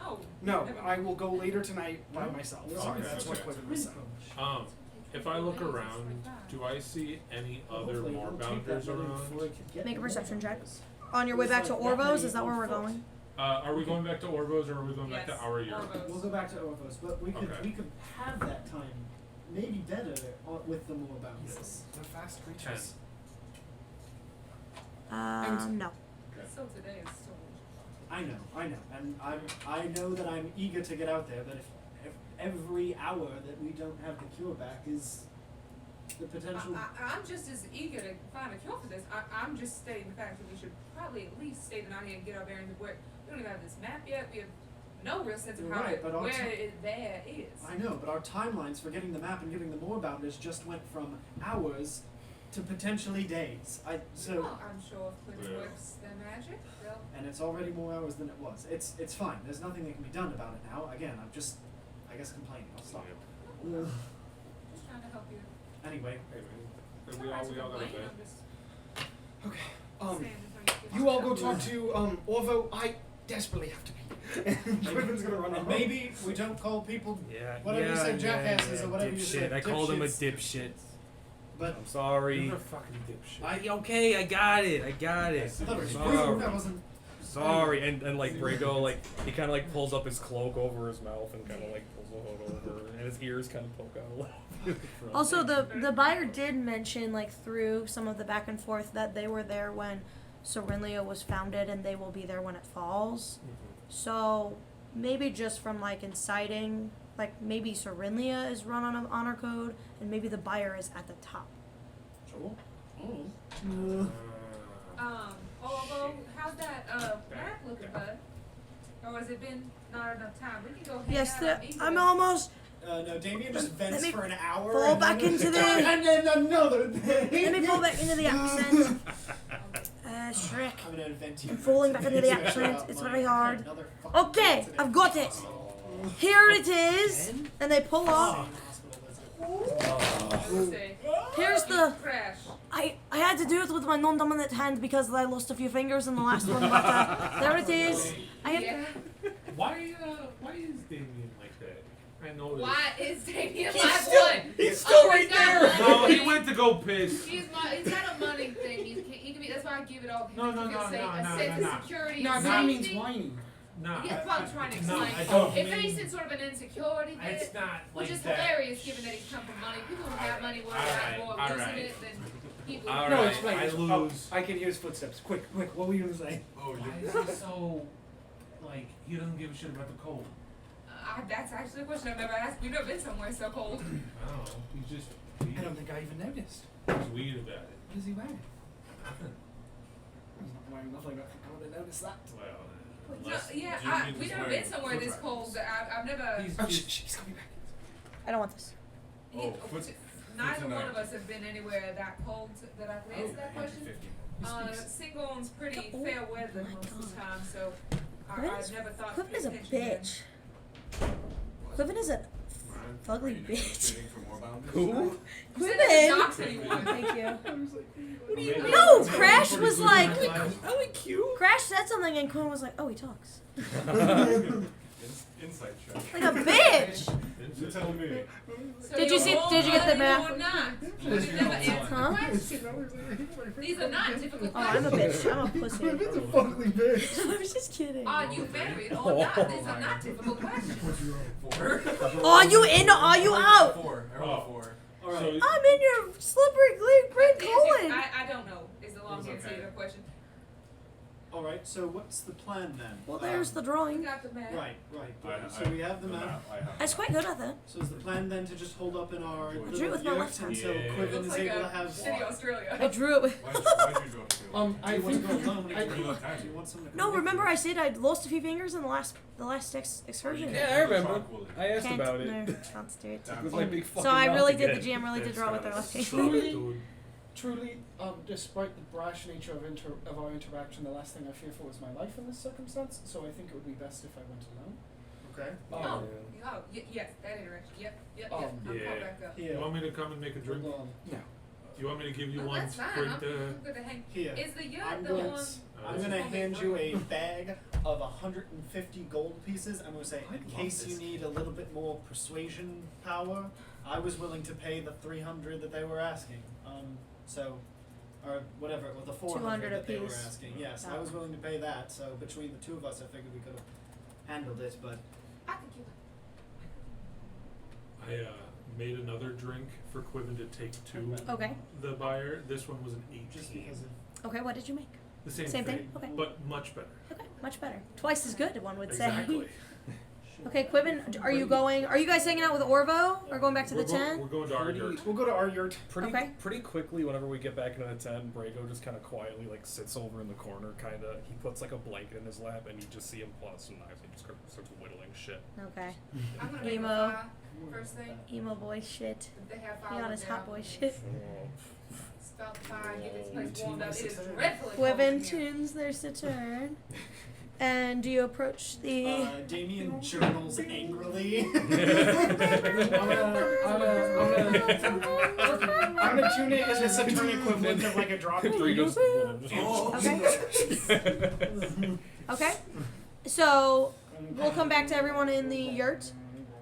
Oh. No, never I will go later tonight by No? myself. Okay, Sorry, that's what okay. Quivin was saying. If I look around, do I see any other Hopefully it more won't take bounders that long around? before it could get Make a more perception check. bounders. On your way It's back to like that Orvos, many is that where we're on foot. going? Are we going back to Orvos or are we going back Yes, to our year? Orvos. We'll go back to Orvos, but we could Okay. have that time maybe better with the more bounders. They're fast creatures. No. So today is so. I know, and I know that I'm eager to get out there, but if every hour that we don't have the cure back is the potential. I'm just as eager to find a cure for this. I'm just stating the fact that we should probably at least stay the night here and get our bearings of where we don't even have this map yet. We have no real sense of You're how right, but our where ti- it there is. I know, but our timelines for getting the map and getting the more bounders just went from hours to potentially days. So. Well, I'm sure if Quinn Yeah. works their magic, they'll. And it's already more hours than it was. It's fine. There's nothing that can be done about it now. Again, I'm just, I guess, complaining. I'll stop. Ugh. Just trying to help you. Anyway, Hey, man. It's We not all right to got a complain, bed. I'm just Okay. saying that You all go talk to Orvo. I desperately have to pee. Quivin's gonna run and off. maybe we don't call people Yeah, whatever you yeah, said, jackasses yeah, or whatever you dipshit. said. I called him a dipshits. dipshit. But I'm sorry. You're a fucking dipshit. Okay, I got it. I got it. I thought it was Sorry. rude. That wasn't. Sorry, and like Brago, like he kind of like pulls up his cloak over his mouth and kind of like pulls the hood over, and his ears kind of poke out a little. Also, the buyer did mention, like, through some of the back and forth, that they were there when Syrinlya was founded, and they will be there when it falls. So maybe just from like inciting, like maybe Syrinlya is run on an honor code, and maybe the buyer is at the top. Sure. Oh. although, how's that map looking, bud? Or has it been not enough time? We can go hang Yes, out. Eat I'm it. almost. No, Damien just Let vents me for an hour. fall and back then into the- and then another thing. Let me fall back into the accent. Shrek. I'm gonna vent you. I'm falling back into the accent. It's very hard. Okay, I've got it. Here it is. And they pull off. Let's see. Here's the. Crash. I had to do it with my non-dominant hand because I lost a few fingers in the last one. But there it is. I have. Yeah. Why is Damien like that? I know this. Why is Damien He's my still- one? he's still right he's got there. money. No, he went to go piss. He's got a money thing. He can be. That's why I give it all to him. No, He no, feels no, safe. no, A no, sense no, of no. security No, and that means safety. whiny. Nah, Yeah, that's what I'm trying to no, explain. I don't If mean- facing sort of an insecurity It's bit, not which like is that. hilarious given that he's come from money. People who have money worry about more Alright, losing alright. it than people. Alright. No, explain. I Oh, lose. I can hear his footsteps. Quick, what were you gonna say? Oh, Why you're is he so like he doesn't give a shit about the cold? That's actually a question I've never asked. We've never been somewhere so cold. I don't know. He's just I don't think I even noticed. he's weird about it. What is he wearing? Nothing. He's not wearing nothing. I would have noticed that. Well, No, unless yeah, Julian we've is never wearing been somewhere this foot cold. wrappers. I've never. He's- Oh, he's- she's coming back. I don't want this. Oh, foot- Neither tonight. one of us have been anywhere that cold that I can answer that question. 50. Singleton's pretty Oh fair weather my most of the God. time, so Quivin's- I've never thought. Quivin is a attention to him. bitch. Quivin is a fugly Are you bitch. negotiating for more boundaries? Who? You said that to Quivin. dox anyone. Thank you. What do mean? No, Crash was like. Oh, cute. Crash said something and Quinn was like, "Oh, he talks Insight check. like a bitch." You tell me. So Did you you're see- all did you get the money map? or not? You never answered Huh? the question. These are not difficult Oh, I'm a questions. bitch. I'm a pussy. It's a fugly bitch. I was just kidding. Are you married or not? These are not difficult questions. 4. Are you in or are you out? 4. I rolled a 4. All right. So I'm in your slippery green The answer is, colon. I don't know is the long quantitative question. All right. So what's the plan then? Well, there's the We drawing. got the map. Right. So we have the map. I was quite good at that. So is the plan then to just hold up in our I drew little it with my yurt left hand. until Yeah. Quiven Looks is like able a to have? shitty Australia. I drew it with. Why'd you draw it? I Do you want to think go alone? I- Do you want time. someone to No, come with remember you? I said I'd lost a few fingers in the last excursion. Yeah, I remember. I asked Can't, about it. No, can't do it. It was my big fucking So I mouth really did. again. The GM really did draw with their left hand. Truly, despite the brash nature of our interaction, the last thing I fear for was my life in this circumstance. So I think it would be best if I went alone. Okay. Oh, yes, that interaction. Yep. I'm Yeah. caught back up. You want me to come and make a drink? No. Do you want me to give you Oh, one that's fine. sprint? I'm good to hang. Here. Is the yurt I'm the going. one? I'm this gonna is- hand you a bag of 150 gold pieces. I'm gonna say, I in love case this. you need a little bit more persuasion power, I was willing to pay the 300 that they were asking. Or whatever, or the 400 200 that they were apiece. asking. Yes, I was willing to pay that. So between the two of us, I figured we could have handled it. But I think you. I made another drink for Quiven to take to Okay. the buyer. This one was an 18. just because of Okay. What did you make? The same, Same thing? Okay. but much better. Okay. Much better. Twice as good, one would say. Exactly. Okay, Quiven, are you going? Are you guys hanging out with Orvo or going back to the tent? We're going to our yurt. We'll go to our yurt. Pretty quickly, whenever we get back into the tent, Brago just kind of quietly like sits over in the corner, kind of. He puts like a blanket in his lap, and you just see him pull out some knives and just starts whittling shit. Okay. I'm gonna make a Emo. fire first thing. Emo boy shit. If they have He fire on his there, hot boy shit. Start the fire and get this place warmed up. It is dreadfully cold in Quiven here. tunes their Saturn. And do you approach the? Damien journals angrily. I'm gonna tune it as a Saturn equivalent of like a drop key. Brago's Okay. Okay. So we'll come back to everyone in the yurt.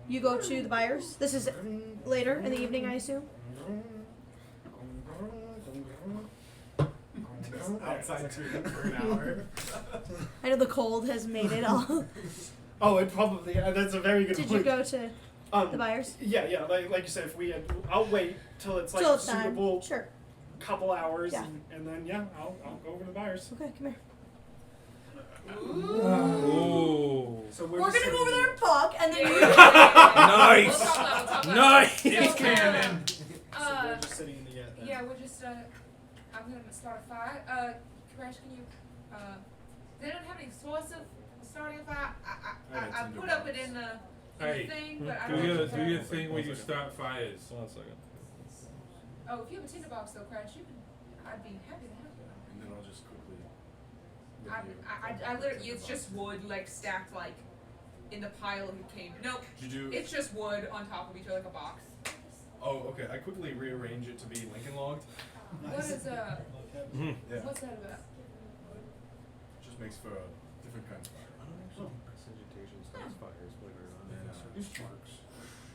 You go to the buyers. This is later in the evening, I assume. Outside tuning for an hour. I know the cold has made it all. Oh, it probably. That's a very good Did point. you go to the buyers? Yeah. Like you said, if we had, I'll wait till it's like Till a it's time. suitable Sure. couple hours, Yeah. and then I'll go over to the buyers. Okay, come here. Ooh. So We're just gonna go over sitting there and talk, and then you. Nice. We'll talk about it. Nice. It's canon. So we're just sitting in the yurt then. Yeah, we're just, I'm gonna start a fire. Crash, can you, they don't have any source of starting a fire? I put up it in the Hey, thing, but I do don't your know. do your thing where you start fires. Hold on a second. Oh, if you have a tinderbox though, Crash, I'd be happy to have you. And then I'll just quickly. I literally, it's just wood, like, stacked, like, in the pile of came. Nope, Did you? it's just wood on top of each other, like a box. Oh, okay. I quickly rearrange it to be Lincoln logged. What is, Yeah. what's that about? Just makes for a different kind of fire.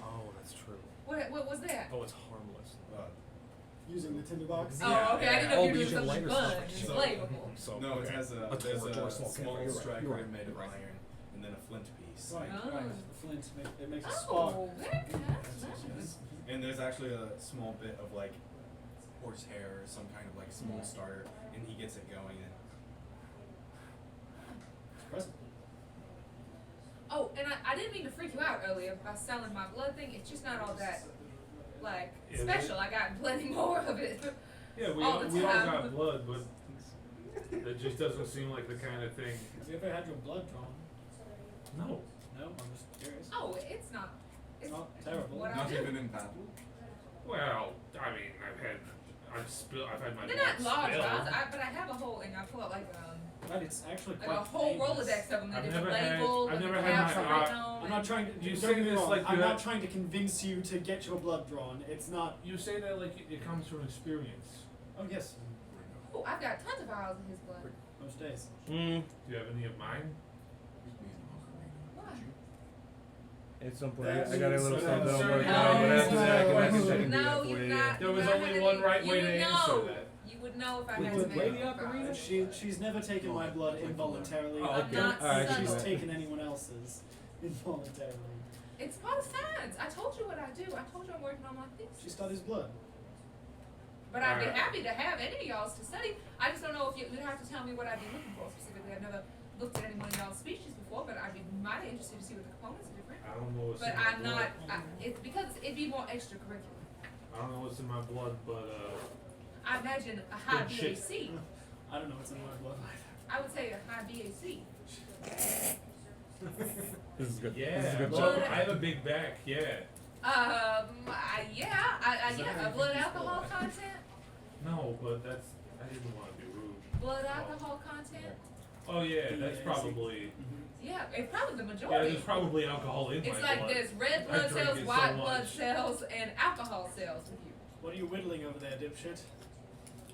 Oh, that's true. What was that? Oh, it's harmless. Using the tinderbox. Oh, okay, I didn't know Oh, if you were using doing lighter something stuff. fun, it's So- flavorable. So No, it has a there's torch or a small small candle. striker You're right, made of you're right. iron, and then a flint piece. Right, Oh. right. The flint it makes a spark. Oh, very nice. Yes. And there's actually a small bit of like horsehair or some kind of like small starter, and he gets it going. And Present. Oh, and I didn't mean to freak you out earlier by selling my blood thing. It's just not all that, like, Yeah, special. I got plenty more of it. Yeah, we All all, the we all time. got blood, but it just doesn't seem like the kind of thing. Have you ever had your blood drawn? No. No, I'm just curious. Oh, it's not. It's Not terrible. What I not do. even in battle. Well, I mean, I've had my They're blood not large spilled. vials, but I have a whole, and I pull out But it's actually like quite a whole famous. Rolodex of them. The I've different never had- labels, I've and never the had caps my are eye- written on. I'm not trying to. You don't say get me this wrong, like I'm you not have- trying to convince you to get your blood drawn. It's not. You say that like it comes from experience. Oh yes, Oh, I've got tons of vials in his blood. most days. Mm. Do you have any of mine? Why? At some point, That's I got a little so- something. so- I'm working on, but after that, I can do that No, for you've you. not. There you was not only had one any- right you way to would answer know. that. You would know if I With had the to make lady a up file. arena, she's never taken my blood involuntarily. Oh, I okay. don't Alright, think she's subtle. taken anyone else's involuntarily. It's part of science. I told you what I do. I told you I'm working on my She thesis. studies blood. But I'd be Alright. happy to have any of y'all's to study. I just don't know if you'd have to tell me what I'd be looking for specifically. I've never looked at any one of y'all's species before, but I'd be mighty interested to see what the components are different. I don't know what's But in my I'm blood. not, it's because it'd be more extracurricular. I don't know what's in my blood, but I imagine a high Good shit. BAC. I don't know what's in my blood either. I would say a high BAC. This is good. yeah, This is a good well, joke. I have a big back. Yeah. Yeah, blood alcohol content. No, but that's I didn't want to be rude. Blood alcohol content. Oh yeah, that's probably Yeah, it's probably the yeah. majority. There's probably alcohol in It's my like blood. there's red I blood drink cells, it so white blood much. cells, and alcohol cells with you. What are you whittling over there, dipshit?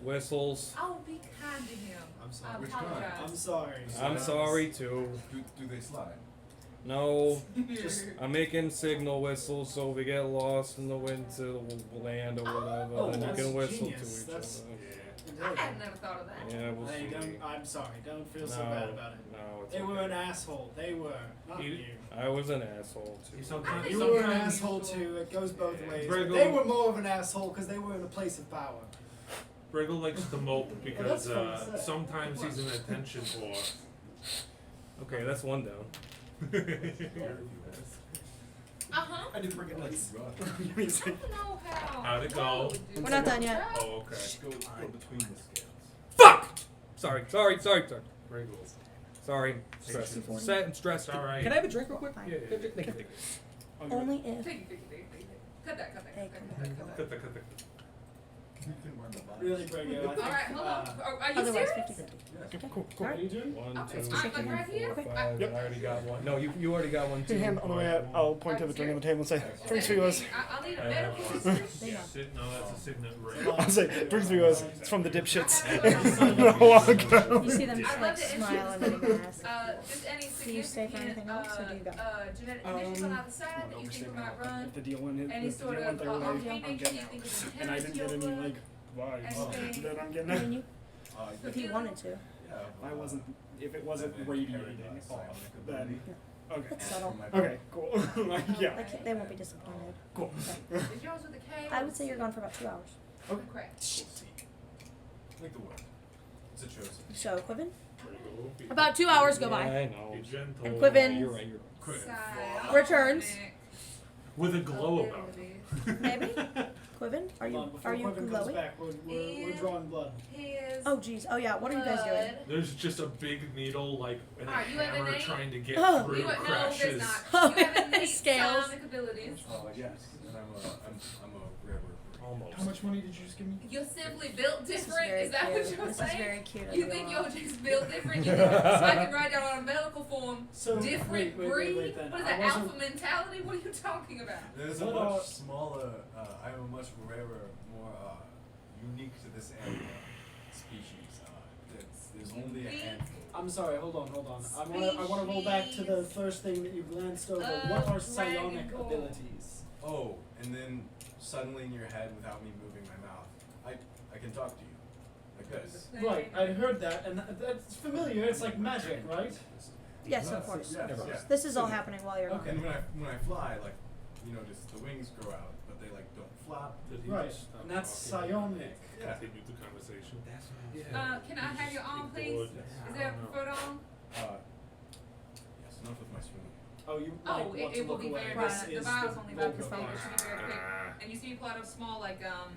Whistles. Oh, be kind to him. I'm sorry. I Which kind? apologize. I'm sorry. I'm sorry too. Do they slide? No, I'm making signal whistles so if we get lost in the wind to land or whatever, Oh, then you that's can whistle genius. to each That's- other. I had never thought of that. Yeah, we'll Hey, see. I'm sorry. Don't feel so No, bad about it. no, it's They were okay. an asshole. They were, not You- you. I was an asshole too. Sometimes, You were an sometimes- asshole too. It goes both Yeah. ways. Briggle. But they were more of an asshole because they were in a place of power. Briggle likes to mope because that's fun to say. sometimes he's an attention whore. Okay, that's one down. Uh-huh. I did bring it nice. I don't know how. How'd it go? Paul would do We're that. not done yet. Oh, okay. Go between the scales. Fuck! Sorry. Briggle. Sorry. Stressed. Patience. Set and stressed. It's alright. Can I have a drink real quick? Fine. Yeah, yeah, yeah. Thank you. Only if Take it. Cut that. They Cut the. Really, Briggo. I think, Alright, hold on. Are you otherwise serious? 50-50. Cool. What are you doing? 1, Okay, 2, I'm 3, right here. 4, Okay. 5. Yep. I already got one. No, you already got one too. Two hand on the way out. I'll point to the drink on the table and say, drinks for yours. I'll need a I have medical one. history. They know. No, that's a signet ring. I'll say, drinks for yours. It's from the dipshits. You see them I'd love like to smile and introduce then ask. Just any Do you stay for significant, anything else, or do you go? genetic conditions on either side that you think we might run. If the deal went, Any if the sort deal of went their way, arcane I'm nature you getting think is out. And I inherent didn't to get your any blood. like vibes Anything- that I'm getting I out. mean, you, If if you wanted to. I wasn't. If it wasn't radiating off, then okay. It's subtle. Okay, cool. Yeah. Like, they won't be disappointed. Cool. Is yours with a K? I would say you're gone for about 2 hours. Okay. Make the word. It's a chosen. So, Quiven? Briggle, be- About 2 hours go Yeah, by. I know. Be gentle. And Quiven You're right. Quick. returns. With a glow about. Maybe? Quiven? Are Hold on, you before are you Quiven comes glowing? back, we're drawing blood. His Oh jeez. Oh yeah. What are you guys doing? There's just a big needle, like, and a Alright, you have a hammer name? trying to get Oh. through You no, there's crashes. not. Oh, You have innate scales. psionic abilities. Oh yes. And I'm a rare Almost. How much money did you just give me? You're simply built This is different. very Is that cute. what you're This saying? is very cute. of You think all. you're just built different? You think, so I can write down on a medical form, So different wait, breed? then. What is I that, wasn't- alpha mentality? What are you talking about? There's a What much are- smaller, I'm a much rarer, more unique to this area species. There's only a Unique? handful. I'm sorry. Hold on. I wanna roll back to the first thing that you glanced over. What are psionic Dragon abilities? Oh, and then suddenly in your head, without me moving my mouth, I can talk to you like this. Right. I heard that, and that's familiar. It's like magic, right? Yes, of course. Yes, Never yes. This is all happening while you're Okay. And when I fly, like, just the wings grow out, but they like don't flap. Did he Right, just stop and that's talking? psionic. Yeah. Continue the conversation. Can I have your arm, please? Is there a preferred arm? Yes, enough with my swimming. Oh, you Oh, might want to it will look be away. very This the is vial's the only about this vocal big. It part. should be very quick. Ah. And you see a plot of small, like, not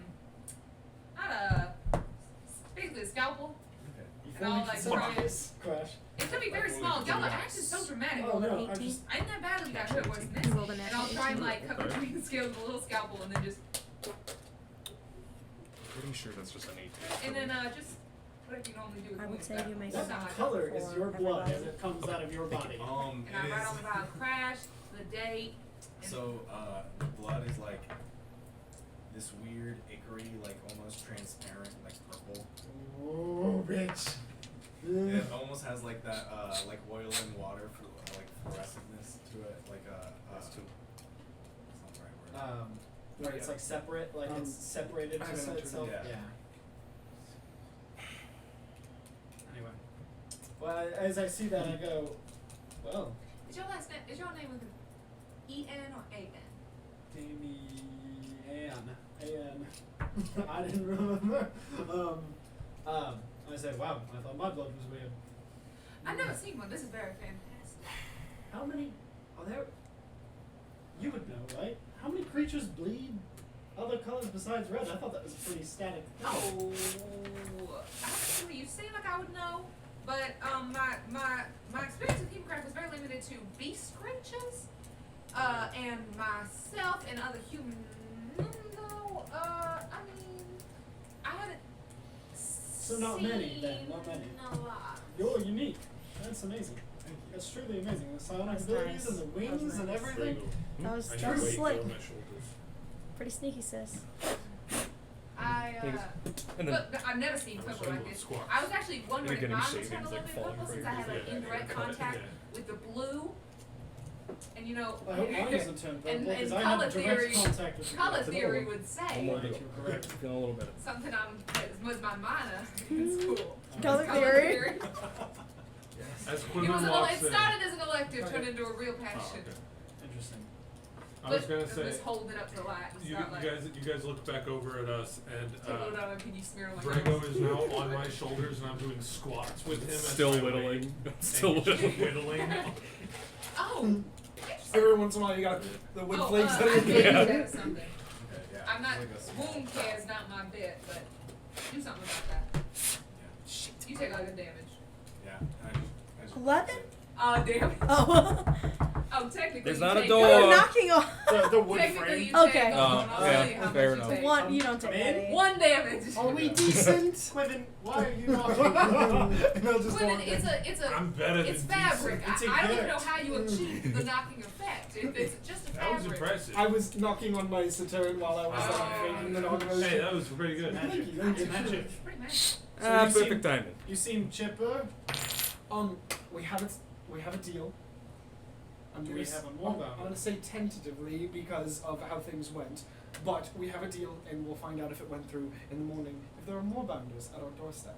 basically a scalpel. Okay. And all, like, Surprise, Crash. It's gonna be very small. Y'all are acting so dramatic. Oh no, I 18. just I ain't that bad if you got shit worse than this. You rolled a And natural I'll try and 18. like cut between the scales with a little scalpel and then just Pretty sure that's just an 18. and then just what you normally do with I would wounds. say you make what That's not my color for is your blood everybody. as it comes out of your body? And I It write is. on the vial crash, the date. And So, the blood is like this weird, ichory, like almost transparent, like purple. Oh, bitch. It almost has like that, like oil and water, like fluorescentness to it, like That's two. That's not the right word. Where it's like separate, like it's separated I from haven't itself. entered it Yeah. yet. Anyway, well, as I see that, I go, well, is your last name with an E-N or A-N? Damien. I didn't remember. I said, wow, I thought mudblood was weird. I've never seen one. This is very fantastic. How many are there? You would know, right? How many creatures bleed other colors besides red? I thought that was a pretty static thing. Oh, actually, you seem like I would know, but my experience with Humancraft was very limited to beast creatures, and myself and other human. No, I mean, I haven't. So not many then, not many. A lot. You're unique. That's amazing. That's truly amazing. The psionic That's abilities nice. and the wings That's and nice. everything. That was I that should was weight slick. go on my shoulders. Pretty sneaky, sis. And then But I've never seen I wish Coco I like would this. squat. I was actually wondering if You're mine getting would turn a shavings, little like, bit falling purple since I crazy. had like Yeah, indirect cut it, contact yeah. with the blue. And you know, I hope mine doesn't turn purple and because I color had direct theory, contact with the color colors. theory would one say more to You're go. correct. Feeling a little better. something as much as my minor in school. Color theory. As It Quinlan was walks it in, started as an elective, Okay. turned into a real oh, passion. okay. Interesting. I was But gonna say, just hold it up to the light and you start like, you guys look back over at us, and take a load out of, can you smear my Drago nose? is now on my shoulders, and I'm doing squats with him. Still as my weight, whittling. and Still he's just whittling. whittling. Oh, interesting. Every once in a while, you got the wood flakes I that are gave you Yeah. that something. Okay, yeah. I'm not, it's like a small wound care is not my bit, but do something about that. Yeah. You take a lot of damage. Yeah. I just 11? Damn. Oh. Oh, technically There's you not a take- door. You're knocking on. The wood Technically frame. you Okay. take, Oh, I'll yeah, tell you how fair much enough. you take. One, you don't take Man, any. 1 damage. Are we decent? Quivin, why are you knocking? and I'll just Quentin, walk it's a, I'm better it's than fabric. It's a I don't gift. know how you achieve the knocking effect. If it's just a That was fabric. impressive. I was knocking on my Saturn while I was Oh. making the knock. Hey, that was pretty good. Magic. Magic. Pretty much. So Ah, you perfect seem- timing. You seem chipper. We have a deal. Do we have a more I'm about gonna it? say tentatively because of how things went, but we have a deal and we'll find out if it went through in the morning if there are more bounders at our doorstep.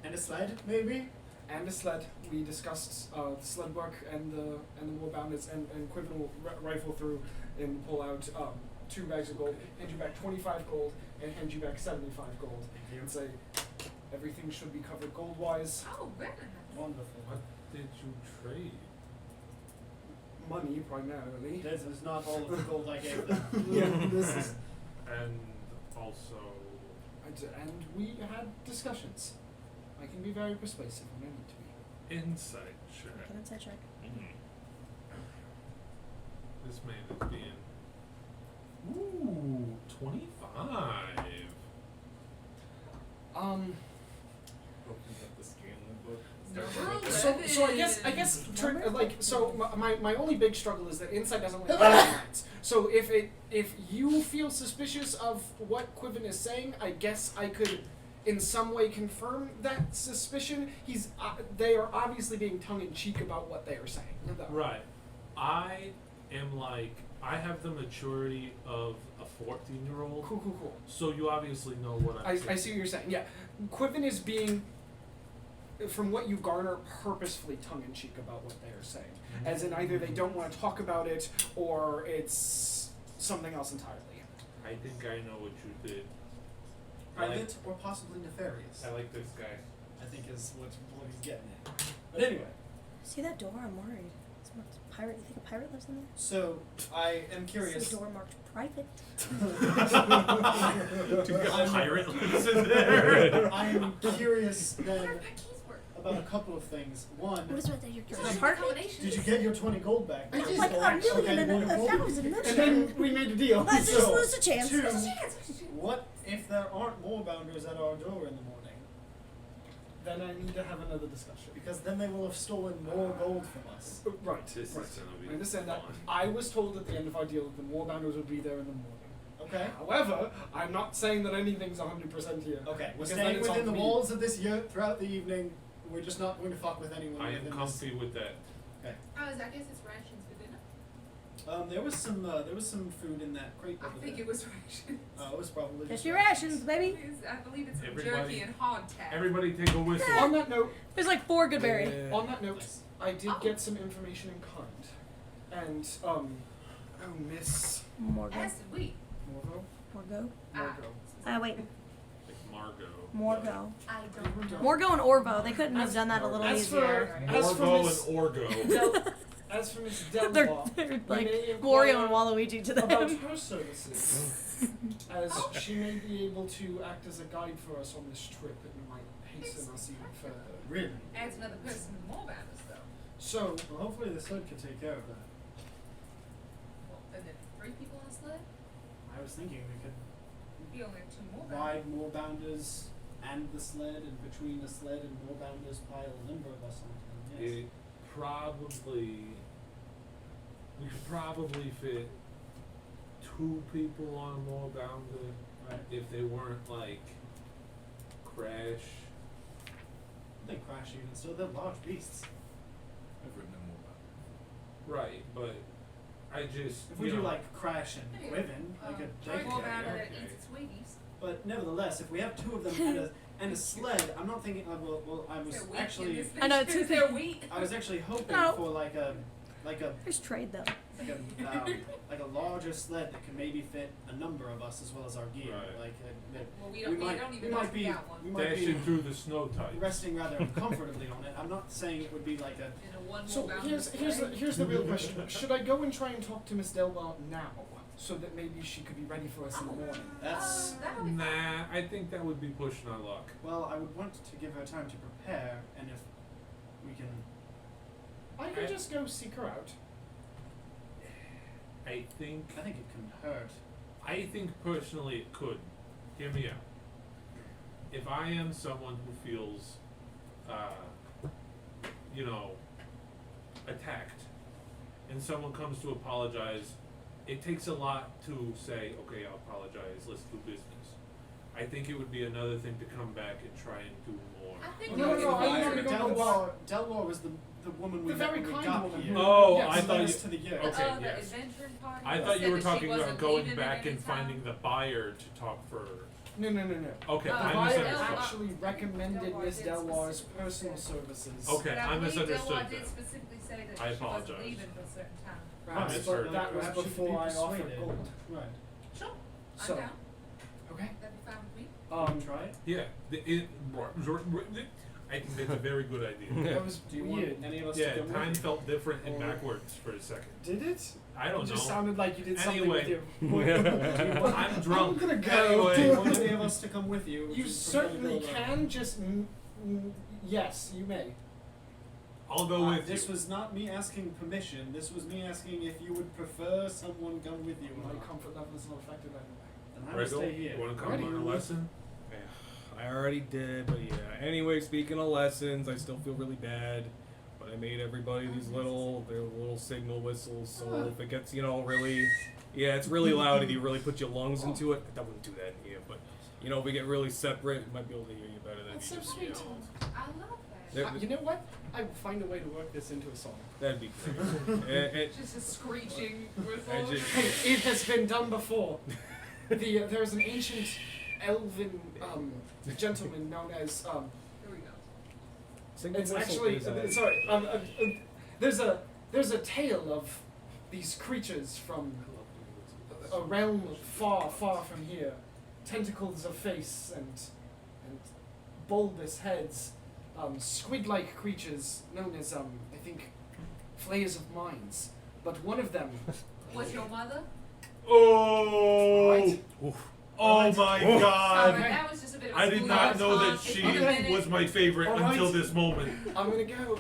And a sled, maybe? And a sled. We discussed the sled work and the more bounders, and Quivin will rifle through and pull out 2 bags of gold, hand you back 25 gold, and hand you back 75 gold, and say everything should be covered gold wise. Oh, very nice. Wonderful. What did you trade? Money primarily. This is not all of the gold I gave them. Yeah, this is. And also, And we had discussions. I can be very persuasive when I need to be. insight check. Make an insight check. This man is being. Ooh, 25. opened up the scanning book. Number So I 11. guess my only big struggle is that insight doesn't like lines. So if you feel suspicious of what Quivin is saying, I guess I could in some way confirm that suspicion. They are obviously being tongue in cheek about what they are saying. though. Right. I am like, I have the maturity of a 14-year-old. Cool. So you obviously know what I'm I saying. see what you're saying. Yeah, Quivin is being, from what you garner, purposefully tongue in cheek about what they are saying. As in either they don't want to talk about it or it's something else entirely. I think I know what you did. Private or possibly nefarious, I like this guy. I think is what he's getting at. But anyway, See that door? I'm worried. It's marked pirate. You think a pirate lives in there? so I am It's curious. a door marked private. Pirate lives in there. I am curious What then are the keys work? about a couple of things. One, What is right there? Your Is this apartment? combination? did you get your 20 gold back? Not like a million and a wonderful. thousand. That's And then we made a deal. Let's just So, lose a chance. two, There's a chance. There's a chance. What if there aren't more bounders at our door in the morning? Then I need to have another discussion. Because then they will have stolen more gold from us. Right. This right. is gonna be I understand that. fun. I was told at the end of our deal that the more bounders would be there in the morning. Okay? However, I'm not saying that anything's 100% here. Okay, we're Because then staying it's within on the me. walls of this yurt throughout the evening. We're just not going to fuck with anyone I within am this. comfy with that. Okay. Oh, I guess it's rations for dinner. There was some food in that crate I over think there. it was rations. It was probably Just just your rations, baby. I believe it's Everybody- jerky and hogtail. Everybody take a whistle. On that note, There's like 4 good berry. on that note, Nice. I did Oh. get some information in kind, and Miss Morgo. As did we. Morgo, Morgo. Wait, like Margo. Morgo. I don't. Morgo and Orvo. They couldn't have done that a little As easier. As for Morgo Miss- and Orgo. As for Miss they're Delwur, they're we like may Wario and inquire Waluigi to about them. her services, as she may be able to act as a guide for us on this trip and might hasten us even further. Really? Adds another person to more bounders, though. So, Well, hopefully the sled can take care of that. Well, and then 3 people on a sled? I was thinking we could We only have 2 more bounders. ride more bounders and the sled, and between the sled and more bounders pile a number of us onto them. Yes. It probably, we could probably fit 2 people on a more bounder Right. if they weren't like Crash. They crash even still. They're large beasts. I've ridden them more about. Right, but I just, If we you do know, like Crash and Quiven, I could Try take more care bounder of that it. okay. eats its Wheaties. But nevertheless, if we have 2 of them and a sled, I'm not thinking. Well, I was Is there wheat in actually, this I know, thing? two Is there wheat? I was actually hoping No. for like a There's trade though. like a larger sled that can maybe fit a number of us as well as our gear. Right. Like Well, we we don't, we might don't we even know might if we be got one. we might be dashing through the snow types. resting rather comfortably on it. I'm not saying it would be like a In a one so more bounder here's the real question. Should I go and try and talk to Miss Delwur now, so that maybe she could be ready for us in the morning? that's that'll be fine. Nah, I think that would be pushing our luck. well. I would want to give her time to prepare, and if we can. I could just go seek her out. I think I think it can hurt. I think personally it could. Hear me out. If I am someone who feels, you know, attacked, and someone comes to apologize, it takes a lot to say, okay, I'll apologize, let's do business. I think it would be another thing to come back and try and do more. I think No, we no, can I figure wanna it go out. to the Delwar was the woman we The met very when we kind got woman here. who- Oh, Yes, I Led thought us you. to the yurt. Okay, The yes. adventuring party I said thought you were that she talking about wasn't going leaving back at and any time. finding the buyer to talk for. No. Okay, The I Buyer misunderstood. actually recommended Delwar Miss did Delwar's specifically personal say- services. Okay, But I believe misunderstood Delwar did that. specifically say that I she apologize. wasn't leaving for a certain time. Perhaps, misheard. but that was Perhaps she could before be I offered persuaded. gold. Right. Sure, So- I'm down. Okay. That'd be fine with me. Try it. Yeah, I think that's a very good idea. That was Do you weird. want any of us Yeah, to come time with you? felt different and Or- backwards for a second. Did it? I don't It just know. sounded like you did something Anyway. with your. I'm drunk. I'm gonna go. Anyway. Do you want any of us to come with you? You certainly can. Just yes, you may. I'll go with This you. was not me asking permission. This was me asking if you would prefer someone come with you. My Or not. comfort level is not affected anyway. Then I will Regal, stay here. you want to come Alrighty. learn a lesson? I already did, but yeah. Anyway, speaking of lessons, I still feel really bad. But I made everybody these their little signal whistles, so if it gets, really, yeah, it's really loud if you really put your lungs into it. I wouldn't do that in here, but, if we get really separate, you might be able to hear you better than That's you so just sweet. yell. I love that. There- You know what? I will find a way to work this into a song. That'd be great. Just a screeching whistle. I just- Hey, it has been done before. There's an ancient elven gentleman known as Here we go. Signal it's whistle actually is, sorry. There's a tale of these creatures from a realm far, far from here, tentacles of face and bulbous heads, squid-like creatures known as I think flayers of minds. But one of them, Was your mother? Oh! Right. Oh my Sorry, God! that was just a bit of a I did not squeeze know on that it. she In a minute. was my favorite Alright. until this moment. I'm gonna go.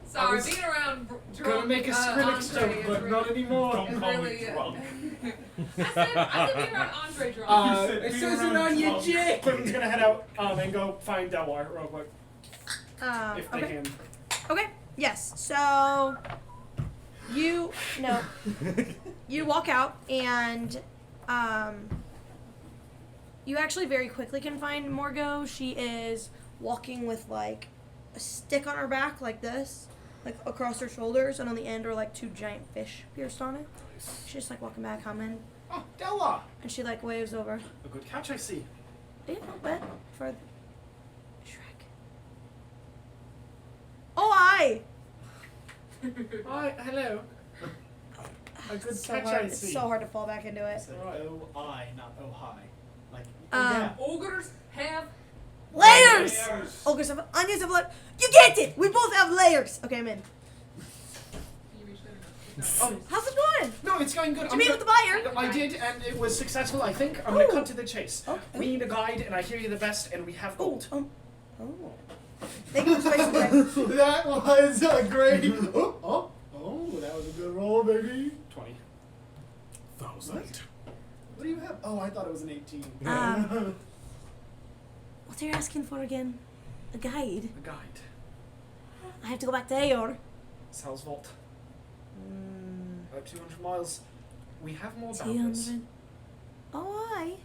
Sorry, was being around Gonna make a Skrillex Andre joke, is but really, not anymore. Don't is call me really, drunk. I said being around Andre drunk. It Being says it around on your drunk. jig. Quinn's gonna head out and go find Delwar real quick if they Okay. can. Okay. Yes. So you you walk out and you actually very quickly can find Morgo. She is walking with like a stick on her back like this, like across her shoulders, and on the end are like 2 giant fish pierced on it. She's just like walking back, humming, Oh, Delwar! and she like waves over. A good catch, I see. Yeah, a little bit for Shrek. Oh, hi! Hi, hello. A good It's so catch, hard. I It's see. so hard to fall back into it. It's like Right. O-I, not oh-hi. Like, Um, Ogres have Layers! Layers. Ogres have onions have layers. You get it! We both have layers! Okay, I'm in. You reached there Oh, How's it going? no, it's going good. Did you meet with the buyer? I did, and it was successful, I think. I'm going to Oh. cut to the chase. Okay. We need a guide, and I hear you the best, and we have gold. Oh. Thank you for spacing time. That was a great. Oh, that was a good roll, baby. 20,000. What do you have? Oh, I thought it was an 18. What are you asking for again? A guide? A guide. I have to go back there. Sal's Vault. Mm, 200 miles. We have more bounders. 200. Oh, aye.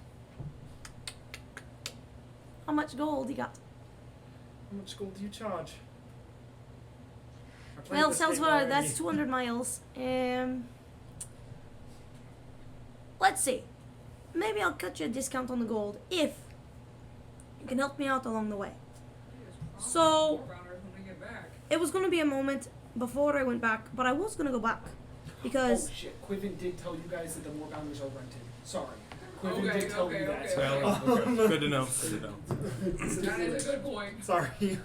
How much gold you got? How much gold do you charge? I played Well, this sounds game well. already. That's 200 miles. Let's see. Maybe I'll cut you a discount on the gold if you can help me out along the way. So- when we get back. It was going to be a moment before I went back, but I was going to go back because Oh shit, Quiven did tell you guys that the more bounders are rented. Sorry. Quiven Okay, did tell okay, you that. okay. Well, okay. Good to know. Good to know. That is a good point. Sorry.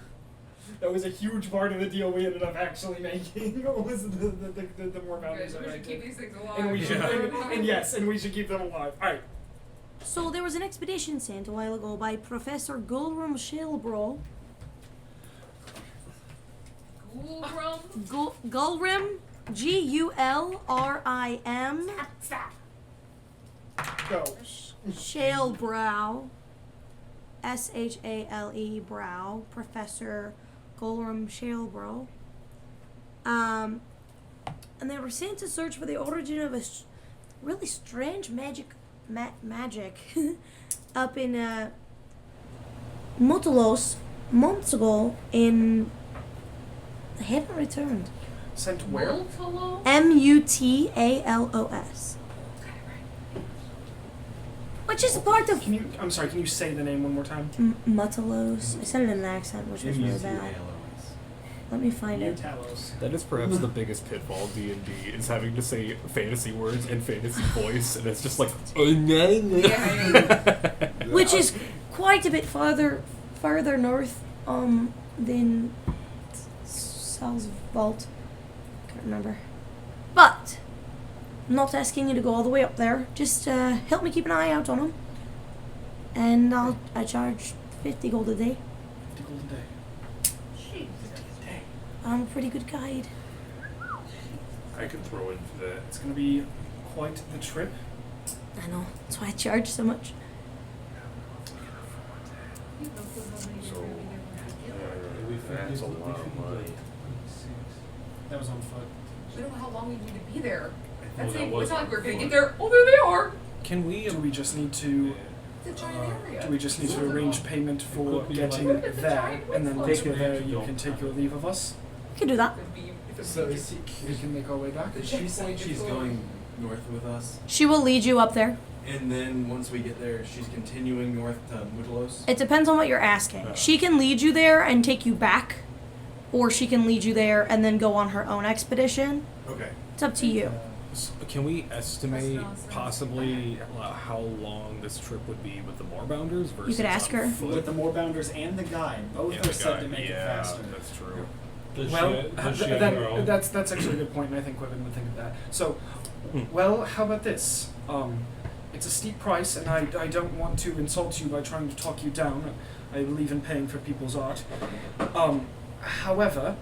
That was a huge part of the deal we ended up actually making. Was the more Okay, bounders so are we should keep rented. these things alive. And we should, Yeah. and yes, and we should keep them alive. All right. so there was an expedition sent a while ago by Professor Gulrum Shalebro. Gulrum. Gulrim, Gulrim, Go. Shalebrow, Shale Brow, Professor Gulrim Shalebro. And they were sent to search for the origin of a really strange magic up in Mutalos months ago. They haven't returned. Sent where? Multalo? Mutalos. Which is a part of I'm sorry, can you say the name one more time? Mutalos. I said it in an accent, which was really bad. Let me find it. Talos. That is perhaps the biggest pitfall of D&D is having to say fantasy words in fantasy voice, and it's just like, Which is quite a bit farther north than Sal's Vault. Can't remember. But I'm not asking you to go all the way up there. Just help me keep an eye out on them. And I charge 50 gold a day. 50 gold a day. I'm a pretty good guide. I can throw in for that. It's gonna be quite the trip. I know. That's why I charge so much. That's a lot of money. That was on foot. We don't know how long we need to be there. That's that it. was It's not like we're on gonna foot. get there. Oh, there they are. Can we? Do we just need to? It's a giant area. Do we just need to arrange payment for could be getting like- What if it's a there, giant and then windfall? once we're there, Take you your can take your leave of us? You can do that. Could be- So is We can make our way back. did she say she's going north with us? She will lead you up there. And then once we get there, she's continuing north to Mutalos? It depends on what you're asking. She can lead you there and take you back, or she can lead you there and then go on her own expedition. Okay. It's up to you. Can we estimate That's nonsense. possibly how long this trip would be with the Moorbounders versus could ask on her. foot? With the more bounders and the guide, both Yeah, are the said guy- to make yeah, it faster. that's true. Does Well, does she have her own? that's actually a good point, and I think women would think of that. So, Hmm. well, how about this? It's a steep price, and I don't want to insult you by trying to talk you down. I believe in paying for people's art. However,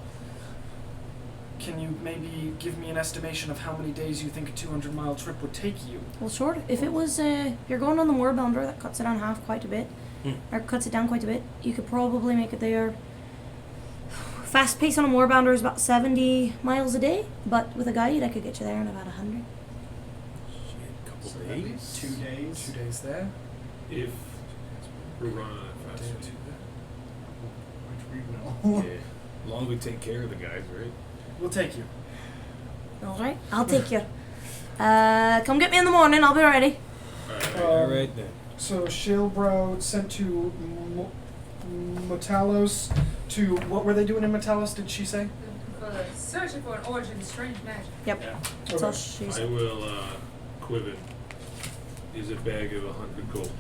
can you maybe give me an estimation of how many days you think a 200-mile trip would take you? Well, sure. If it was, you're going on the Moorbounder, that cuts it on half quite a bit, or cuts it down quite a bit. You could probably make it there. Fast pace on a Moorbounder is about 70 miles a day, but with a guide, I could get you there in about 100. Couple So that'd be days. 2 days. 2 days there. If we're running at A fast day or speed. two there. Which we will. Yeah. As long as we take care of the guys, right? We'll take you. All right, I'll take you. Come get me in the morning. I'll be ready. All right then. So Shalebrow sent to Mutalos to what were they doing in Mutalos? Did she say? Searching for an origin of strange magic. Yep. Yeah. That's all she I said. will, Quiven. is a bag of 100 gold.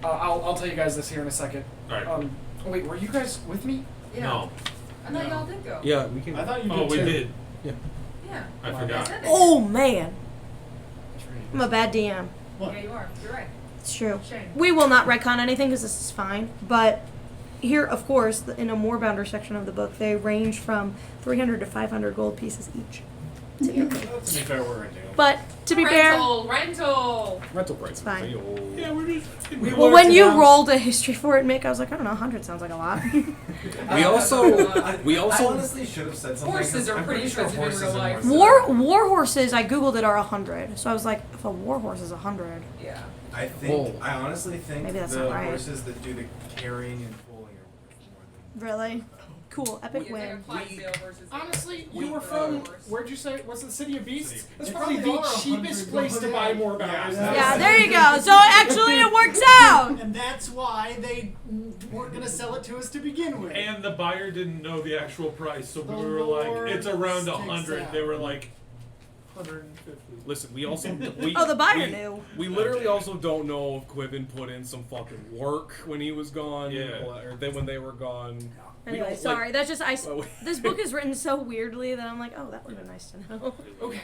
I'll tell you guys this here in a second. Alright. Wait, were you guys with me? Yeah. No. I thought y'all did go. Yeah, we can. I thought you did Oh, we too. did. Yeah. I Wow. forgot. Said it. Oh man, That's right. I'm a bad DM. What? Yeah, you are. You're right. It's true. Shame. We will not retcon anything because this is fine. But here, of course, in a Moorbounder section of the book, they range from 300 to 500 gold pieces each. Typically. To be fair, we're into. But to be fair, Rental. Rental price. It's fine. Yeah, we're just. well, when you rolled a history for it, Mick, I was like, I don't know, 100 sounds like a lot. We also. I honestly should have said something. Horses 'cause are I'm pretty sure expensive in horses real are life. more war horses, I googled it, are 100. So I was like, if a war horse is 100, Yeah. I think. Whoa. I honestly think Maybe that's the not right. horses that do the carrying and pulling are worth more than. really? Cool, epic Yeah, win. Clydesdale versus Honestly, we- you were from, where'd you say, what's the City of Beasts? City of That's Beasts. probably They the probably are cheapest 100 place to buy more Yeah, about. Yeah, there you go. So actually, it works out. And that's why they weren't going to sell it to us to begin with. And the buyer didn't know the actual price, so The we were like, Lord it's around sticks 100. out. They were like, 150. Listen, we also. We, Oh, the buyer we, knew. We literally also don't know if Quiven put in some fucking work when he was gone. Yeah. Or then when they were gone. We Anyway, don't, sorry. like- That's just well, this book is written so weirdly that I'm like, oh, that would have been nice to know. Okay.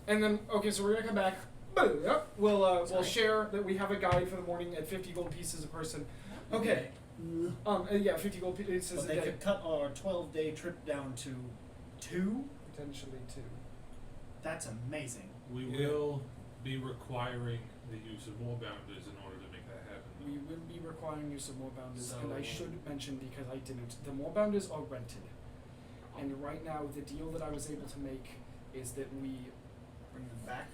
And then, okay, so we're gonna come back. We'll Sorry. share that we have a guide for the morning at 50 gold pieces a person. Okay. Yeah, 50 gold pieces But a they day. could cut our 12-day trip down to 2. Potentially 2. That's amazing. We Yeah. will be requiring the use of more bounders in order to make that happen. We will be requiring use of more bounders, and I So- should mention, because I didn't, the more bounders are rented. And right now, the deal that I was able to make is that we Bring them back.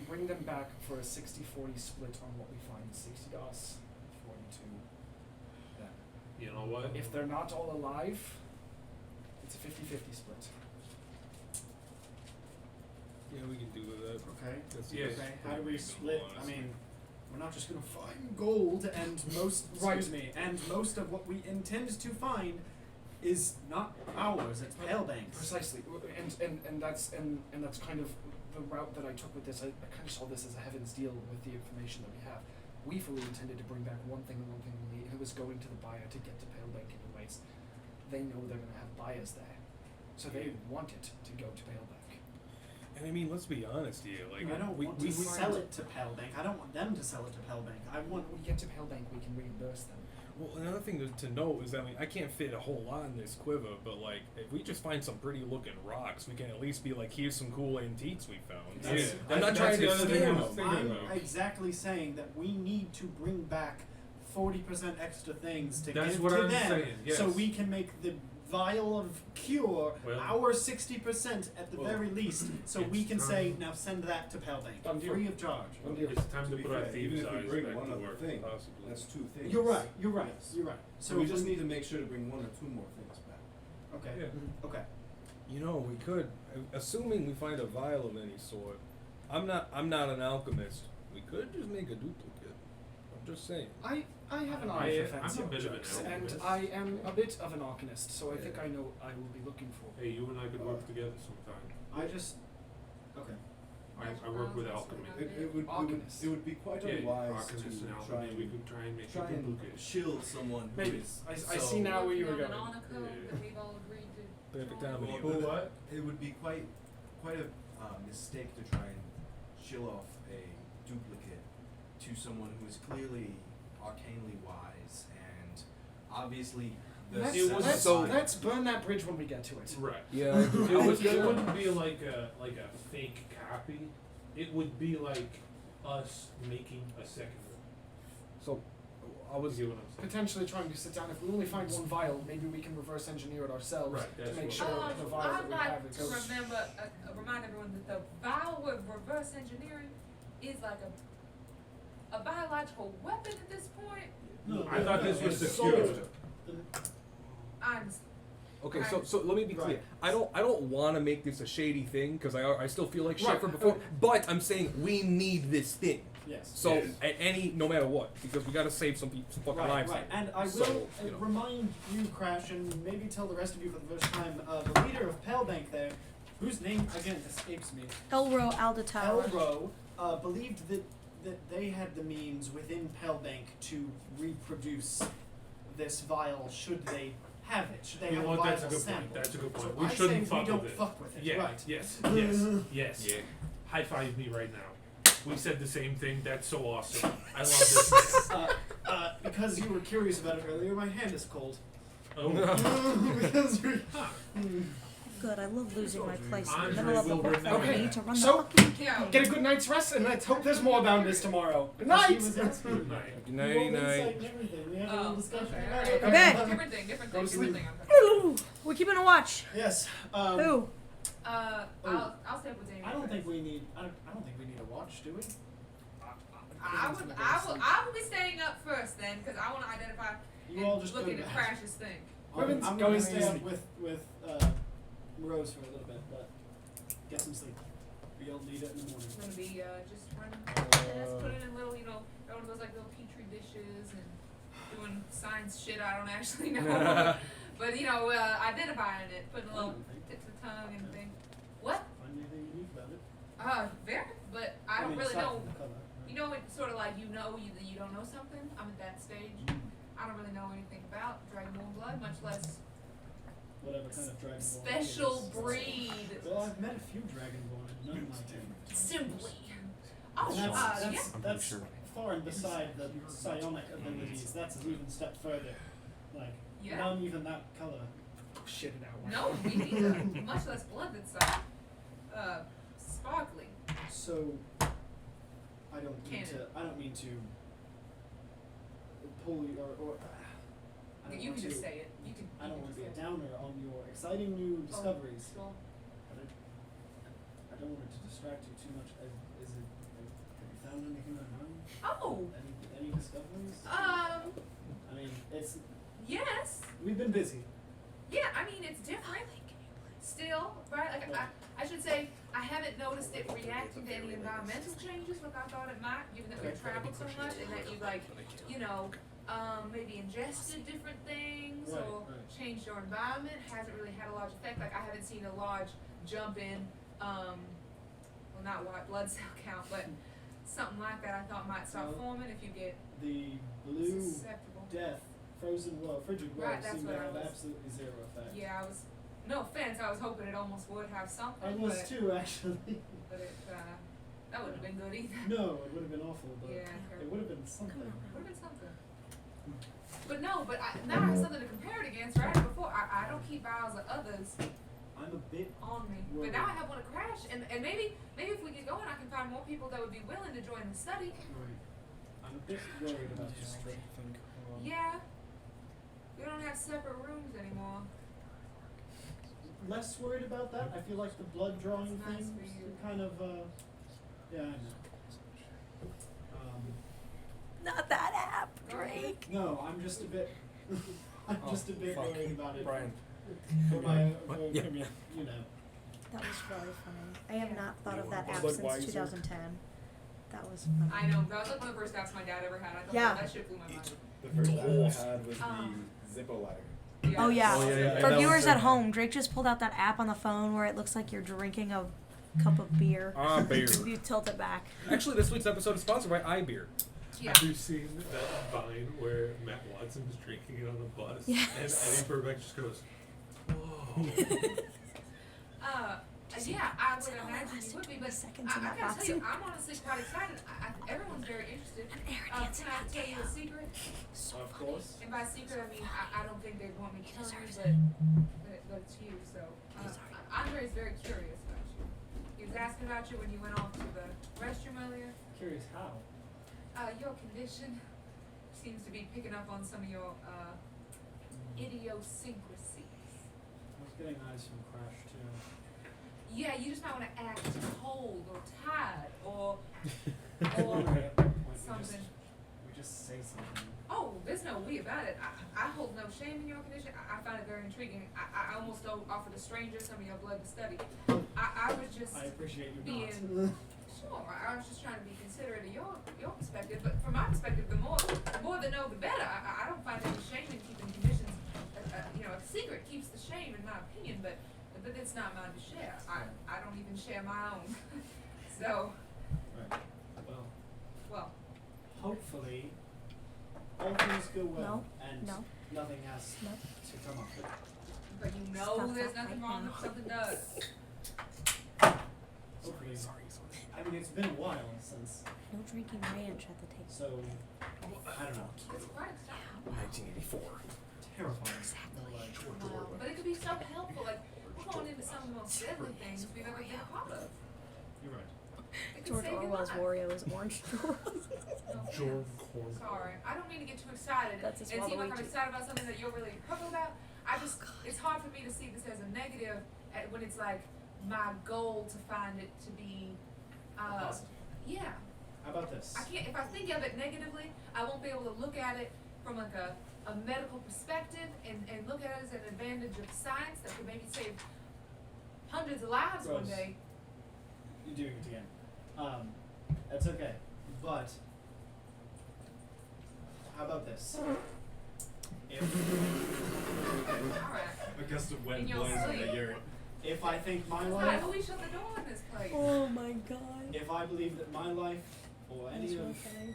bring them back for a 60-40 split on what we find. 60 to us, 40 to them. You know what? If they're not all alive, it's a 50-50 split. Yeah, we can do that. Okay. That's Yes. Okay. How do we reasonable, split? I honestly. mean, we're not just going to find gold, and most. Right. Excuse me. And most of what we intend to find is not ours. It's Palebank's. Precisely, and that's kind of the route that I took with this. I kind of saw this as a heaven's deal with the information that we have. We fully intended to bring back one thing and one thing only, and it was going to the buyer to get to Palebank anyways. They know they're going to have buyers there, so they want it to go to Palebank. And I mean, let's be honest here. Like, I don't we, want we, to we sell it to Palebank. I don't want them to sell it to Palebank. I want. When we get to Palebank, we can reimburse them. Well, another thing to note is that I mean, I can't fit a whole lot in this quiver, but like, if we just find some pretty looking rocks, we can at least be like, here's some cool antiques we found. That's- I'm not that's trying the to other thing I scam was them. thinking I'm about. exactly saying that we need to bring back 40% extra things to That's give what to I'm them, saying, yes. so we can make the vial of cure Well- our 60% at the Well, very least, so we it's can say, time. now send that to Palebank, Done deal. free of charge. Done deal. It's time to be put our fair, thieves' even if we eyes bring back one to other work. thing, Possibly. that's 2 things. You're right, you're right, you're right. So we just we- need to make sure to bring 1 or 2 more things back. Okay, Yeah. okay. You know, we could, assuming we find a vial of any sort. I'm not an alchemist. We could just make a duplicate. I'm just saying. I have an eye for I'm fancy a bit of an objects, and alchemist. I am a bit of an alchemist, so I think Yeah. I know I will be looking for. Hey, you and I could work together sometime. I just, okay. I work with alchemy. Alchemist. It would be quite Yeah, unwise alchemists to and try alchemy. We and, could try and make try a and duplicate. shield someone who Maybe. is I so- see now where you were Working going. on an article that we've all agreed to Perfect join. timing. Well, Who what? It would be quite a mistake to try and shill off a duplicate to someone who is clearly arcanely wise and obviously the Let's, It was let's, so- let's burn that bridge when we get to it. Right. Yeah, It wouldn't be like a fake copy. It would be like us making a second one. So, I was. See what I'm saying? Potentially trying to sit down. If we only find one vial, maybe we can reverse engineer it ourselves Right, to that's make what- sure the vial that I'd we have like is to remember, remind everyone that the vial with reverse engineering is like a biological weapon at this point. No, I thought this was it's secure. sold. I'm Okay, so let me be clear. Right. I don't want to make this a shady thing because I still feel like shit Right. from before. But I'm saying we need this thing. Yes. So Yes. no matter what, because we gotta save some fucking Right, lives. right. here. And I will So, you know. remind you, Crash, and maybe tell the rest of you for the first time, the leader of Palebank there, whose name again escapes me, Elro Aldatar. Elro, believed that that they had the means within Pellbank to reproduce this vial should they have it. Should they You have know a what, viable that's a good sample. point, that's a good point. So We I shouldn't say fuck we don't with it. fuck with it. Yeah, Right. yes, yes. Yeah. High five me right now. We said the same thing, that's so awesome. I love this man. Because you were curious about it earlier, my hand is cold. Oh, Because you're. Good, I love losing my place in the Andre middle of the will book. remember Okay, I need to run so- the fucking Yeah. Get a good night's rest, and let's hope there's more bounders tomorrow. Good She night! was asking good night. Good nighty night. and everything. We had a Oh, little discussion okay, about alright. it. Okay. Different thing, different Go thing, to different sleep. thing. We're keeping a watch. Yes. Who? I'll stay up with Jamie. I don't think first. we need. I don't think we need a watch, do we? I will be staying up first then, because I want to identify You all just look go into to bed. Crash's thing. Women's I'm going gonna stay to up sleep. with Rose for a little bit, but get some sleep. You'll need it in the morning. I'm gonna be just running tests, putting in little, one of those like little petri dishes and doing science shit I don't actually know. But identifying it, putting a little tip to the tongue and thing. What? Find anything unique about it? Very, but I don't mean, really aside know. from the color, right? It's sort of like you don't know something. I'm at that stage. I don't really know anything about Dragonborn blood, much less Whatever kind of dragonborn. special it is. breed. Well, I've met a few dragonborn, and none like him. Simply. And Oh, that's, yeah. that's far and beside the psionic abilities. That's an even step further. Like, Yeah. none even that color. Shit it out. No, me neither. Much less blood that's sparkly. So, I don't mean to pull you or I don't You want can just to- say it. You can. I don't want to be a just say it. downer on your exciting new discoveries. Well, But I don't want it to distract you too much. Have you found anything online? oh, Any discoveries? um, I mean, yes. we've been busy. Yeah, I mean, it's different. Still, right? Like, I should say, I haven't noticed it reacting to any environmental changes like I thought it might, given that we've traveled so much and that you've, maybe ingested different things Right, or right. changed your environment. Hasn't really had a large effect. Like, I haven't seen a large jump in, not white blood cell count, but something like that I thought might start Well, forming if you get The blue susceptible. death, frozen world, frigid world Right, that's seemed to what I have was- absolutely zero effect. Yeah, no offense, I was hoping it almost would have something, I was but, too, actually. but it, that wouldn't have been good either. No, it would have been awful, but Yeah, it would have been something. would have been something. But no, now I have something to compare it against, right? Before, I don't keep vials of others I'm a bit on me. worried. But now I have one to Crash, and maybe if we get going, I can find more people that would be willing to join the study. I'm a bit worried about this trip. Yeah. We don't have separate rooms anymore. Less worried about that. I feel like the blood drawing That's nice things for you. kind of yeah, I know. Not that app, Drake. No, I'm just a bit I'm just a bit fuck. worried about it. Brian. For my What? for, Yeah. you know. That was really funny. I have not thought of that app Budweiser. since 2010. That was funny. I know, that was like one of the first apps my dad ever had. I thought Yeah. that shit blew my mind. The first app Dwarf. I had was Um, the Zippo ladder. Yeah. Oh yeah. Oh, yeah, yeah, For that viewers was at it. home, Drake just pulled out that app on the phone where it looks like you're drinking a cup of beer. Beer. If you tilt it back. Actually, this week's episode is sponsored by iBeer. Yeah. Have you seen that Vine where Matt Watson was drinking it on a bus? Yes. And Eddie Burbank just goes, whoa. Yeah, I would imagine you would be, but seconds I in that gotta box. tell you, I'm honestly quite excited. Everyone's very interested. Can I tell you a secret? Of course. And by secret, I mean I don't think they'd want me to tell you, but it's you. So Andre is very curious about you. He was asking about you when you went off to the restroom earlier. Curious how. Your condition seems to be picking up on some of your idiosyncrasies. I was getting eyes from Crash too. Yeah, you just might want to act cold or tired or something. We just say something. Oh, there's no we about it. I hold no shame in your condition. I find it very intriguing. I almost offered a stranger some of your blood to study. I was just I appreciate you being not. sure. I was just trying to be considerate of your perspective. But from my perspective, the more they know, the better. I don't find any shame in keeping conditions. A secret keeps the shame, in my opinion. But it's not mine to share. I don't even share my own. So, Right. Well, well, go well, No, and no. nothing has No. to come up. But you know Stop there's that nothing right wrong now. if something does. Hopefully. I mean, it's been a while since, No drinking ranch at the table. so I don't know. It's quite exciting. 1984. Terrifying. Wow. But it could be so helpful. Like, we're going into some of the most deadly things we've ever been a part of. You're right. It could George save your Orwell's life. Wario is orange. No George offense. Corn. Sorry. I don't mean to get too excited That's a and seem like I'm Waluigi. excited about something that you're really purple about. It's hard for me to see this as a negative when it's like my goal to find it to be, Positive. yeah. How about this? I can't, if I think of it negatively, I won't be able to look at it from like a medical perspective and look at it as an advantage of science that could maybe save hundreds of lives one Rose. day. You're doing it again. That's okay. But how about this? If Alright. A gust of wet In your blows in sleep. the urine. if I think my That's life, not how we shut the door in this place. Oh my god. if I believe that my life or any That's of really funny.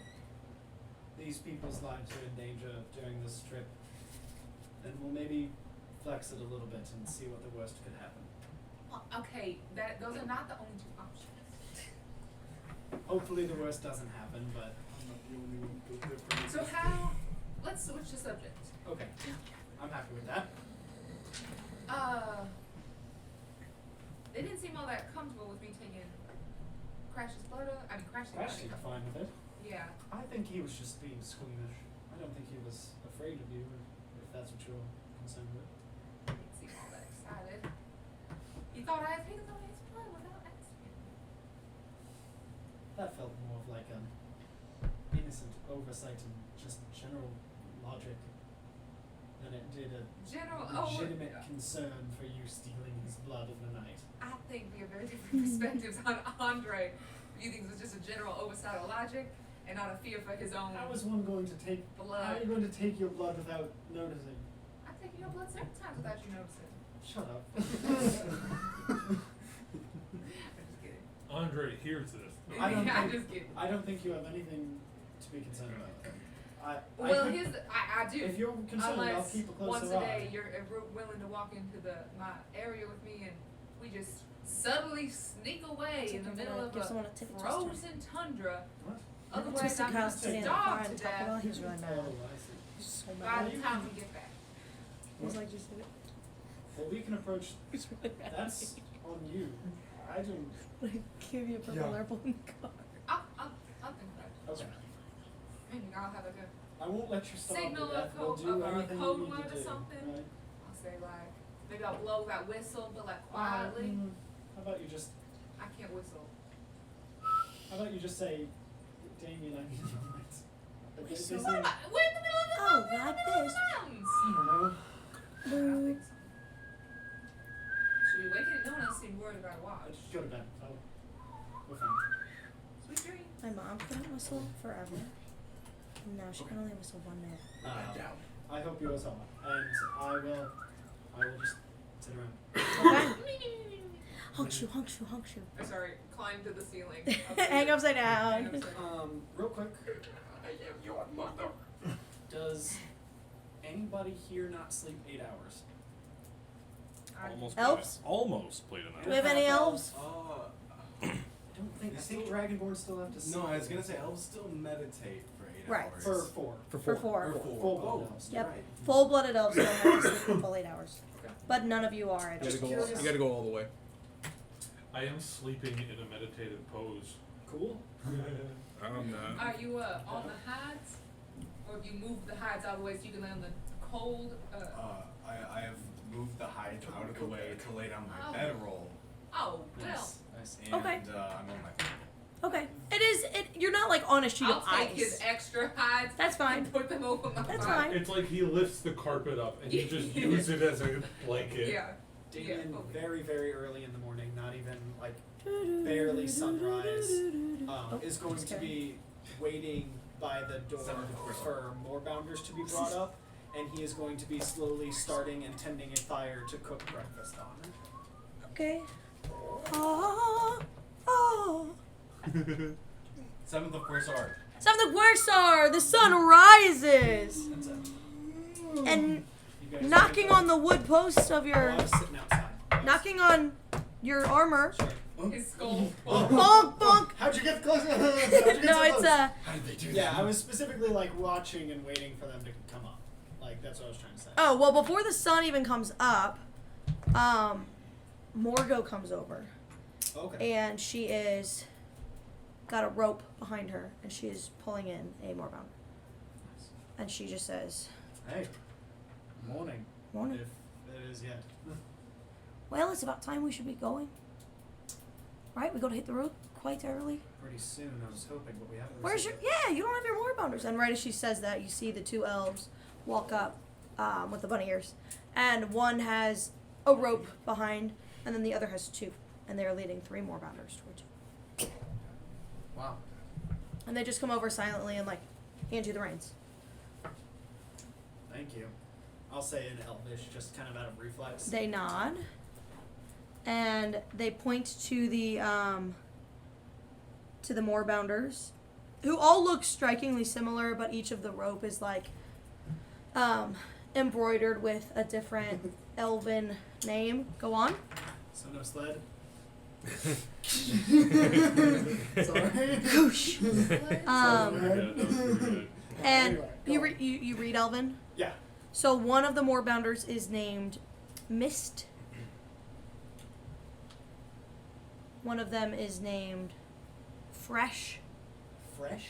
these people's lives are in danger during this trip, then we'll maybe flex it a little bit and see what the worst could happen. Okay, those are not the only two options. Hopefully the worst doesn't happen, but So how, let's switch the subject. okay. I'm happy with that. They didn't seem all that comfortable with me taking Crash's blood. Crash's blood. Crash seemed fine with it. Yeah. I think he was just being squeamish. I don't think he was afraid of you, if that's what you're concerned with. Didn't seem all that excited. He thought I had taken some of his blood without asking. That felt more of like an innocent oversight and just general logic than it did a legitimate concern for you stealing his blood in the night. I think we have very different perspectives on Andre. You think it was just a general oversight of logic and not a fear for his own How is one going to take blood. how are you going to take your blood without noticing? I've taken your blood several times without you noticing. Shut up. I'm just kidding. Andre hears this. I don't I'm think- just kidding. I don't think you have anything to be concerned about. Well, could- I do. if you're concerned, I'll Unless keep a closer once a day eye. you're willing to walk into my area with me and we just subtly sneak away It's in the like I'm middle gonna of give a someone a ticket twister. frozen tundra. What? Otherwise, Twisted I'm Kyle going to sitting in the starve car to and talk about death he was really mad. Oh, I see. He's so by mad. the time we get back. He was like, just Well, we can approach. he's really mad. That's on you. I don't. Like, give you a purple Yeah. purple in the car. I'll think about it. Okay. Maybe I'll have like a, I won't let you starve Signal to death. a We'll code- do or a anything code you need word to or do. something. Right? I'll say like, maybe I'll blow that whistle, but like quietly. How about you just? I can't whistle. How about you just say, Damien, I need your light. But this Whistle? isn't- What about, we're in the middle of the Oh, we're in the like middle of this. the mountains. I don't know. I don't think so. Should we wake it? No one else seemed worried about a watch. Just go to bed. Oh, we're fine. Sweet dreams. My mom couldn't whistle forever. And now she can only whistle 1 minute. I hope yours are, and I will just sit around. Okay? Honk shoe, honk shoe, honk shoe. I'm sorry, climb to the ceiling. Hang upside Hang down. upside down. Real quick. Does anybody here not sleep 8 hours? Almost Elves? Almost played Do we have any elves? I don't think. I think Dragonborn still have to sleep. No, I was gonna say elves still meditate for 8 Right. hours. For 4. For For Or 4. four. Full-blooded Oh, elves. Yep. right. Full-blooded elves don't have to sleep the full 8 hours. Okay. But none of you are. I You don't gotta go. curious. You gotta go all the way. I am sleeping in a meditative pose. Cool. I'm not. Are you on the hides? Or have you moved the hides out of the way so you can lay on the cold? I have moved the hides out of the way to lay down my Oh. bedroll, Oh, well. Nice. Nice. and Okay. I'm on my phone. Okay. You're not like on a sheet I'll of take ice. his extra hides That's fine. and put them over my That's body. fine. It's like he lifts the carpet up and he just uses it as a blanket. Yeah. Damien, Yeah, okay. very, very early in the morning, not even like barely sunrise, is going just to kidding. be waiting by the door for more bounders to be brought up, and he is going to be slowly starting and tending a fire to cook breakfast on. Okay. Oh. Oh. 7th of course art. Some of the worst are the sun rises. That's a and You guys knocking on the wood posts of Oh, your, I was sitting outside. knocking on your armor. Sure. His skull. Bonk, bonk. How'd you get close? How'd you get No, so it's close? How did they do Yeah, that? I was specifically like watching and waiting for them to come up. Like that's what I was trying to say. Oh well, before the sun even comes up, Morgo comes over, Okay. and she is got a rope behind her, and she is pulling in a moorbounder, and she just says, Hey. Morning. "Morning. If it is yet. Well, it's about time we should be going. Right? We got to hit the road quite early. Pretty soon, I was hoping, but we haven't. Where's your? received Yeah, you don't have your moorbounders." And right as she says that, you see the two elves walk up with the bunny ears, and one has a rope behind, and then the other has two, and they are leading 3 moorbounders towards you. it. Wow. And they just come over silently and like hand you the reins. Thank you. I'll say in Elvish, just kind of out of reflex. They nod, and they point to the moorbounders, who all look strikingly similar, but each of the rope is like embroidered with a different elven name. Go on. So no sled. Sorry. Whoosh. That was pretty good. And Anyway, you go on. you read Elven. Yeah. So one of the moorbounders is named Mist. One of them is named Fresh, Fresh.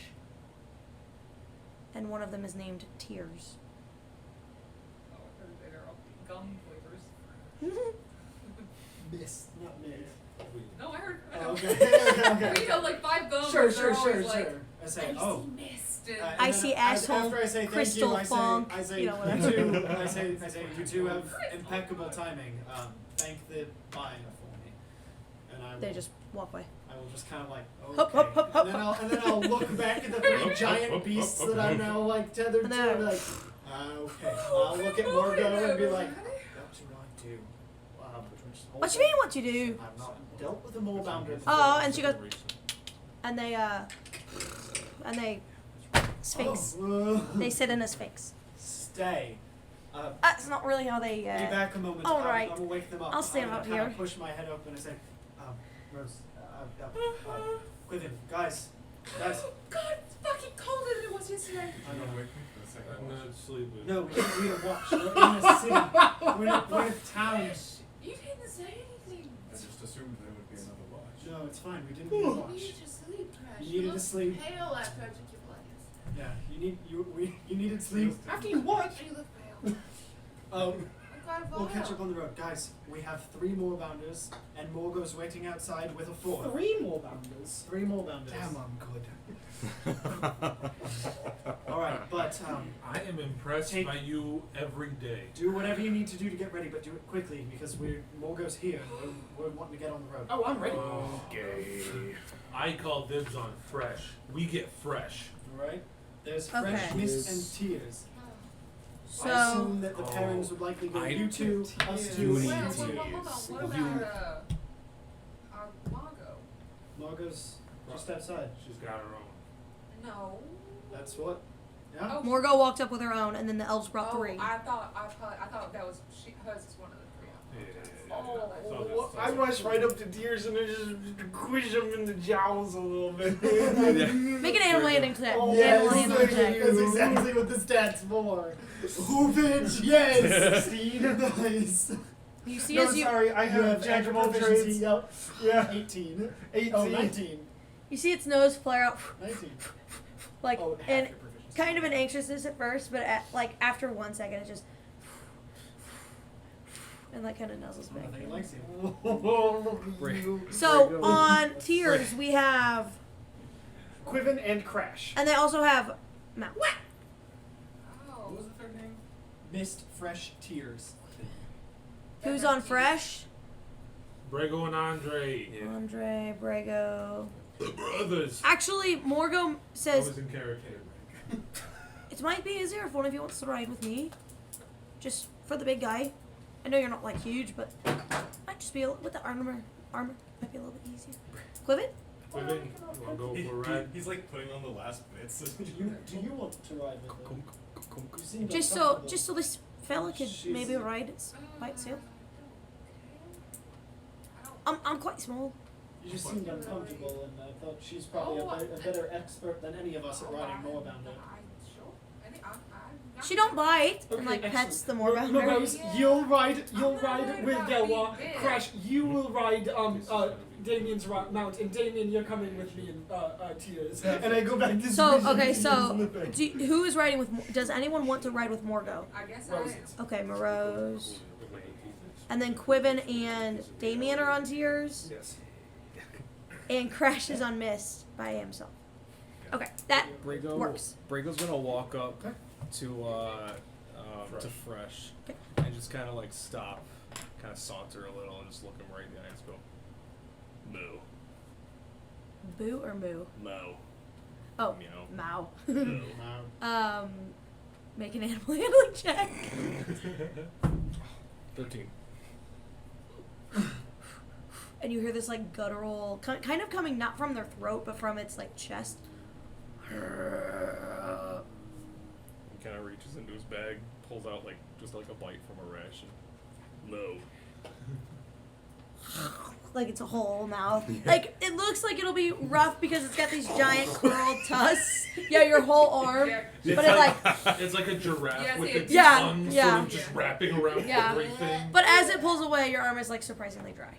and one of them is named Tears. Oh, I heard they are all gum flavors. Mist, not mid. No, I heard. I Oh, know. okay. We know like 5 gums. Sure, but sure, they're sure, always like, sure. I say, I oh. see mist. And And I then see as- asshole, After I say thank crystal you, I say, funk, I say you know, you whatever. two. I say you two have impeccable timing. Thank the buyer for me, and I will, They just walk away. I will just kind of like okay, Hop, hop, hop, hop, and then I'll look back at the 3 giant beasts that I'm now like tethered And to, then- and be like, okay. I'll look at Morgo and be like, what do I do? What you mean? What you do? I've not dealt with a morebounder before. Oh, and she goes, and they sphinx. Oh, They sit in a sphinx. stay. That's not really how they. Be back a moment. all right. I'm gonna wake them up. I'll stand I'm out gonna here. Push my head open and say, Rose, Quiven, guys. God, it's fucking colder than it was yesterday. I know. I'm not sleeping. No, we need a watch. We're in a city. We're in a town. You didn't say anything. I just assumed there would be another watch. No, it's fine. We didn't need a You watch. needed to sleep, Crash. You needed to looked sleep. pale after I took your blood. Yeah, you needed sleep. After you what? You look pale. Um, I got a we'll catch vial. up on the road, guys. We have 3 moorbounders, and Morgo's waiting outside with a 4. 3 more bounders. 3 moorbounders. Damn, I'm good. All right, but I am impressed Take- by you every day. do whatever you need to do to get ready, but do it quickly because Morgo's here. We're wanting to get on the road. Oh, I'm ready. Okay. I call dibs on fresh. We get fresh. All right. There's Okay. fresh mist and Yes. tears. I So assume that the pairings would likely go I you two, us tears. two, You and need Well, you hold two. on. What You- about Margo? Morgo's just outside. She's got her own. No. That's what. Yeah. Oh, Morgo walked up with her own, and then the elves brought oh, 3. I thought that was hers is one of the 3. Oh, Oh, I rush right up to Tears and I just squish him in the jowls a little bit. Make an animal handling check. Oh, Animal yes, handling thank check. you. That's exactly what the stats for. Hoopage, yes! 16, nice. You see No, as you sorry, I You have have jack of extra all proficiency, trades. yep. Yeah. 18. 18. Oh, 19. you see its nose flare out, 19. like Oh, half in your proficiency. kind of an anxiousness at first, but after 1 second, it just and like kind of nuzzles I back. think it in. likes you. So on Tears we have, Quiven and Crash. and they also have Mount. Oh. What was the third name? Mist, fresh tears. Who's on Fresh? Brego and Andre. Andre, Brago. The brothers. Actually, Morgo I says was in character. it might be easier if one of you wants to ride with me, just for the big guy. I know you're not like huge, but might just be with the armor might be a little bit easier. Quiven? Quiven, you wanna go for a ride? He's like putting on the last bits. Do you want to ride with them? You seem Just uncomfortable. so this fella could She's- maybe ride by itself. I'm quite small. You just seemed uncomfortable, and I thought she's probably a better expert than any of us at riding Moorbounder. She don't bite and Okay, like pets the excellent. Moorbounder. Rose, Yeah. you'll ride I'm not worried with about Delwar. being big. Crash, you will ride Damien's mount, and Damien, you're coming with me in Tears. And I go back to So Susan okay, and so in the back. who is riding with? Does anyone want to ride with Morgo? I guess Rose. I am. Okay, Morose. And then Quiven and Damien are on Tears, Yes. and Crash is on Mist by himself. Okay, that Brago, works. Brago's gonna walk up Okay. to Fresh Okay. and just kind of like stop, kind of saunter a little, and just look him right in the eye and just go, "Moo, Boo or moo? moo, Oh, meow, Mao. moo." Make an animal handling check. 13. And you hear this like guttural, kind of coming not from their throat, but from its like chest. He kind of reaches into his bag, pulls out like just like a bite from a ration. Moo. Like it's a whole mouth. Like it looks like it'll be rough because it's got these giant curled tusks. Yeah, your whole arm. Yeah. But it like, It's like a giraffe Yeah, with see, its Yeah, tongue yeah. sort of just wrapping around Yeah. everything. but as it pulls away, your arm is like surprisingly dry.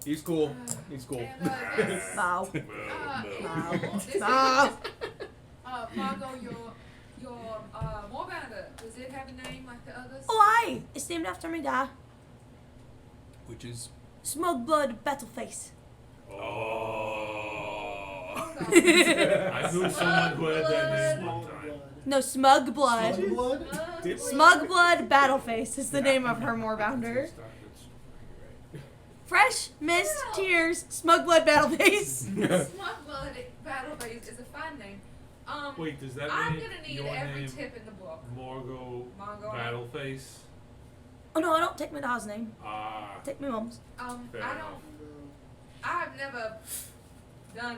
He's cool. He's cool. And, this, Wow. Moo, Wow. this is, Ah. Margot, your Moorbounder, does it have a name like the others? Oh, aye. It's named after me, da. Which is. Smug Blood Battleface. Oh. Hold on. I knew someone who had that name one time. No, Smug Blood. Blood? Smug Blood Battleface is the name of her Moorbounder. Fresh Mist Tears Smug Blood Battleface. Smug-blood Battleface is a fine name. Wait, does that I'm mean gonna need your every name tip in the book. Morgo Mongo. Battleface? Oh no, I don't take my dad's name. Ah, Take my mom's. fair I enough. don't. I've never done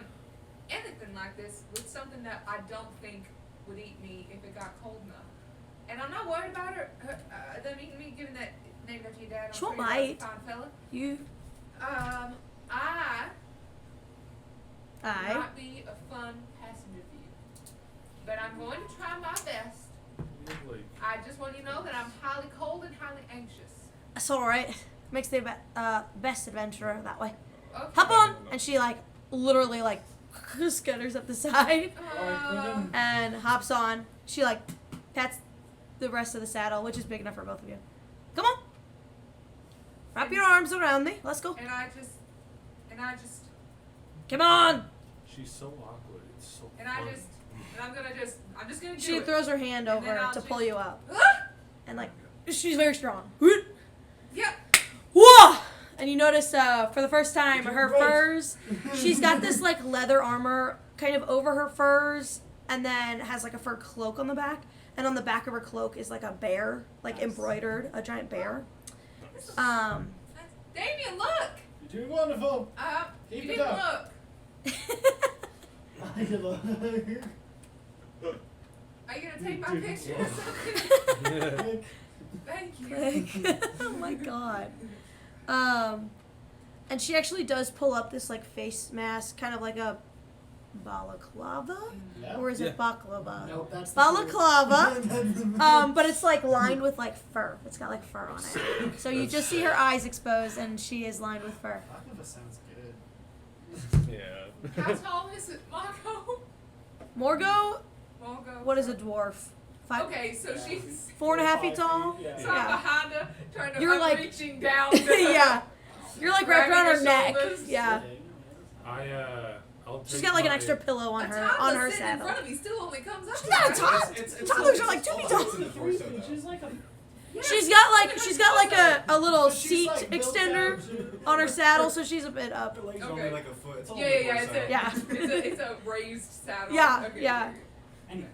anything like this with something that I don't think would eat me if it got cold enough. And I'm not worried about her me giving that name to your dad. I'm She won't pretty bite. fine fella. You. I I. might be a fun passenger for you, but I'm going to try my best. Like, I just want you to know that I'm highly cold and highly anxious. That's alright. Makes the best adventurer that way. Okay. Hop on! And she like literally like scutters up the side and hops on. She like pats the rest of the saddle, which is big enough for both of you. Come on. Wrap your arms around me. Let's go. And I just, Come on. she's so awkward. It's so and funny. I'm just gonna do She it. throws her hand And then over I'll to just- pull you up. Ah! And like she's very strong. Yep. Whoa! And you notice for the first time You're her right. furs, she's got this like leather armor kind of over her furs and then has like a fur cloak on the back. And on the back of her cloak is like a bear, like embroidered, a giant bear. Damien, look. You're doing wonderful. You Keep it didn't up. look. Are you gonna take my picture or something? Thank you. Oh my god. And she actually does pull up this like face mask, kind of like a balaclava, Yeah. or is Yeah. it baklava? No, that's the Balaclava. word. But it's like lined with like fur. It's got like fur on it. So you just see her eyes exposed, and she is lined with fur. Baklava sounds good. Yeah. How tall is it, Marco? Morgo, Margo. what is a dwarf? 5, Okay, so she's. 4.5 feet tall. Yeah. So I'm behind her, trying to. You're I'm like- reaching down. To her. Yeah, you're like wrapped around her Grabbing her neck. shoulders. Yeah, I'll she's take got like an my- extra pillow on A her toddler sitting in saddle. front of me still only comes up. She's not a to toddler. Toddlers are like 2 feet tall. It's in the torso, though. She's like a. Yeah, She's got like a little She's, seat like, built extender out to- on her saddle, so she's a bit up. Her legs are Okay. only like a foot. It's all Yeah. It's a, Yeah. it's a raised saddle. Yeah, Okay. yeah. Anyway.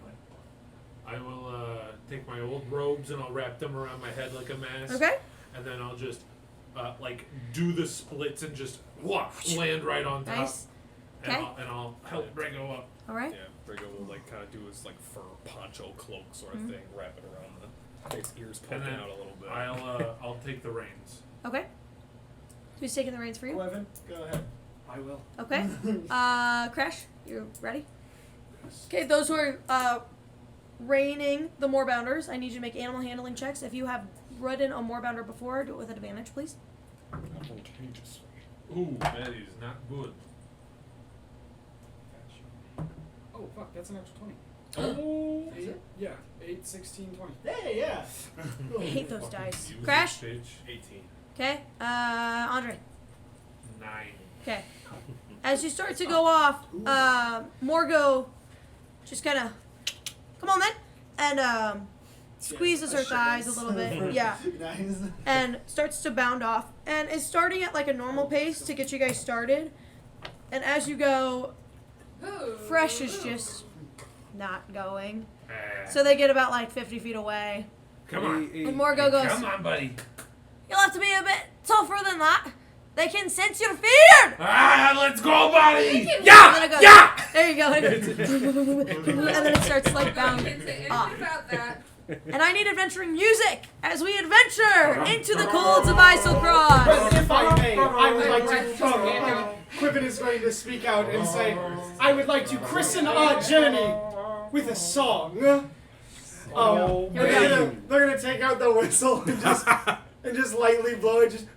I will take my old robes and I'll wrap them around my head like a mask. Okay. And then I'll just like do the splits and just land right on top. Nice. And Okay. I'll help Brego up. All right. Yeah, Brigo will like kind of do his like fur poncho cloak sort of Mhm. thing, wrap it around his ears And poking then out a little bit. I'll take the reins. Okay. Who's taking the reins for you? Clevin, go ahead. I will. Okay. Crash, you ready? Okay, those who are reining the moorbounders, I need you to make animal handling checks. If you have ridden a moorbounder before, do it with advantage, please. Advantageously. Ooh, that is not good. Oh, fuck, that's an extra 20. Oh, Is it? Yeah, 8, 16, 20. Hey, yeah. I hate those dice. Use Crash. this bitch. 18. Okay. Andre. 9. Okay. As you start to go off, Morgo just kind of, come on then, and squeezes her thighs a little bit. Yeah. Nice. And starts to bound off and is starting at like a normal pace to get you guys started. And as you go, Fresh is just not going. So they get about like 50 feet away. Come on. And Morgo goes, Come on, buddy. you'll have to be a bit tougher than that. They can sense your fear! Ah, let's go, buddy. And then Yeah, it goes, yeah. there you go. And then it starts like bounding Can't say anything off. about that. And I need adventuring music as we adventure into the colds of eiselcross. But if I may, I would like to. Quibbin is going to speak out and say, I would like to christen our journey with a song. Oh, Here we go. they're gonna take out the whistle and just lightly blow it. Just.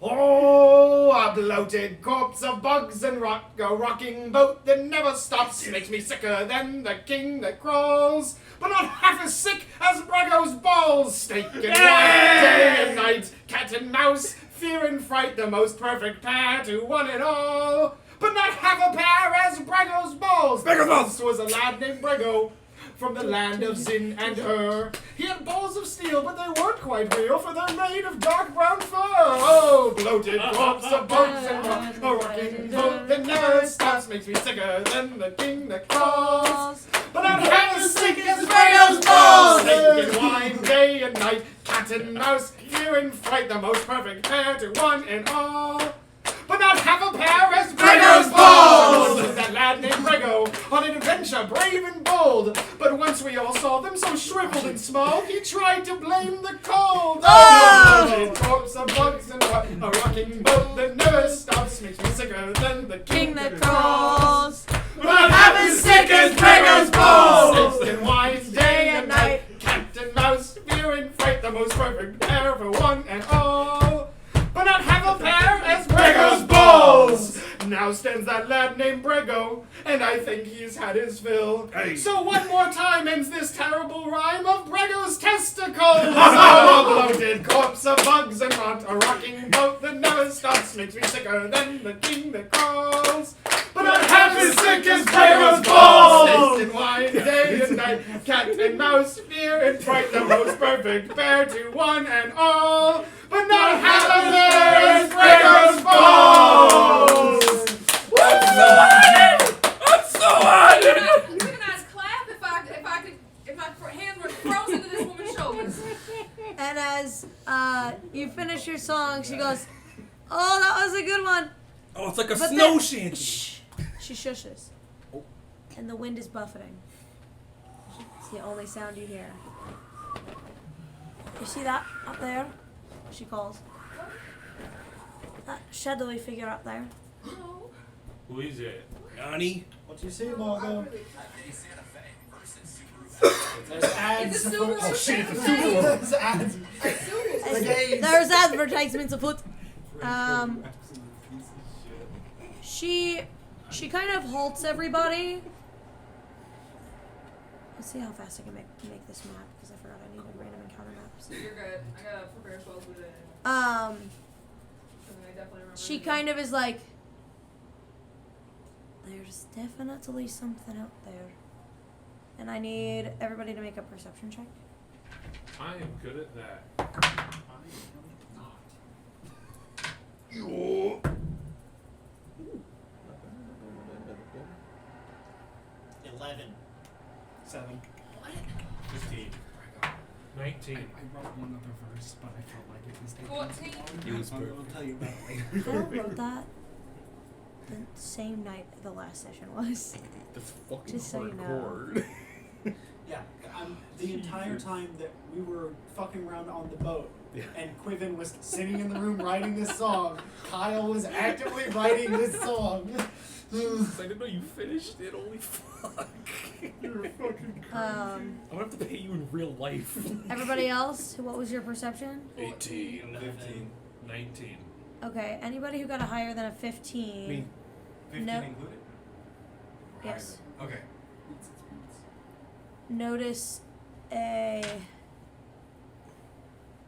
Oh, a bloated corpse of bugs and rot, a rocking boat that never stops, makes me sicker than the king that crawls, but not half as sick as Brago's balls. Steak and wine, day and night, cat and mouse, fear and fright, the most perfect pair to one and all, but not half a pair as Brago's balls. Brago's balls! Once was a lad named Brago, from the land of Zin and Ur. He had balls of steel, but they weren't quite real, for they're made of dark brown fur. Oh, bloated corpse of bugs and rock, a rocking boat that never stops, makes me sicker than the king that crawls. But not half as sick as Brago's balls. Steak and wine, day and night, cat and mouse, fear and fright, the most perfect pair to one and all. But not half a pair as Brago's balls! Was that lad named Brago on an adventure brave and bold. But once we all saw them so shriveled and small, he tried to blame the cold. Oh! Corpse of bugs and what? A rocking boat that never stops, makes me sicker than the king that crawls. But not half as sick as Brago's balls! Steaks and wines, day and night, cat and mouse, fear and fright, the most perfect pair for one and all. But not half a pair as Brago's balls! Now stands that lad named Brago, and I think he's had his fill. Hey. So one more time ends this terrible rhyme of Brago's testicles. Oh, a bloated corpse of bugs and rot, a rocking boat that never stops, makes me sicker than the king that crawls. But not half as sick as Brago's balls! Steaks and wine, day and night, cat and mouse, fear and fright, the most perfect pair to one and all. But not half as there as Brago's balls! I'm so hot! Give a nice clap if my hand were frozen to this woman's shoulders. And as you finish your song, she goes, oh, that was a good one. Oh, it's like a But snow then- shanty. Shh. She shushes. And the wind is buffeting. It's the only sound you hear. You see that up there? She calls. That shadowy figure up there. Oh. Who is it? Yanni? What do you say, I Morgo? really There's ads. Is it Subaru? Oh shit, it's a Subaru! There's ads. The gays. There's advertisements afoot. She kind of halts everybody. Let's see how fast I can make this map, because I forgot I needed random encounter maps. You're good. I gotta prepare spells with it. Um, Something I definitely remember. she kind of is like, there's definitely something out there. And I need everybody to make a perception check. I am good at that. 11. 7. 15. 19. I wrote one other verse, but I felt like it was taking 14. He was I'll tell you about it I don't know that. the same night the last session was. That's fucking Just so you know. hardcore. Yeah, the entire time that we were fucking around on the boat, Yeah. and Quiven was sitting in the room writing this song, Kyle was actively writing this song. I didn't know you finished it. Holy fuck. You're fucking crazy. I'm gonna have to pay you in real life. Everybody else, what was your perception? 18. 15. 19. Okay, anybody who got a higher than a 15. Me. 15 No. included? Or higher Yes. than- Okay. Notice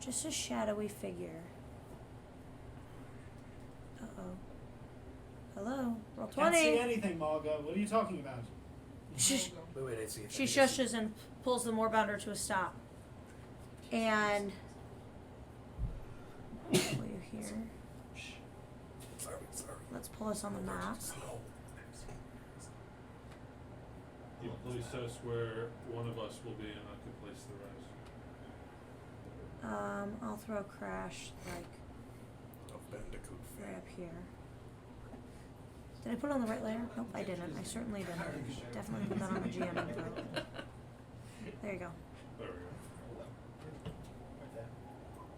just a shadowy figure. Uh-oh. Hello? Roll Can't see 20. anything, Morgo. What are you talking about? She Wait, I see it. She shushes and pulls the moorbounder to a stop. And what you hear? Sorry. Let's pull this on the map. You please tell us where one of us will be and I can place the rest. I'll throw a crash like Bandicoot right up here. Did I put it on the right layer? Nope, I didn't. I certainly didn't. Definitely put that on the GM info. There you go. There we go.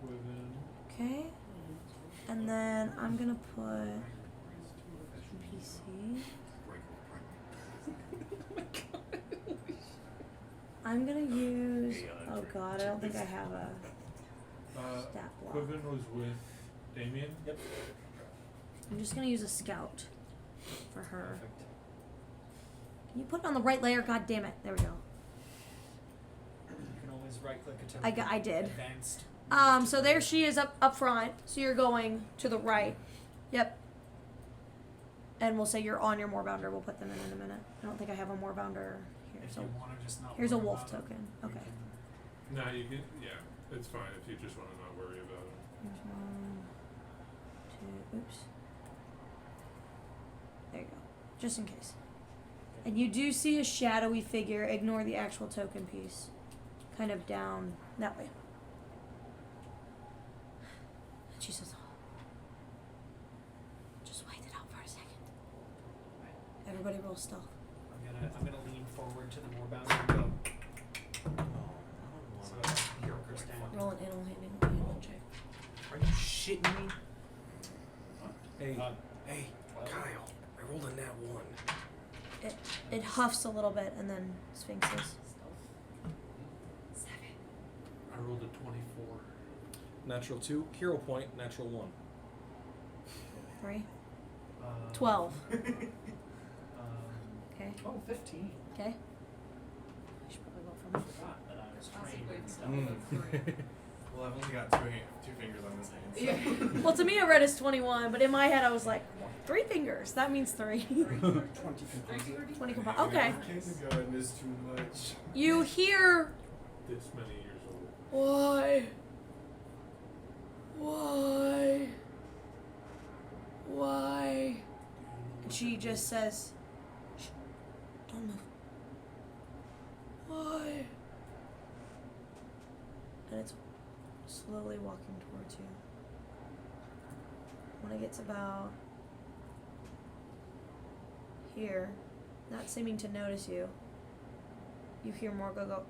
Within. Okay. And then I'm gonna put PC. I'm gonna use. Oh god, I don't think I have a stat block. Quiven was with Damien. Yep. I'm just gonna use a scout for her. Can you put it on the right layer? God damn it! There we go. You can always right click attempt. I did. Advanced. So there she is up front. So you're going to the right. Yep. And we'll say you're on your moorbounder. We'll put them in a minute. I don't think I have a moorbounder here. If So you want to just not here's a worry wolf about it, token. we Okay. can- Nah, you can. Yeah, it's fine if you just want to not worry about it. Here's 1, 2. Oops. There you go. Just in case. And you do see a shadowy figure. Ignore the actual token piece. Kind of down that way. And she says, just wait it out for a second. Everybody roll stealth. I'm gonna lean forward to the moorbounder and go. So Joker's down. Roll an animal handling check. Are you shitting me? Hey, Hey, Kyle. I rolled a nat 1. It huffs a little bit and then sphinxes. 7. I rolled a 24. Natural 2. Hero point. Natural 1. 3. 12. 12. Okay. Oh, 15. Okay. I should probably roll for I me. forgot that I was trained Possibly in stuff. well, I've only got two fingers on this hand. So. Well, to me, I read as 21, but in my head, I was like, 3 fingers. That means 3. 20 composite. 20 compa. Okay. Kindergarten is too much. You hear, This many years old. why? And she just says, shh, don't move. Why? And it's slowly walking towards you. When it gets about here, not seeming to notice you, you hear Morgo go,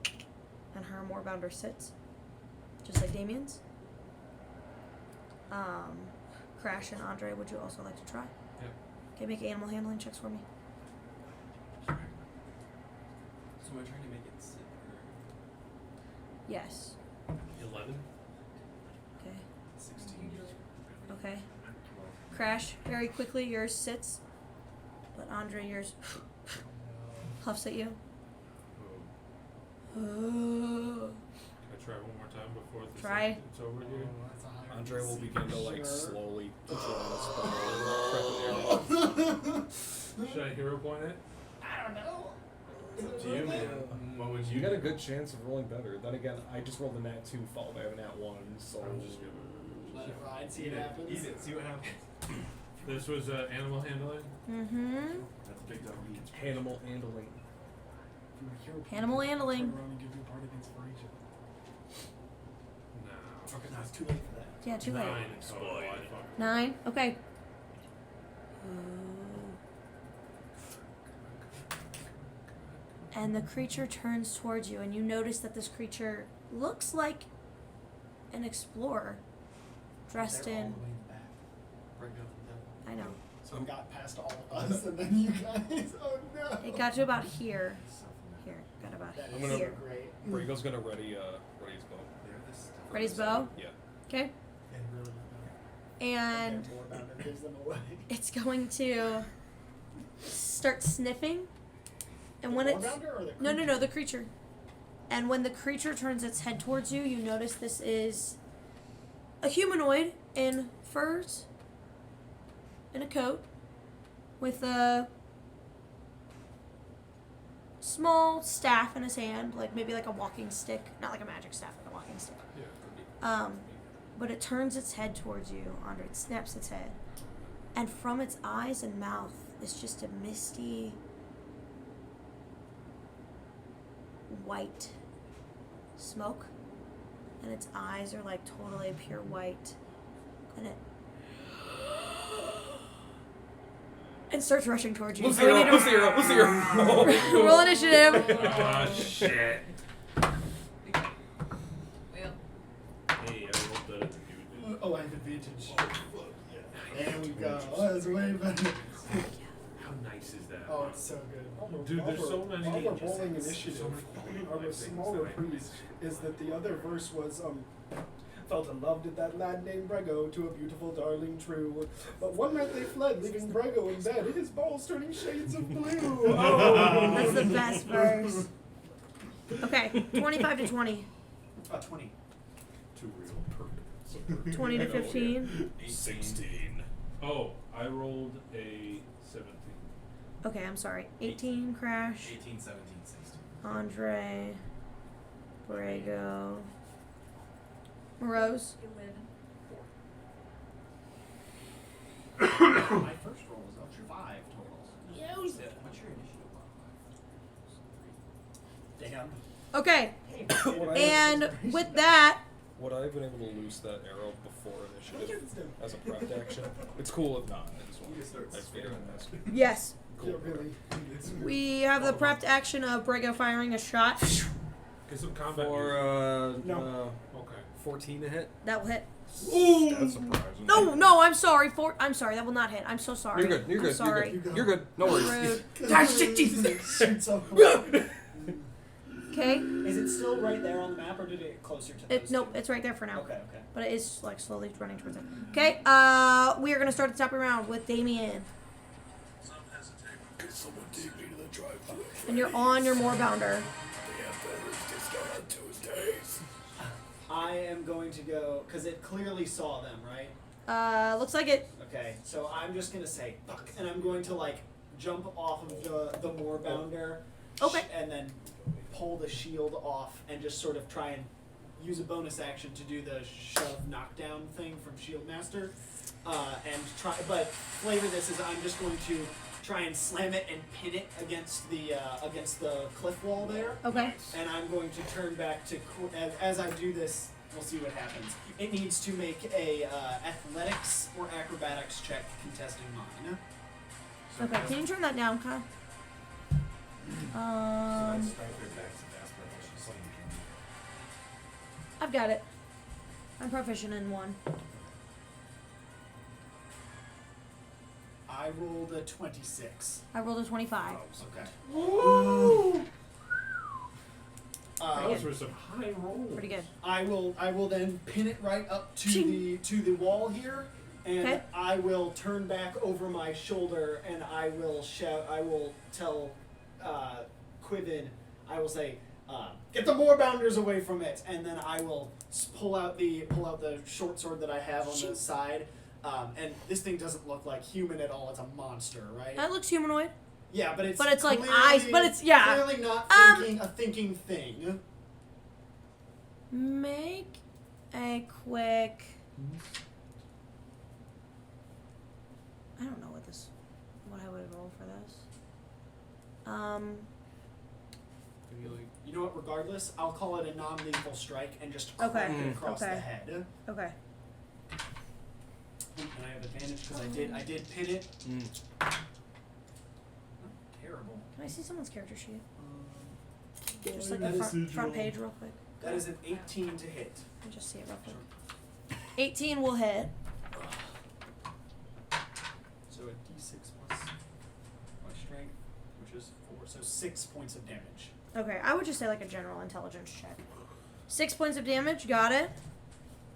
and her moorbounder sits, just like Damien's. Crash and Andre, would you also like to try? Yeah. Okay, make animal handling checks for me. So am I trying to make it sit or Yes. 11. Okay. 16? Okay. Crash, very quickly, yours sits, but Andre, yours huffs at you. Can I try one more time before this Try. it's over here? That's a higher Andre will DC. begin to like Sure. slowly draw a spell. Should I hero point it? It's up to you, man. What would you You got a do? good chance of rolling better. Then again, I just rolled a nat 2 followed by a nat 1, so I'm just gonna. Let it ride, see Eat what it. happens. Eat it. See what happens. This was animal handling. Mm-hmm. That's a big dog eat. animal handling. Animal handling. Turn around and give you a part of inspiration. No. Okay, no, it's too late for that. Yeah, too late. 9 in total. I fucking- 9. Okay. and the creature turns towards you, and you notice that this creature looks like an explorer dressed They're all in. the way in the back. Bring up the I know. So it got past all of us, and then you guys. Oh no. It got to about here. Here, got about That I'm is gonna- here. great. Brago's gonna ready his bow. Ready his bow? Yeah. Okay. And More about it, gives them away. it's going to start sniffing. And when The it's Warbounder or the no, the creature. And when the creature turns its head towards you, you notice this is a humanoid in furs, in a coat, with a small staff in his hand, like maybe like a walking stick, not like a magic staff, like a walking stick. Yeah. But it turns its head towards you, Andre. It snaps its head. And from its eyes and mouth is just a misty white smoke. And its eyes are like totally pure white. And it starts rushing towards you. Who's So we need to Who's the hero? roll initiative. Ah, shit. Well, Hey, I rolled better than you did. Oh, I have advantage. There we go. Oh, that's way better. How nice is that? Oh, it's so good. Dude, there's so many While we're changes. rolling So initiative, many our things small that I reprise is that the other verse was felt in love did that lad named Brego to a beautiful darling true. But one night they fled, leaving Brego in bed, his balls turning shades of blue. Oh, That's the best verse. Okay, 25 to 20. 20. Too real. Perfect. 20 to 15. 16. Oh, I rolled a 17. Okay, I'm sorry. 18, Crash, 18, 17, 16. Andre, Borrego, Rose. 11. My first roll was up to 5 totals. What's your initiative? Damn. Okay, What I and with that, Would I have been able to loose that arrow before initiative as a prepped action? It's cool if not. I just want You just start I figured I'd ask. yes, Yeah, really. we have the prepped action of Borrego firing a shot. Get some combat. For No. Okay. 14 to hit. That will hit. That's surprising. No, I'm sorry. I'm sorry, that will not hit. I'm so sorry. You're good. You're I'm good. sorry. You're good. You're good. No worries. Rude. Ah, shit, Jesus. Shoots up. Okay. Is it still right there on the map, or did it get closer to those Nope, two? it's right there for now. Okay, okay. But it is like slowly running towards it. Okay, we are gonna start the top round with Damien. And you're on your Moorbounder. I am going to go, because it clearly saw them, right? Looks like it. Okay, so I'm just going to say, fuck, and I'm going to, like, jump off of the Moorbounder. Okay. And then pull the shield off and just sort of try and use a bonus action to do the shove knockdown thing from Shield Master. But flavor this is I'm just going to try and slam it and pin it against the cliff wall there. Okay. And I'm going to turn back to as I do this. We'll see what happens. It needs to make a athletics or acrobatics check contesting mine. Okay, can you turn that down, Kyle? I've got it. I'm proficient in one. I rolled a 26. I rolled a 25. Okay. Woo! Pretty Those good. were some high rolls. Pretty good. I will then pin it right up to the wall here, and Okay. I will turn back over my shoulder and I will shout. I will tell Quivin. I will say, "Get the Moorbounders away from it!" And then I will pull out the short sword that I have on the side. And this thing doesn't look like human at all. It's a monster, right? That looks humanoid. Yeah, but it's like clearly- eyes, but it's, yeah. clearly not a thinking thing. Make a quick. I don't know what I would roll for this. You know what? Regardless, I'll call it a non-lethal strike and just Okay. crack it across Okay. the head. Okay. And I have advantage because I did pin it. Not terrible. Can I see someone's character sheet? Just like the front page real quick. That is an 18 to hit. Let me just see it real quick. 18 will hit. So a d6 plus my strength, which is 4. So 6 points of damage. Okay, I would just say like a general intelligence check. 6 points of damage, got it.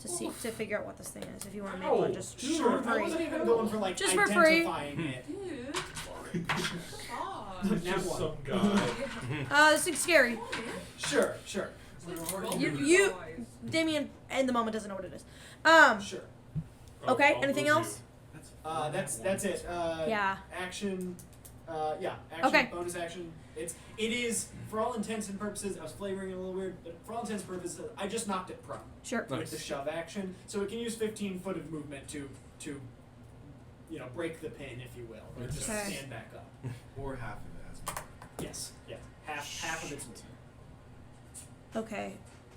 To figure out what this thing is. If you want to make one, just Sure, for I free. wasn't even going for like Just for free. identifying it. Dude. God. It's Nat just one. some guy. This thing's scary. Sure, sure. You, Damien, in the moment doesn't know what it is. Sure. Okay, I'll anything move else? That's it. Yeah. Action. Action. Okay. Bonus action. It is for all intents and purposes. I was flavoring it a little weird, but for all intents and purposes, I just knocked it prone Sure. with the shove action, so it can use 15 foot of movement to break the pin, if you will, or just Okay. stand back up. Or half of it as Yes. Yeah. Half of its movement. Okay.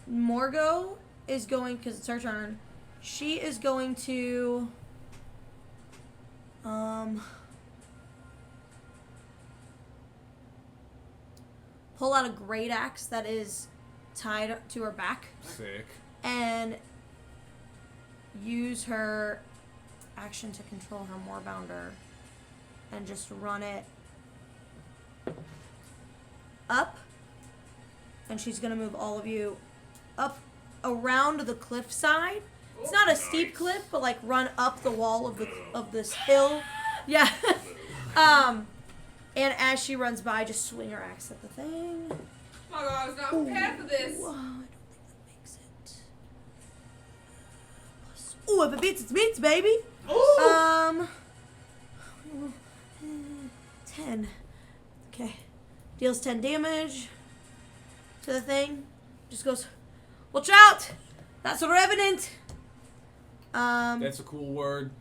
Morgo is going, because it's her turn. She is going to. Pull out a great axe that is tied to her back Sick. and use her action to control her moorbounder and just run it up. And she's going to move all of you up around the cliff side. It's not a steep cliff, but like run up the wall of this hill. Yeah. And as she runs by, just swing her axe at the thing. Oh my God, I was not prepared for this. Ooh, I don't think that makes it. Ooh, if it beats, it beats, baby. 10. Okay. Deals 10 damage to the thing. Just goes, watch out! That's a revenant. That's a cool word.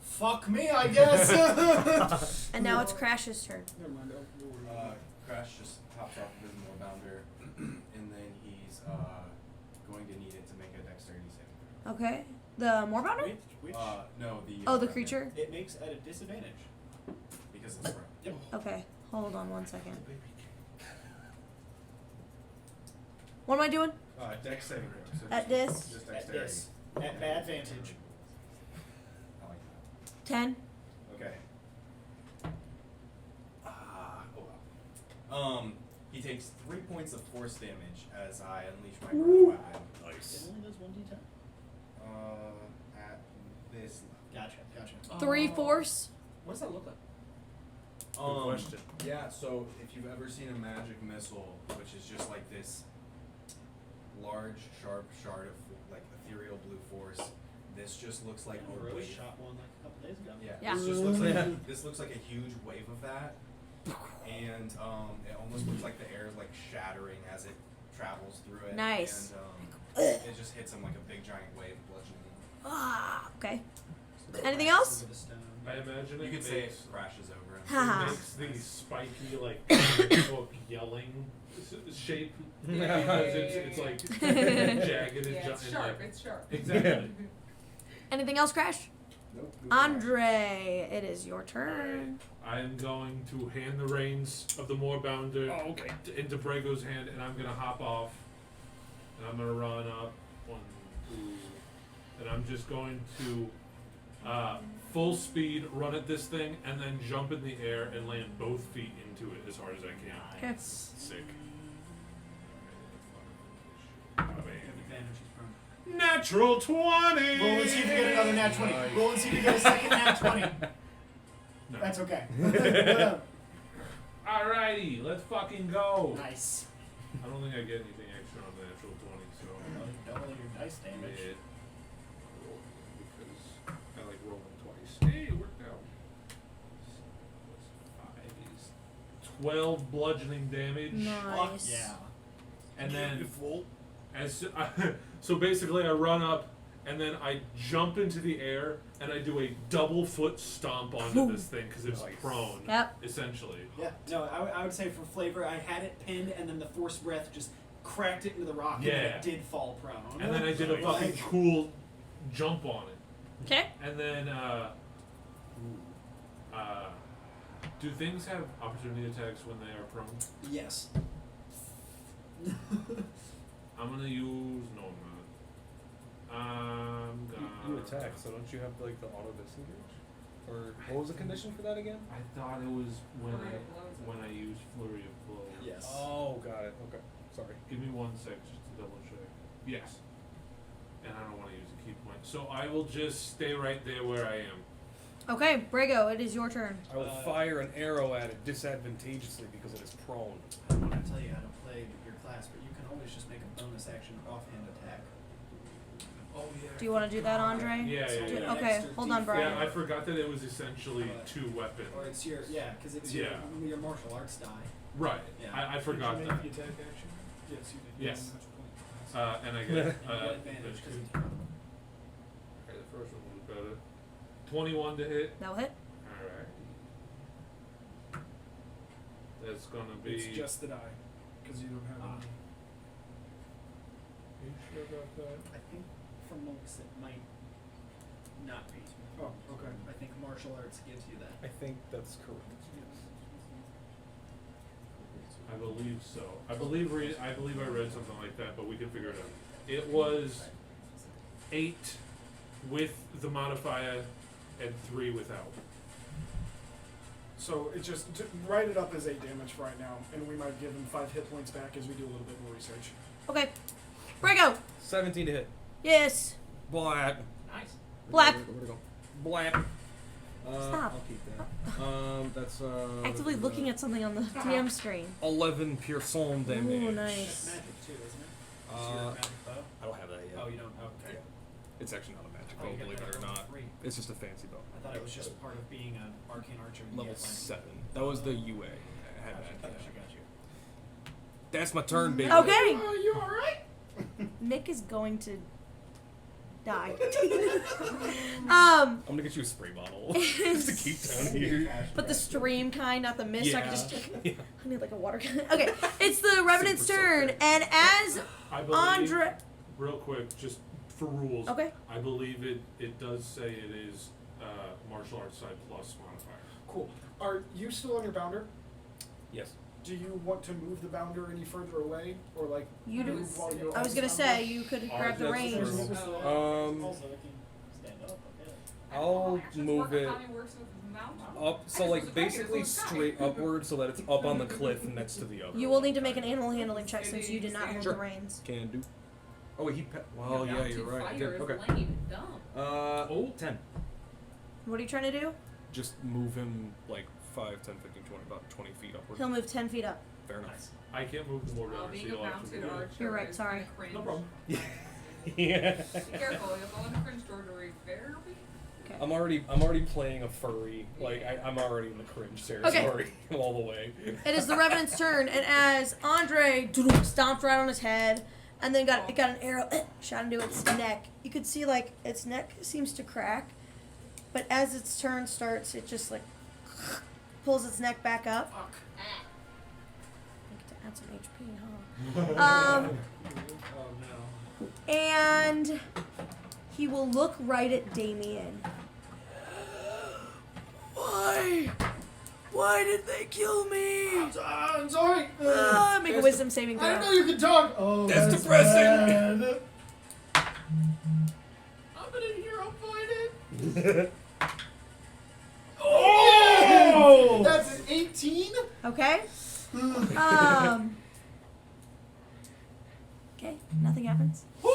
Fuck me, I guess. And now it's Crash's turn. Never mind. Crash just hops off of his moorbounder, and then he's going to need it to make a dexterity saving throw. Okay. The moorbounder? Which No, the. Oh, the revenant, creature? it makes at a disadvantage. Because it's prone. Yep. Okay. Hold on one second. What am I doing? Dex saving throw. So At just- this? Just At dexterity. this. At advantage. I like that. 10. Okay. He takes 3 points of force damage as I unleash my growth weapon. Nice. It only does 1d10. At this level. Gotcha. 3 force. What does that look like? Good question. Yeah, so if you've ever seen a magic missile, which is just like this large, sharp shard of like ethereal blue force, this just looks like a Rose wave. shot one like a couple days ago. Yeah. This just looks like this looks like a huge wave of that, and it almost looks like the air is like shattering as it travels through it. Nice. And it just hits him like a big giant wave, bludgeoning him. Ah, okay. Anything else? Over the stone. I imagine You it could say makes, it crashes over him. Haha. it makes the spiky, like, comic book yelling shape. Because it's like jagged and Yeah, it's and, sharp. like, It's sharp. exactly. Anything else, Crash? Nope. Andre, it is your turn. I am going to hand the reins of the moorbounder okay. into Brago's hand, and I'm gonna hop off, and I'm gonna run up 1, 2, and I'm just going to full speed run at this thing, and then jump in the air and land both feet into it as hard as I can. Okay. Sick. Advantage is prone. Natural 20. Roll and see if you get another nat 20. Roll and see if you get a second nat 20. No. That's okay. Alrighty, let's fucking go. Nice. I don't think I get anything extra on the natural 20, so. Double your dice damage. Yeah. Roll because I like rolling twice. Hey, it worked out. 5 is 12 bludgeoning damage. Fuck Nice. yeah. And then so basically I run up and then I jump into the air and I do a double foot stomp onto this thing because it's prone. Yep. Essentially. Yeah. No, I would say for flavor, I had it pinned and then the force breath just cracked it into the rock and then Yeah. it did fall prone. And then I did a fucking cool jump on it. Okay. And then do things have opportunity attacks when they are prone? Yes. I'm gonna use no, I'm gonna. You attack, so don't you have like the auto disengage? Or what was the condition for that again? I thought it was when Flurry of blows. when I used flurry of blows. Yes. Oh, got it. Okay, sorry. Give me 1 sec just to double check. Yes. And I don't want to use a key point, so I will just stay right there where I am. Okay, Brago, it is your turn. I will fire an arrow at it disadvantageously because it is prone. I don't want to tell you how to play your class, but you can always just make a bonus action offhand attack. Oh yeah. Do you want to do that, Andre? Yeah, yeah, yeah. Okay, hold on, Brian. Yeah, I forgot that it was essentially 2 weapons. Or it's your because it's Yeah. your martial arts die. Right. Yeah. I forgot Did you that. make the attack action? Yes, you did. Yes. That's And I And get you get advantage because it's prone. Okay, the first one was better. 21 to hit. That will hit. Alright. That's gonna be. It's just the die, because you don't have Ah. any. You sure about that? I think for monks it might not be. Oh, okay. I think martial arts gives you that. I think that's correct. I believe so. I believe I read something like that, but we can figure it out. It was 8 with the modifier and 3 without. So it just write it up as 8 damage for right now, and we might give him 5 hit points back as we do a little bit more research. Okay. Brago! 17 to hit. Yes. Blap. Nice. Blap. Where'd it go? Blap. Stop. I'll keep that. That's Actively looking at something on the DM screen. 11 piercing damage. Ooh, That's nice. magic too, isn't it? It's your magic bow? I don't have that yet. Oh, you don't? Okay. Yeah. It's actually not a magic Oh, bow, you get believe that it or level not. 3. It's just a fancy bow. I thought it was just part of being an arcane archer. You Level get, like, 7. That was the UA. I had that. Got you. That's my turn, baby. Okay. Are you alright? Mick is going to die. I'm gonna get you a spray bottle just to keep down here. But the stream kind, not the mist. So I can just Yeah. I need like a water gun. Okay, it's the Revenant's Super turn, soaker. and as I believe. Andre. Real quick, just for rules. Okay. I believe it does say it is martial arts side plus modifier. Cool. Are you still on your bounder? Yes. Do you want to move the bounder any further away, or like You do. move while you're I on was the gonna bounder? say you could grab the that's reins. true. Also, I can stand up, okay. I'll move it Works with the mountain. up, so like basically straight upward, so that it's up on the cliff next to the other. You will need to make an animal handling check since you did not hold Sure. the reins. Can do. Oh wait, well, yeah, you're right. I did. Okay. Oh. 10. What are you trying to do? Just move him like 5, 10, 15, 20, about 20 feet upward. He'll move 10 feet up. Fair enough. I can't move more down, so Being a you'll have to mounted move. archer. You're right, is sorry. kinda cringe. No problem. Yeah. Be careful, you'll go in the cringe territory very. Okay. I'm already playing a furry. Like I'm already in the cringe territory all the way. It is the Revenant's turn, and as Andre stomped right on his head, and then it got an arrow shot into its neck. You could see like its neck seems to crack, but as its turn starts, it just like pulls its neck back up. Fuck. I get to add some HP, huh? Oh no. And he will look right at Damien. Why? Why did they kill me? I'm sorry. Make a wisdom saving I didn't know throw. you could talk. Oh, That's bad. depressing. I'm gonna hero point it. Oh! That's an 18? Okay. Okay, nothing happens. I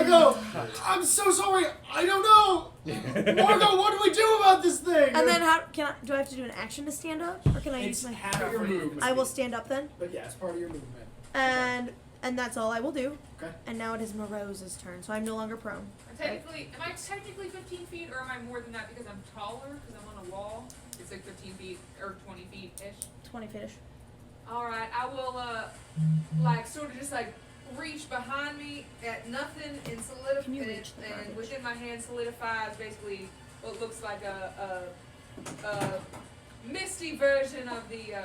go, I'm so sorry. I don't know. Morgo, what do we do about this thing? And then do I have to do an action to stand up, or can I It's use my? half your movement. I will stand up then, But yeah, it's part of your movement. and that's all I will do. Okay. And now it is Morose's turn, so I'm no longer prone. Am I technically 15 feet, or am I more than that because I'm taller, because I'm on a wall? It's like 15 feet, or 20 feet-ish. 20 feet-ish. Alright, I will, sort of just, reach behind me at nothing and solidify Can you it, reach the and garbage? within my hand solidifies basically what looks like a misty version of the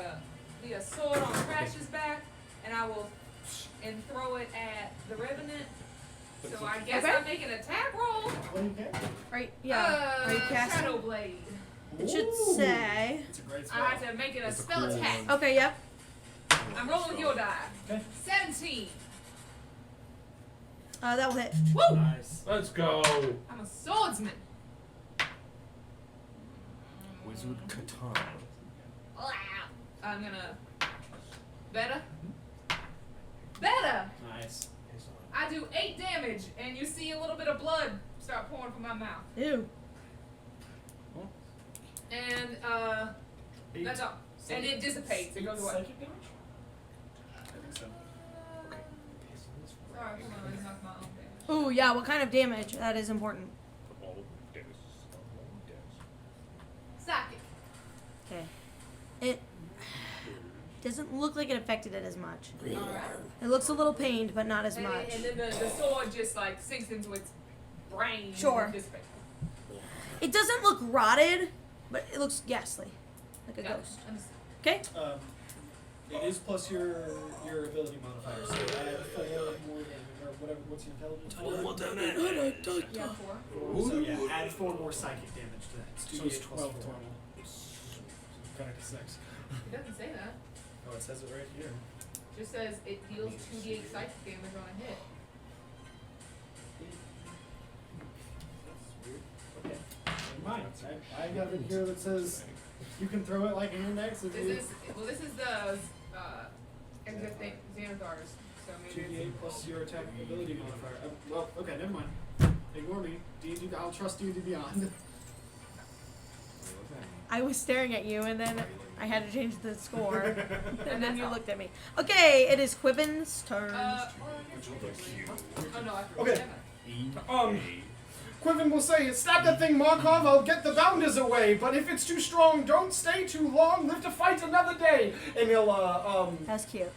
sword on Crash's back, and I will and throw it at the Revenant. So I guess Okay. I make an attack roll. What do you get? Right? Yeah. Are you casting? Shadow Blade. It should say. It's a great I spell. have to make it a That's a spell cool attack. one. Okay. Yep. I'm rolling with your die. Okay. 17. That will hit. Woo! Nice. Let's go. I'm a swordsman. Wizard Katana. Wow. I'm gonna. Better? Better! Nice. I do 8 damage, and you see a little bit of blood start pouring from my mouth. Ew. And, that's all. And it dissipates. It goes away. Psychic damage? I think so. Sorry, hold on. I knocked my own damage. Ooh, yeah. What kind of damage? That is important. Psychic. Okay. It doesn't look like it affected it as much. Alright. It looks a little pained, but not as And, much. and then the sword just like sinks into its brain. Sure. And dissipates. It doesn't look rotted, but it looks ghastly, like a Got it. ghost. Understood. Okay. It is plus your ability modifier, so add 4 more damage, or whatever. What's your intelligence? Yeah, 4. So yeah, add 4 more psychic damage to that. It's So it's 2d8 plus 12 4. total. Connect to 6. It doesn't say that. Oh, it says it right here. It just says it deals 2d8 psychic damage on a hit. That's weird. Okay. Never mind. I got it here that says you can throw it like an index if you. This is the existing Xanathar's. So maybe 2d8 plus your attack ability modifier. Well, okay, never mind. Ignore me. D&D, I'll trust you to beyond. I was staring at you, and then I had to change the score, and then you looked at me. Okay, it is Quibbin's turn. well, I guess oh no, I forgot. Okay. Quiven will say, "Stab that thing, Markov. I'll get the bounders away. But if it's too strong, don't stay too long. Live to fight another day." And he'll That's cute.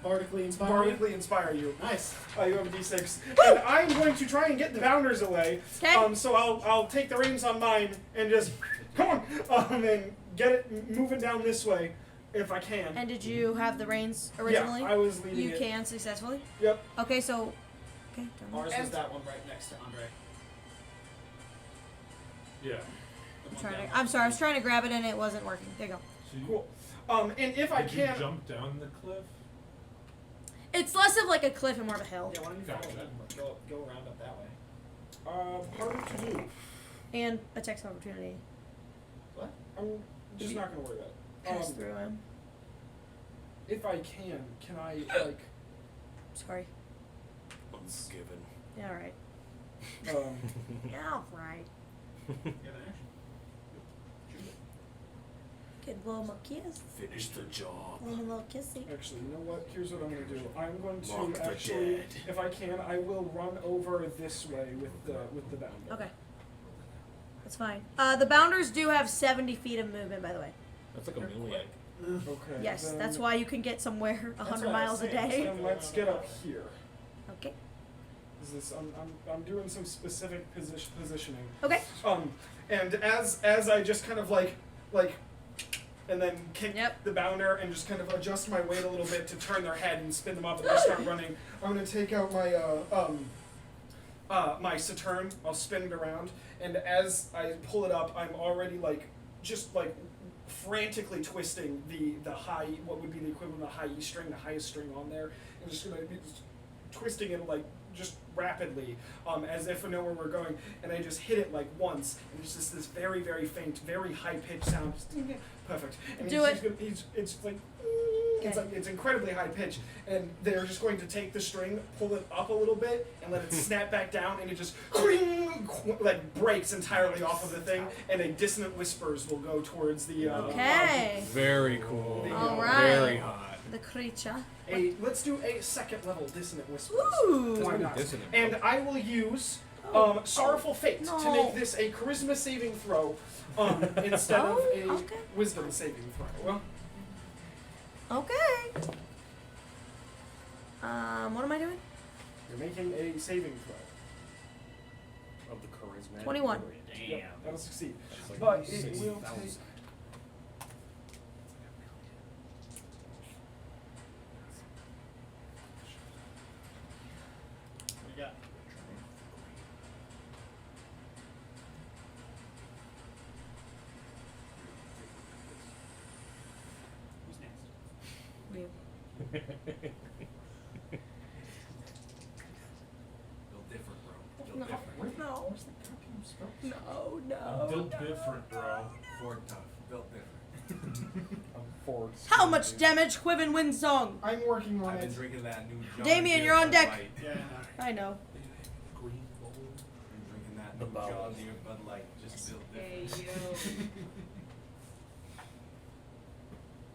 Bardically inspire. bardically inspire you. Nice. You have a d6, and I'm going to try and get the bounders away. Okay. So I'll take the reins on mine and just come on, and get it moving down this way, if I can. And did you have the reins originally? Yeah, I was leading You it. can successfully. Yep. Okay, so. Okay. turn Ours left. was that one right next to Andre. Yeah. The one Trying down. to, I'm sorry, I was trying to grab it and it wasn't working. There you go. So you, Cool. And if I did you can, jump down the cliff? It's less of like a cliff and more of a hill. Yeah, why don't you follow Gotcha. that? Go around up that way. harder to do. And attacks of opportunity. What? I'm just not gonna worry about it. Pass through him. If I can I like Sorry. Unforgiven. Yeah, alright. um Yeah, alright. You have an action. Give him a kiss. Finish the job. Give him a little kissy. actually, you know what? Here's what I'm gonna do. I'm going Mark to the actually, dead. if I can, I will run over this way with the bounder. Okay. That's fine. The bounders do have 70 feet of movement, by the way. That's like a maniac. Okay. Yes, then, that's why you can get somewhere 100 what I was miles a saying. day. Then let's get up here. Okay. Is this I'm doing some specific positioning. Okay. And as I just kind of like and then kick Yep. the bounder and just kind of adjust my weight a little bit to turn their head and spin them up and they start running, I'm gonna take out my my Saturn, I'll spin it around, and as I pull it up, I'm already just frantically twisting the high, what would be the equivalent of the high E string, the highest string on there, and just gonna be twisting it just rapidly, as if I know where we're going, and I just hit it once, and it's just this very, very faint, very high pitched sound. Just, perfect. And Do it's it. Just gonna, it's like. It's Okay. it's incredibly high pitch, and they're just going to take the string, pull it up a little bit, and let it snap back down, and it just breaks entirely off of the thing, and a dissonant whispers will go towards the. Okay. Very cool. All right. Very hot. The creature. Let's do a second level dissonant whispers. Ooh. Why not? Dissonant. And I will use Sorrowful Fate No. to make this a charisma saving throw instead of a okay. wisdom saving throw. Well, Okay. What am I doing? you're making a saving throw. Of the charismatic. 21. Yep, that'll succeed. That's like But it 60,000. will take. What do you got? Who's next? You. Built different, bro. Built different. No. Where's the goddamn spell? No, I'm no. built no. different, bro. Ford tough. Built different. I'm forward. How much damage, Quiven Windsong? I'm working on I've been it. drinking that new John Damien, Deere you're on Bud deck. Light. Yeah. I know. Green bowl. Been drinking that The new bowels. John Deere Bud Light. Just built Hey, different. yo.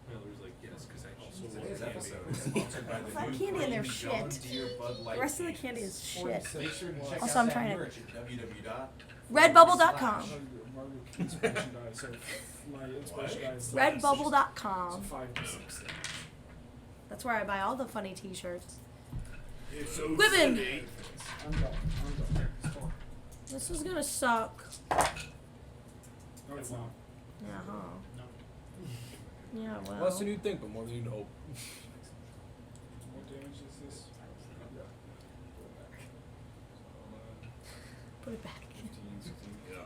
Miller's like, yes, because I also Today's want episode candy. is sponsored by the That new candy in there green John shit. Deere Bud Light. The rest of the cans. candy is shit. Make sure to check Also, out I'm that trying to- merch at www. Redbubble.com. Margo inspiration die, so my inspiration die is Redbubble.com. 5 to 6. That's where I buy all the funny t-shirts. It's so Quiven! silly. I'm done. It's fine. This is gonna suck. No, it's not. Yeah, huh? No. Yeah, well. Less than you'd think, but more than you'd hope. What damage is this? Yeah. Put it back.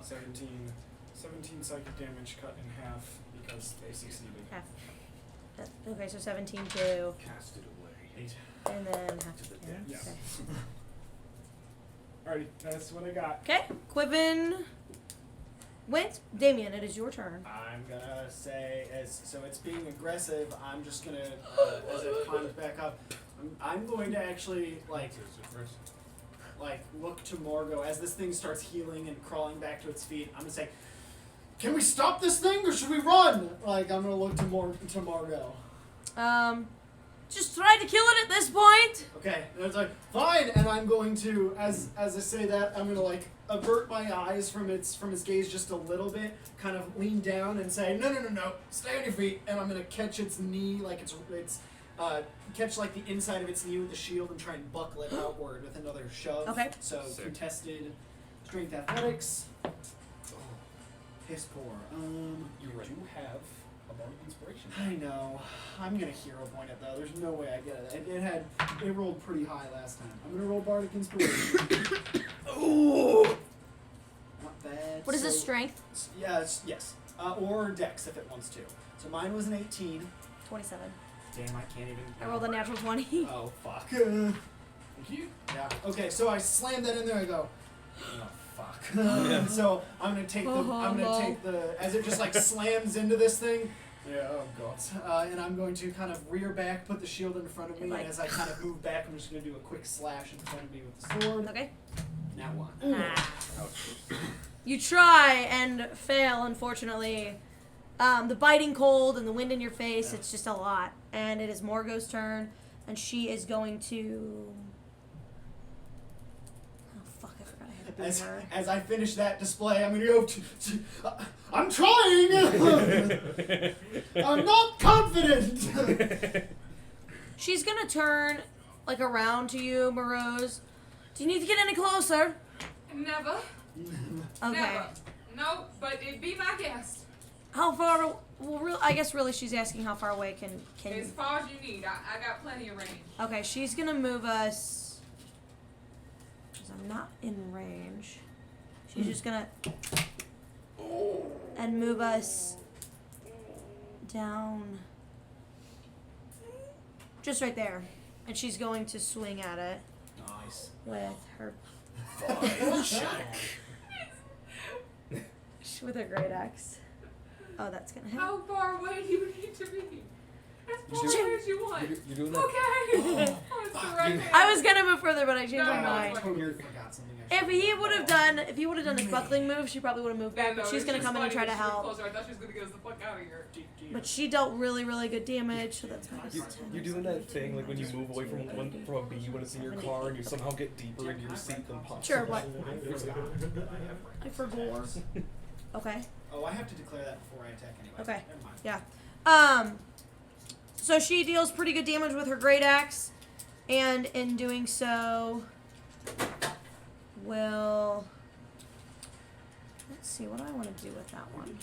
17 psychic damage cut in half because they succeeded. Half. Okay, so 17 to, Cast it away. and then half to the yeah, depths. okay. Alrighty, that's what I got. Okay, Quiven went. Damien, it is your turn. I'm gonna say, so it's being aggressive. I'm just gonna, as it climbs back up, I'm going to actually like look to Morgo as this thing starts healing and crawling back to its feet. I'm gonna say, "Can we stop this thing or should we run?" Like I'm gonna look to Morgo. Just try to kill it at this point. Okay, and it's like fine, and I'm going to, as I say that, I'm gonna like avert my eyes from its gaze just a little bit, kind of lean down and say, no, stay on your feet, and I'm gonna catch its knee, like it's catch like the inside of its knee with the shield and try and buckle it outward with another shove. Okay. So Sick. contested strength athletics. Piss poor. You do have a bardic inspiration. I know. I'm gonna hero point it though. There's no way I get it. It rolled pretty high last time. I'm gonna roll bardic inspiration. Ooh. Not bad. What is so, this strength? Yes. Or dex if it wants to. So mine was an 18. 27. Damn, I can't even. I rolled a natural 20. Oh fuck. Thank you. Yeah. Okay, so I slam that in there. I go. Oh fuck. Yeah. So I'm gonna take the as it just like slams into this thing. Yeah. Oh god. And I'm going to kind of rear back, put the shield in front of me, Like- and as I kind of move back, I'm just gonna do a quick slash in front of me with the sword. Okay. Now one. Ah. You try and fail, unfortunately. The biting cold and the wind in your face, it's just a lot. And it is Morgo's turn, and she is going to... Oh, fuck, I forgot I had to do her. As I finish that display, I'm gonna go. I'm trying. I'm not confident. She's gonna turn, like, around to you, Morose. Do you need to get any closer? Never. Okay. Never. No, but it'd be my guest. How far... Well, I guess really she's asking how far away can As you... far as you need. I got plenty of range. Okay, she's gonna move us... Because I'm not in range. She's just gonna... And move us... down... Just right there. And she's going to swing at it Nice. with her... with her great axe. Oh, that's gonna hit. How far away do you need to be? As far do- away as you want. You're doing that? Okay. Oh, it's the right I was gonna move further, but I changed No, my no, mind. it's Totally forgot something. If he would have done his buckling move, she probably would have moved back. Yeah, no, But she's it's gonna just come in and funny try to that she was help. closer. I thought she was gonna get us the fuck out of here. But she dealt really, really good damage, so that's minus 10. You're doing that thing like when you move away from a bee when it's in your car and you somehow get deeper into your seat than possible. Sure, what? I forgot. Okay. Oh, I have to declare that before I attack anyway. Okay. Never mind. Yeah. So she deals pretty good damage with her great axe, and in doing so, will... Let's see, what do I want to do with that one?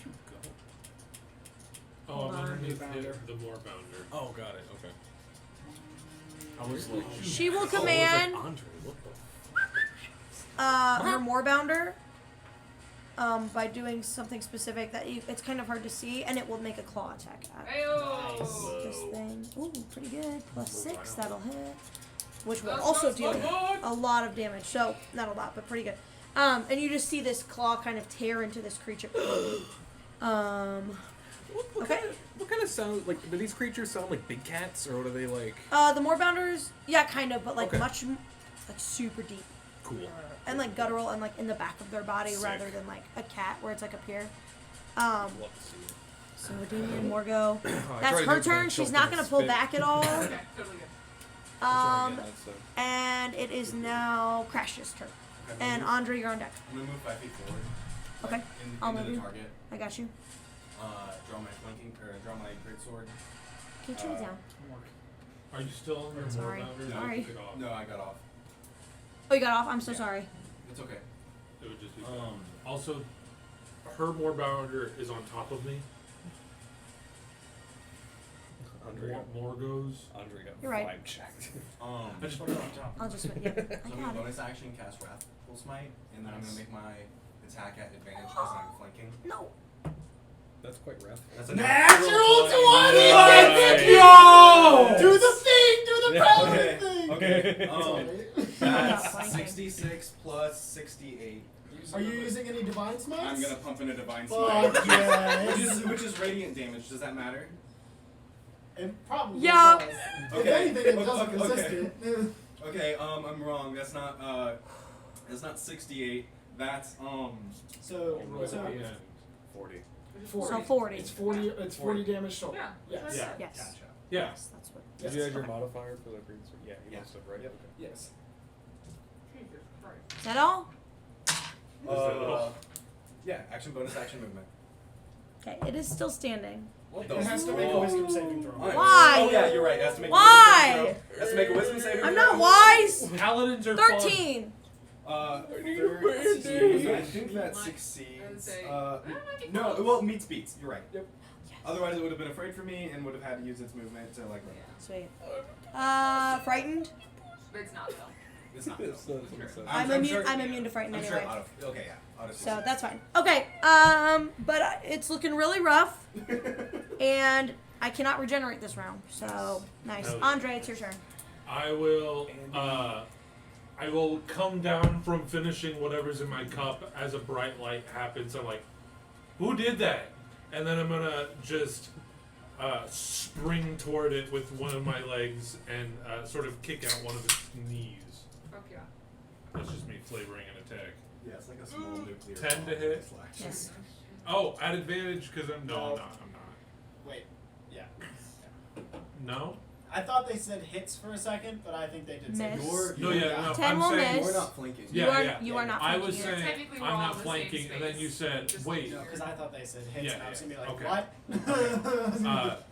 Oh, Hold I'm on. underneath Bounder. the more bounder. Oh, got it. Okay. I was like, She will oh, I was like, command Andre, what the? her Moorbounder by doing something specific that it's kind of hard to see, and it will make a claw attack at Ayo! this thing. Ooh, pretty good. +6, that'll hit. Which will also deal a lot of damage. So, not a lot, but pretty good. And you just see this claw kind of tear into this creature. Okay. What kind of sound, like, do these creatures sound like big cats, or do they, like... The Moorbounders, yeah, kind of, but like Okay. much, like super deep. Cool. And like guttural and like in the back of their body Sick. rather than like a cat where it's like up here. Love to see it. So Damien Morgo. I That's tried her to turn. choke She's in not the gonna pull spit. back at all. Okay, totally good. I'm trying to Um, get that, so. and it is now Crash's turn. Okay, And move. Andre, you're on deck. I'm gonna move 5 feet forward. Okay, Like, I'll into move the you. target. I got you. Draw my flanking, or draw my greatsword. Can you turn it down? Are you still on your Sorry. Moorbounders? No. Sorry. Take it off. No, I got off. Oh, you got off. I'm so Yeah. sorry. It's okay. It would just be better. Also, her Moorbounder is on top of me. Andre got, Morgo's. Andre got You're right. vibe checked. I just I'll just yeah. So I I'm gonna got it. bonus action cast Wrathful Smite, and then I'm gonna make my attack at advantage because I'm flanking. No. That's quite rough. That's a Natural 20! Nice. Yo! Do the thing! Do the power Okay. thing! Okay. I'm not That's flanking. 66 plus 68. Are you using any divine smites? I'm gonna pump in a divine Fuck smite, yes. which is radiant damage. Does that matter? It probably Yeah. does. If Okay. anything, it doesn't Okay. resist it. Okay. I'm wrong. That's not 68. That's So, Right so at the end. 40. 40. So 40. It's 40. It's 40 damage total. Yeah. Yes. Yeah. Yes. gotcha. Yeah. Yes, that's what. Did you add your modifier for the green sword? Yeah, you Yeah. must have, right? Yep. Okay. Yes. Jesus Christ. Is that all? Yeah. Action bonus action movement. Okay, it is still standing. What It has to make a wisdom saving throw. Why? Oh yeah, you're right. It has to make Why? a wisdom saving throw. It has to make a wisdom saving I'm throw. not wise. Paladins are fun. 13. 13. I think that I would succeeds. say- No, well, it meets beats. You're right. Yep. Otherwise, it would have been afraid for me and would have had to use its movement to like. Yeah. Sweet. Frightened. But it's not though. It's not. It's though. not- it's not- I'm immune. I'm immune to frighten I'm anyway. sure out of. Okay, yeah. Out of So that's fine. Okay. But it's looking really rough, and I cannot regenerate this round. So nice. Hell yeah. Andre, it's your turn. I will come down from finishing whatever's in my cup as a bright light happens. I'm like, who did that? And then I'm gonna just spring toward it with one of my legs and sort of kick out one of its knees. Fuck yeah. That's just me flavoring an attack. Yeah, it's like a small nuclear. 10 to bomb. hit? It's like- Yes. Oh, at advantage because I'm no, I'm not. Wait. Yeah. No. I thought they said hits for a second, but I think they did say Miss. You're, No, yeah, no. 10 I'm will saying. miss. You're not flanking. Yeah, you are. yeah. You are not. I was flanking. saying Technically, we're I'm all not in the flanking, same and then you space. said, Just wait. No, because I thought they said hits, Yeah, and I was yeah, gonna be like, okay. what?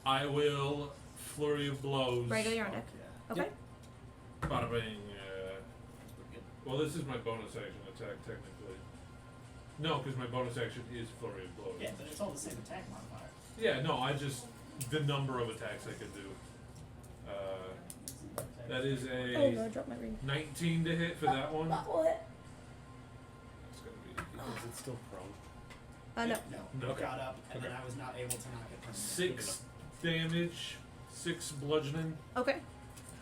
I will flurry of blows. Brego, you're on deck. Yeah. Okay. Bada bing. Well, this is my bonus action attack technically. No, because my bonus action is flurry of blows. Yeah, but it's all the same attack modifier. Yeah, no, I just the number of attacks I could do. That is Oh no, I a dropped my ring. 19 to hit for that one. That will hit. That's gonna Is it still prone? No. No, No. it got up, and then Okay. I was not able to knock it be permanently. 6 damage, 6 bludgeoning, Okay.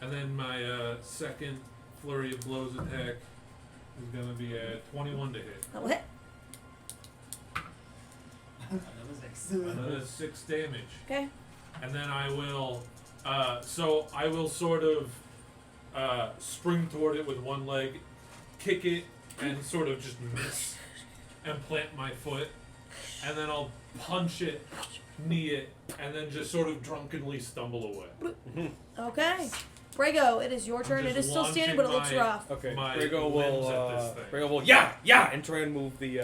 and then my second flurry of blows attack is gonna be a 21 to hit. That will hit. Another 6. Another 6 damage. Okay. And then I will, so I will sort of spring toward it with one leg, kick it, and sort of just miss, and plant my foot, and then I'll punch it, knee it, and then just sort of drunkenly stumble away. Okay. Brego, it is your turn. just It is still standing, but it looks launching rough. Okay. My Brago limbs will. at this thing. Brago will. Yeah, and try and move the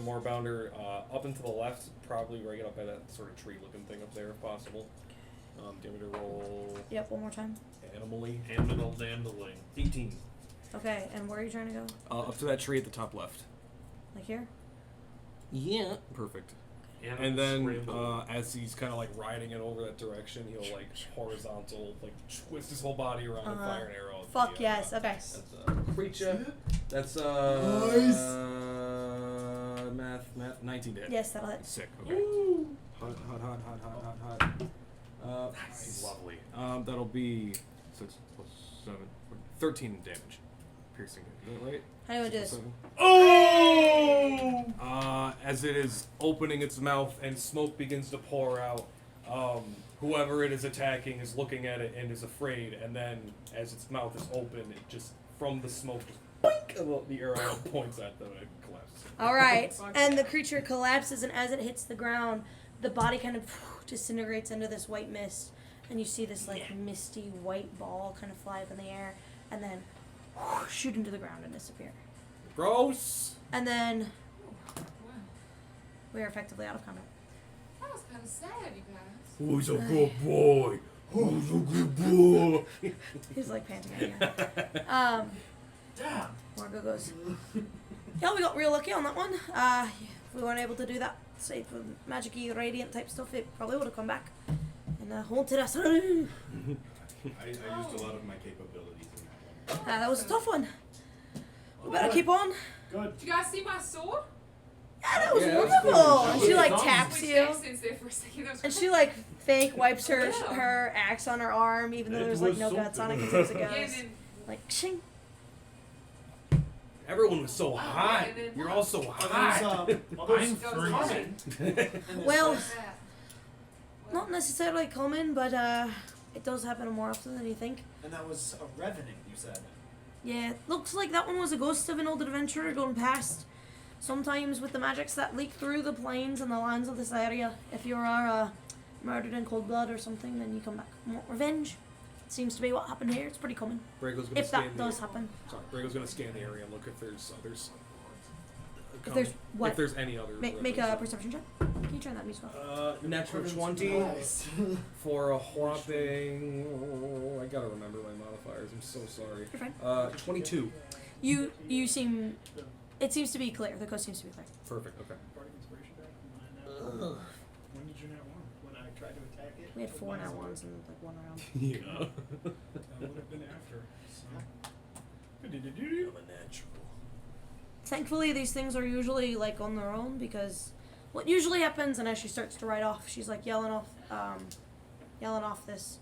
Moorbounder up and to the left, probably right up by that sort of tree-looking thing up there, if possible. Do you want me to roll Yep, one more time. animally? Handling. 18. Okay, and where are you trying to go? Up to that tree at the top left. Like here? Yeah. Perfect. And then, as he's kind of like riding it over that direction, he'll like horizontal, like twist his whole body around and fire an arrow. At Fuck the, yes. Okay. At the creature. That's math. 19 to hit. Yes, that'll hit. Sick. Okay. Hot. Lovely. That'll be 6 plus 7, 13 damage. Piercing damage. Is that right? How do you want to do this? 7. Oh! As it is opening its mouth and smoke begins to pour out, whoever it is attacking is looking at it and is afraid, and then as its mouth is open, it just, from the smoke, just boink, the arrow points at them and it collapses. All right, and the creature collapses, and as it hits the ground, the body kind of disintegrates into this white mist, and you see this like misty white ball kind of fly up in the air, and then shoot into the ground and disappear. Gross! And then Wow. we are effectively out of combat. That was kind of sad, you guys. Who's a good boy? Who's a good boy? He's like panting at you. Damn. Morgo goes, yeah, we got real lucky on that one. If we weren't able to do that, say, for magic-y, radiant type stuff, it probably would have come back and haunted us. I used a lot of my capabilities in that one. That was a tough one. We better keep on. Good. Did you guys see my sword? Yeah, that was Yeah, that was wonderful. cool. And she like That was taps Switched you, accents there for a second. That was and great. she like fake wipes her Yeah. her axe on her arm, even though It there's like was no guts on it something. because it Yeah, goes and then like shing. Everyone was so yeah, hot. and then You're all so Are hot. those, are those I'm common in this Well, place? that. Not necessarily common, but it does happen more often than you think. And that was a revenant, you said. Yeah, it looks like that one was a ghost of an old adventurer gone past. Sometimes with the magics that leak through the plains and the lands of this area, if you are murdered in cold blood or something, then you come back and want revenge. Seems to be what happened here. It's pretty common. Brago's gonna If scan that the does happen. Sorry, Brago's gonna scan the area and look if there's others. If there's what? If there's any other. Make a perception check. Can you turn that music off? Natural 20 Nice. for a whopping. Oh, I gotta remember my modifiers. I'm so sorry. You're fine. 22. You seem. It seems to be clear. The coast seems to be clear. Perfect. Okay. Bardic inspiration back from mine. When did you not want? When I tried to attack it? We had 4 now ones in like 1 round. Yeah. That would have been after. So. I'm a natural. Thankfully, these things are usually like on their own because what usually happens, and as she starts to ride off, she's like yelling off this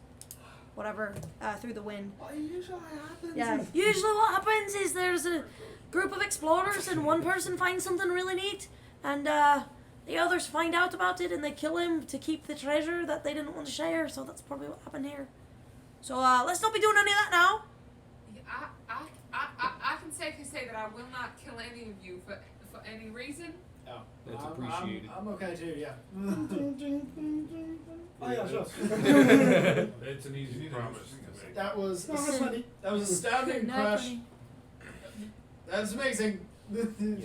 whatever through the wind. What usually happens? Yeah. Usually, what happens is there's a group of explorers, and one person finds something really neat, and the others find out about it, and they kill him to keep the treasure that they didn't want to share. So that's probably what happened here. So let's not be doing any of that now. Yeah, I can safely say that I will not kill any of you for any reason. Oh, That's I'm- appreciated. I'm okay too, yeah. Oh yeah, sure. It's an easy promise. That was No, that's funny. that was astounding, Not Crush. funny. That's amazing. Yeah,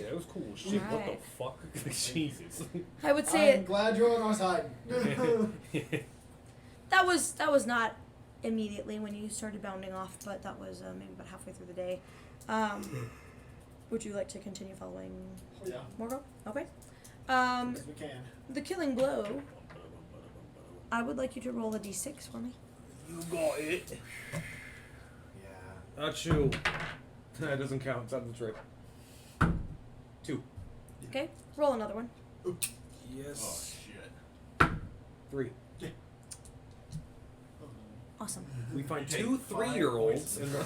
it was cool. Shit, Alright. what the fuck? Jesus. I would say I'm glad you're on our side. that was not immediately when you started bounding off, but that was maybe about halfway through the day. Would you like to continue following Yeah, Morgo? Okay. as we can. The killing blow. I would like you to roll a d6 for me. You got it. Yeah. Not you. That doesn't count. It's out of the trick. 2. Okay. Roll another one. Oh Yes. shit. 3. Awesome. We find Take 2 5 3-year-olds in the.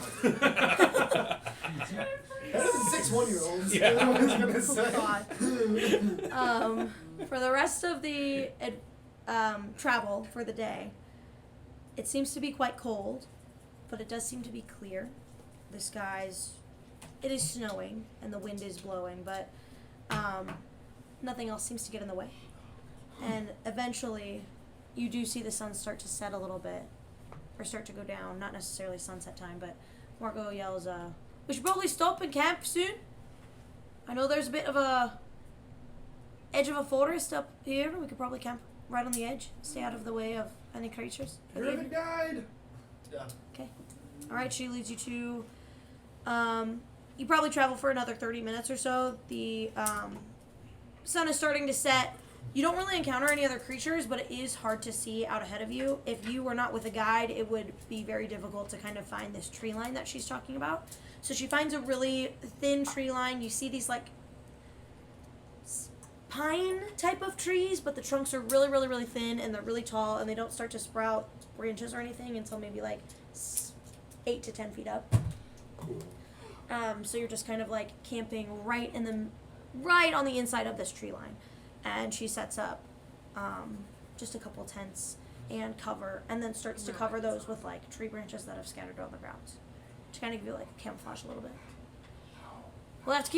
Better than 6 1-year-olds. Yeah. I was gonna say. God. For the rest of the travel for the day, it seems to be quite cold, but it does seem to be clear. The skies, it is snowing and the wind is blowing, but nothing else seems to get in the way. And eventually, you do see the sun start to set a little bit, or start to go down. Not necessarily sunset time, but Morgo yells, "We should probably stop and camp soon. I know there's a bit of a edge of a forest up here. We could probably camp right on the edge, stay out of the way of any creatures." Terrific guide. Yeah. All right, she leads you to. You probably travel for another 30 minutes or so. The sun is starting to set. You don't really encounter any other creatures, but it is hard to see out ahead of you. If you were not with a guide, it would be very difficult to kind of find this tree line that she's talking about. So she finds a really thin tree line. You see these like pine type of trees, but the trunks are really, really, really thin, and they're really tall, and they don't start to sprout branches or anything until maybe like 8 to 10 feet up. Cool. So you're just kind of like camping right on the inside of this tree line, and she sets up just a couple tents and cover, and then starts to cover those with like tree branches that have scattered on the ground to kind of give you like camouflage a little bit. We'll have to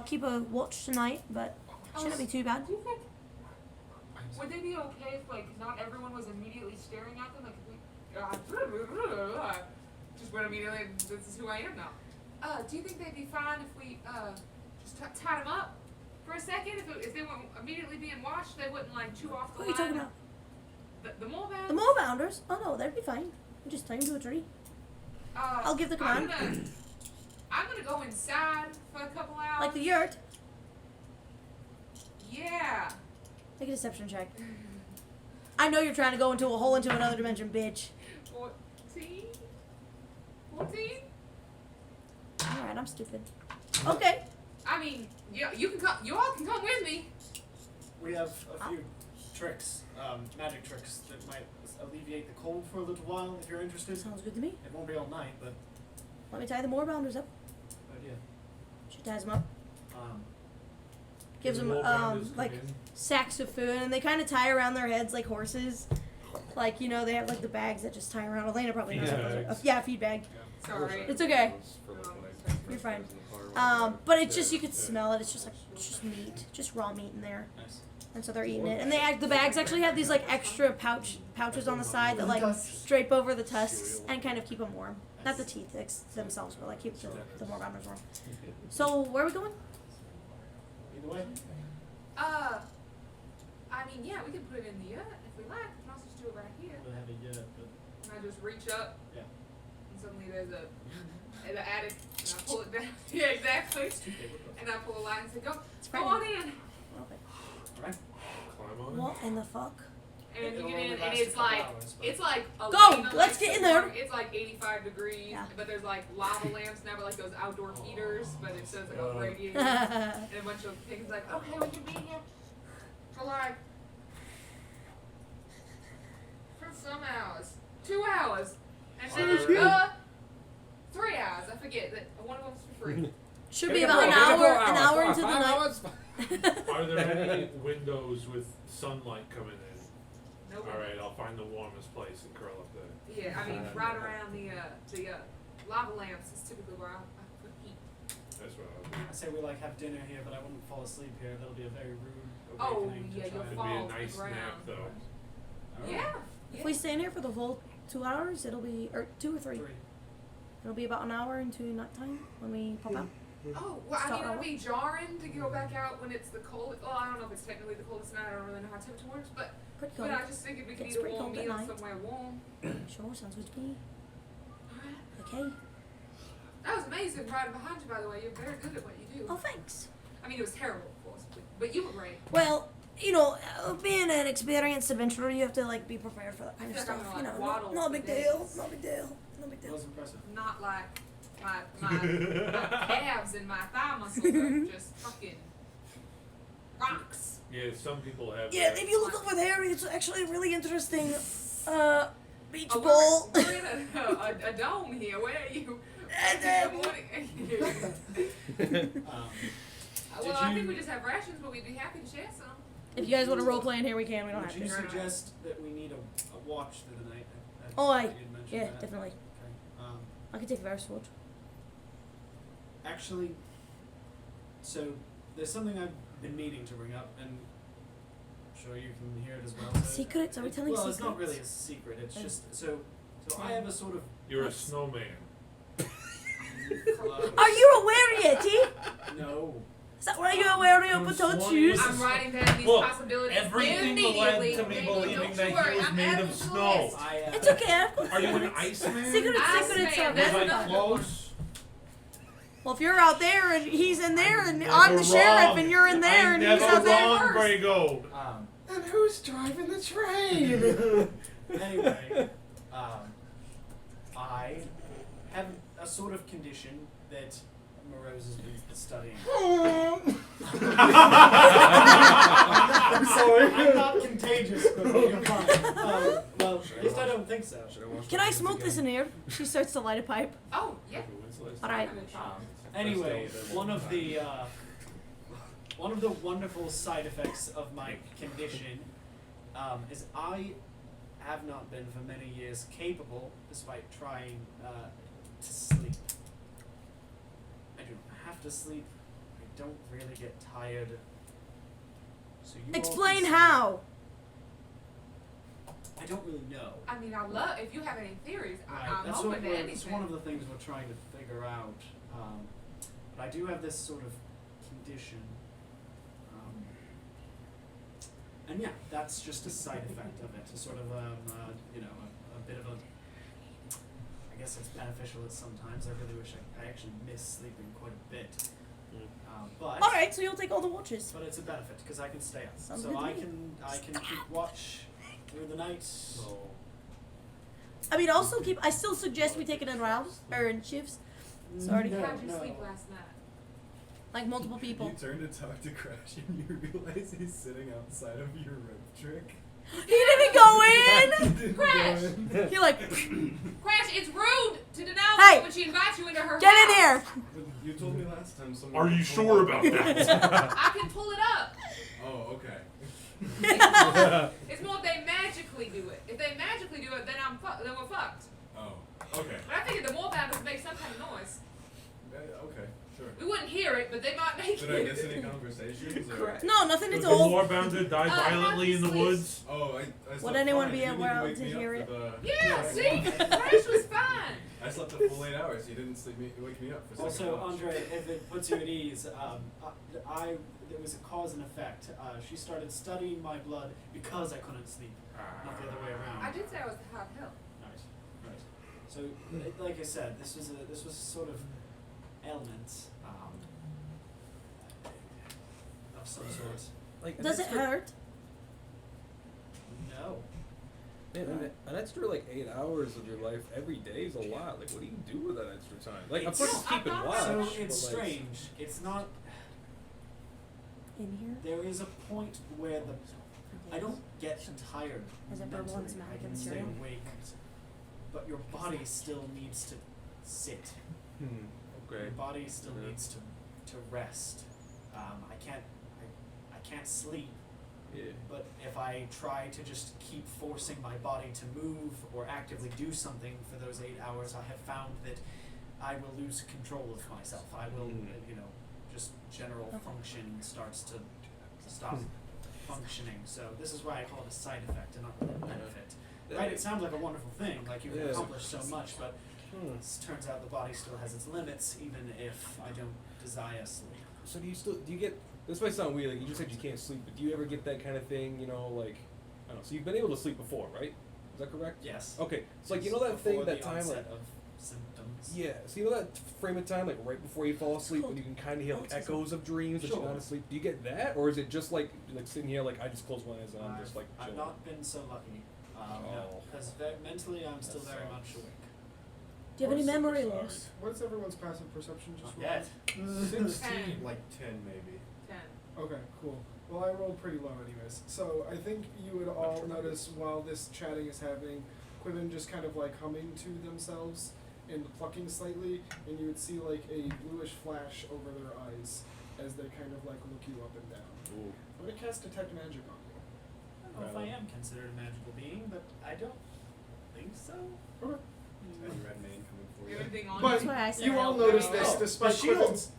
keep a watch tonight, but shouldn't be too bad. Do you think, would they be okay if, like, not everyone was immediately staring at them? Like, if we, just went immediately, this is who I am now. Do you think they'd be fine if we, just tied them up for a second? If they weren't immediately being watched, they wouldn't, like, chew off the What are you talking line? about? The moorbounders? The moorbounders? Oh no, they'd be fine. You just tie them to a tree. I'll give the command. I'm gonna go inside for a couple hours. Like the yurt. Yeah. Make a deception check. I know you're trying to go into a hole into another dimension, bitch. 14? 14? Alright, I'm stupid. Okay. I mean, yeah, you can come. You all can come with me. We have a few tricks, magic tricks that might alleviate the cold for a little while if you're interested. Sounds good to me. It won't be all night, but Let me tie the moorbounders up. idea. She ties them up. Gives The them moorbounders come like in. sacks of food, and they kind of tie around their heads like horses. Like, you know, they have like the bags that just tie around. Elena probably knows what those are. Feed Yeah, feed bag. Sorry. It's okay. For, like, No, when I it's first You're fine. was in the car, But it's just, you Yeah, could yeah. smell it. It's just like, it's just meat. Just raw meat in there. Nice. And so they're eating it. And the bags actually have these like extra pouches on the side that like drape over the tusks and kind of keep them warm. Not the teeth themselves, but like keep the moorbounders warm. So, where are we going? Either way. I mean, yeah, we can put it in the if we like. We can also just do it right here. We'll have a but And I just reach up. Yeah. And suddenly there's an attic, and I pull it down. Yeah, exactly. it's too big. And I pull a line and say, go fine. on in. Okay. Alright. Climb on. What in the fuck? And It'll you get only in, last and a it's couple like, hours, but- it's like a Go, lane, let's like, get in there. It's like 85 degrees, Yeah. but there's like lava lamps now, but like those outdoor heaters, but it says like a radiator yeah, and a bunch of things like, okay, we can be here for like, for some hours, 2 hours, and then 3 hours, I forget that one of them's for free. should be about an hour into the night. hours. Are there any windows with sunlight coming in? Nope. Alright, I'll find the warmest place and curl up there. Yeah, I mean, right around the lava lamps is typically where I put heat. That's what I'll do. I say we like have dinner here, but I wouldn't fall asleep here. That'll be a very rude Oh, awakening yeah, to try you'll and- It'd fall be to a the nice ground. nap though. Alright. Yeah. If we stay in here for the full 2 hours, it'll be, or 2 or 3. Three. It'll be about an hour into nighttime when we pop out. Oh, well, I Start mean, it'll over. be jarring to go back out when it's the cold. Well, I don't know if it's technically the coldest night. I don't really know how temperature works, but Pretty cold. I just figured we could Gets eat a pretty warm cold at meal night. somewhere warm. Sure, sounds good to me. Alright. Okay. That was amazing riding behind you, by the way. You're very good at what you do. Oh, thanks. I mean, it was terrible, of course, but you were great. Well, you know, being an experienced adventurer, you have to like be prepared for that kind of I feel like stuff. I'm You gonna, know, like, waddle no for big days. deal. No big deal. No big That deal. was impressive. Not like my calves and my thigh muscles are just fucking rocks. Yeah, some people have Yeah, that. if you look over there, it's actually a really interesting beach Oh, ball. we're in a dome here. Where are you? And, Good morning. Well, I think we just have rations, but we'd be happy to share some. If you guys want to role play in here, we can. We don't Would have you to. suggest that we need a watch through the night? Oh, I you'd mentioned Yeah, that. definitely. Okay. I could take a Varus sword. Actually, so there's something I've been meaning to bring up, and I'm sure you can hear it as well. So Secrets? Are we telling Well, it's not secrets? really a secret. It's Oh. just so I have a sort of. You're a What? snowman. close. Are you aware Yeti? No. Is that why you're wearing your I'm potato sworn shoes? he I'm writing down these Look, possibilities everything immediately. led to me Baby, believing don't that you he worry, was I'm made adding of to the snow. list. It's okay. I've got Are you an Iceman? Secret- Iceman, secrets are that's Was I enough. close? Well, if you're out there and he's in there and Never I'm the sheriff wrong. and you're in there I'm and never he's out there wrong, first. Brago. And who's driving the train? Anyway, I have a sort of condition that Morose has been studying. I'm sorry. I'm not contagious, but you're fine. Well, at least I don't think so. Can I smoke this in here? She starts to light a pipe. Oh, yeah. Alright. Anyway, one of the wonderful side effects of my condition is I have not been for many years capable, despite trying, to sleep. I do not have to sleep. I don't really get tired. So you all Explain can say- how. I don't really know. I mean, I love, if you have any theories, Right, I'm that's open what to we're, anything. it's one of the things we're trying to figure out. But I do have this sort of condition. And yeah, that's just a side effect of it. A sort of, you know, a bit of a. I guess it's beneficial at sometimes. I really wish I actually miss sleeping quite a bit. But. Alright, so you'll take all the watches. But it's a benefit because I can stay up. Sounds So good to I me. can keep watch through the night. I mean, also I still suggest we take it in rounds, or in shifts. Sorry. No, How'd you no. sleep last night? Like multiple people. You turn to talk to Crash and you realize he's sitting outside of your rope trick. He didn't go in! He didn't go Crash! in. He like, Crash, it's rude to denounce Hey! her when she invites you into her get house. in here! But you told me last time someone. Are you told sure me- about that? I can pull it up. Oh, okay. It's more if they magically do it. If they magically do it, then then we're fucked. Oh, okay. But I figured the more bounders make some kind of noise. Okay, sure. We wouldn't hear it, but they might make Did I miss any conversations? Or? Correct. No, nothing Does at the all. Warbounder die violently in the woods? Oh, I slept Would anyone fine. be You didn't allowed even wake to me up hear for it? the- Yeah, see? Crash was fine. I slept a full 8 hours. You didn't wake me up for second Also, watch. Andre, if it puts you at ease, there was a cause and effect. She started studying my blood because I couldn't sleep, not the other way around. I did say I was hot help. Right, right. So, like I said, this was a sort of ailment of some sort. Like, Does it hurt? No. Man, an extra like 8 hours of your life every day is a lot. Like, what do you do with that extra time? Like, of It's- course, it's keeping No, watch. So but, it's like, strange. It's not. In here? There is a point where I don't get tired As a mentally. verbal and somatic I can and stay cereal. awake, but your body still needs to sit. Okay. Your body still Yeah. needs to rest. I can't sleep, Yeah. but if I try to just keep forcing my body to move or actively do something for those 8 hours, I have found that I will lose control of myself. I will, just general function starts to stop functioning. So this is why I call it a side effect and not really a benefit. Right? It sounds like a wonderful thing, like you've Yeah. accomplished so much, but it turns out the body still has its limits, even if I don't desire sleep. So do you get, this might sound weird, like you just said you can't sleep, but do you ever get that kind of thing, like, I don't know, so you've been able to sleep before, right? Is that correct? Yes. Okay, so like, you know that Before thing, that the time, onset like, of symptoms. yeah, so you know that frame of time, like right before you fall asleep, when you can kind of hear like Cold. echoes of dreams that you're Sure. not asleep, do you get that? Or is it just like sitting here, like I just close my eyes and I'm just like I've chilling? not been so lucky. No, Oh. because mentally I'm still very much awake. Do you have any Super memory sorry. loss? What's everyone's passive perception? Just Not yet. 16. Like 10 maybe. 10. Okay, cool. Well, I rolled pretty low anyways. So I think you would all notice while this chatting is happening, Quiven just kind of like humming to themselves and plucking slightly, and you would see like a bluish flash over their eyes as they kind of like look you up and down. Ooh. I'm gonna cast Detect Magic on you. I don't know if I am considered a magical being, but I don't think so. Okay. Teddy Redmayne coming for You you. have anything on But That's you? why I said you all that. notice Oh, this the despite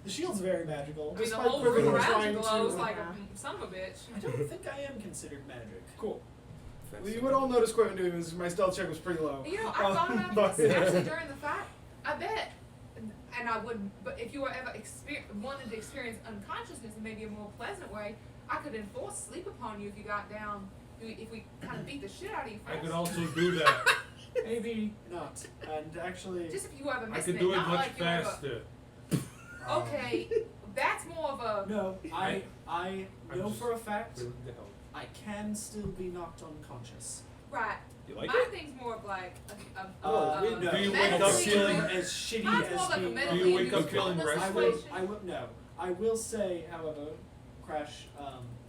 shield's very magical. I mean, the despite whole Quiven room around trying you glows to- like Yeah. a son of a bitch. I don't think I am considered magic. Cool. That's Well, you would all notice Quiven doing this. My stealth check was pretty low. You know, I thought about But- this actually during the fight. I bet, and I wouldn't, but if you were ever wanted to experience unconsciousness in maybe a more pleasant way, I could enforce sleep upon you if you got down, if we kind of beat the shit out of you I first. could also do that. Maybe not. And actually, Just if you ever I missing could it, do it not much like you ever. faster. Okay, that's more of a. no, I I'm know just for a fact Really the hell? I can still be knocked unconscious. Right. You like My it? thing's more of like No. Do you wake up meditative- feeling as shitty Mine's as more like a being? meditative Do you wake up feeling wellness restless? situation. I will no. I will say, however, Crash,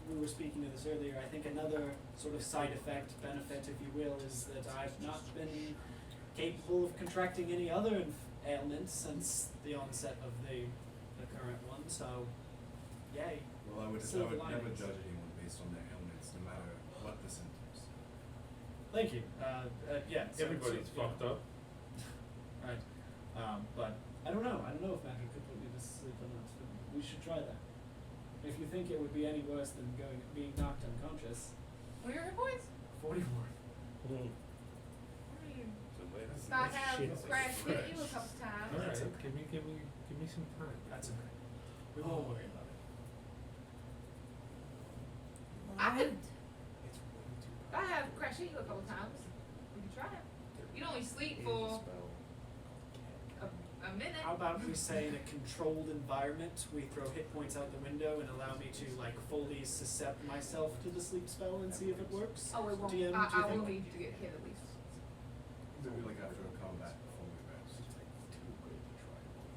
we were speaking of this earlier. I think another sort of side effect, benefit, if you will, is that I've not been capable of contracting any other ailments since the onset of the current one. So, yay. Well, I would Silver never linings. judge anyone based on their ailments, no matter what the symptoms. Thank you. Yeah. So, Everybody's you know, fucked up. Right. But I don't know. I don't know if magic could put me to sleep or not. But we should try that. If you think it would be any worse than being knocked unconscious. What are your hit points? 44. If I have Crash hit you a couple times. All right, That's okay. give me some time. That's okay. We won't worry about it. I could. It's way too If I have Crash hit you a couple times, we can try it. You'd only sleep for a minute. How about we say in a controlled environment, we throw hit points out the window and allow me to like fully suscept myself to the sleep spell and see if it works? Oh, it won't. DM, do you I think? will need you to get hit at least. Maybe like after a combat before we rest.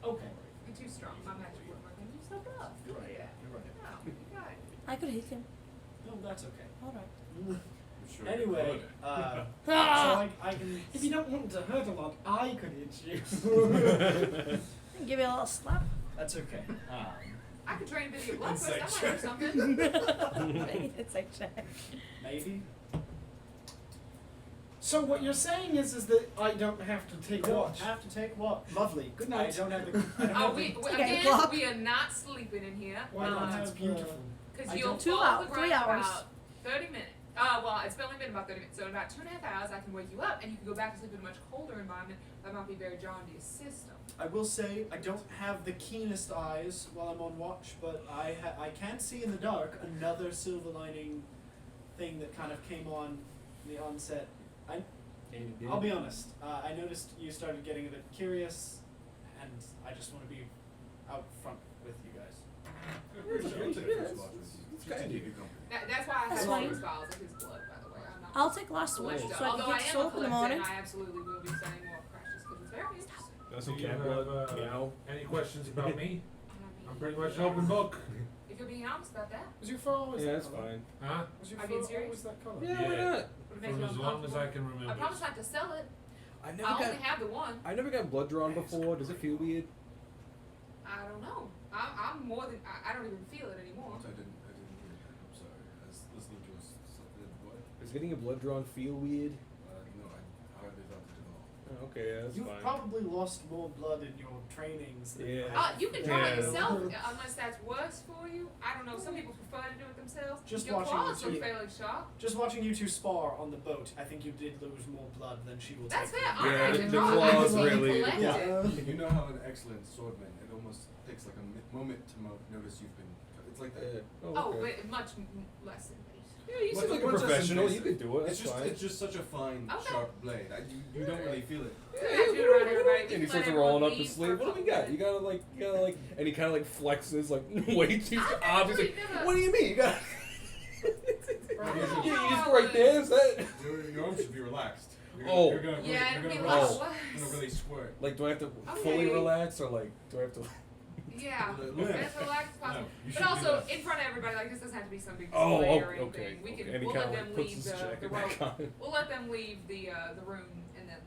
Okay. You're too strong. My magic wouldn't work. You so buff. You're right. Yeah. You're right. No, you got it. I could hit him. No, that's okay. Alright. I'm sure Anyway, you so Ah! I can. If you don't want to hurt a lot, I could hit you. Give you a little slap. That's okay. I could train video blood Insight first. That might check. do something. Maybe it's like check. Maybe. So what you're saying is that I don't have to take You don't watch. have to take watch. Lovely. Good I night. don't have the. I don't Oh, have we the. Okay, again, clock. we are not sleeping in here. Why I don't not? have It's the- beautiful. Because I you'll don't- 2 fall hours, to the 3 ground hours. about 30 minutes. Well, it's only been about 30 minutes. So in about 2.5 hours, I can wake you up, and you can go back to sleep in a much colder environment that might be very jarring to your system. I will say I don't have the keenest eyes while I'm on watch, but I can see in the dark another silver lining thing that kind of came on in the onset. I'll be honest. I noticed you started getting a bit curious, and I just want to be out front with you guys. I'll take first watch with you, just to keep you company. That's why I That's have all fine. these vials of his blood, by the way. I'm not I'll take last collector. switch so I Although can I get am soap a in the collector, morning. and I absolutely will be sending more crashes because it's very interesting. That's Do you okay, have blood. Meow. any questions about me? I I'm mean, pretty much an open book. if you're being honest about that, Was your fur always Yeah, that that's colour? fine. Huh? Was your Are fur you being serious? always that colour? Yeah, why Yeah. not? would it make For you as long as I can I remember. promise not to sell it. I I never only got. have the one. I never got blood drawn before. Does it feel weird? I don't know. I'm more than I don't even feel it anymore. I didn't hear that. I'm sorry. I was listening to something. What? Does getting a blood drawn feel weird? No, I hardly felt it at all. Oh, okay, yeah, that's You've fine. probably lost more blood in your trainings than Yeah. I have. You can try it Yeah. yourself unless that's worse for you. I don't know. Some people prefer to do it themselves. Just Your watching claws the look TV. fairly sharp. Just watching you two spar on the boat, I think you did lose more blood than she will That's take. fair. from you. I'm Yeah, not the even wrong. claws I just need to really- collect Yeah. it. You know how an excellent swordman, it almost takes like a moment to notice you've been. It's like that. Yeah. Oh, okay. but much less than me. Yeah, you Much- seem like a much less professional. You invasive. can do it. It's That's just fine. it's just such a fine, Okay. sharp blade. You don't really feel it. I do it around everybody. And he Let starts everyone rolling up his leave for sleeve. a What do we couple got? You minutes. gotta like, and he kind of like flexes, like, way too I've obvious. actually Like, never- what do you mean? You got? Right. you just go right there. Is that? Your arms should be relaxed. Oh. You're gonna Yeah, it'd be really, less. Oh. you're gonna really squirt. Like, do I have to Okay. fully relax, or like, do I have to? Yeah, No. as relaxed as possible. No, you But should also, do that. in front of everybody, like this doesn't have to be some big Oh, display oh, or anything. okay. We okay. can, And he we'll kind let of them like puts leave his the jacket rope. back on. We'll let them leave the room, and then,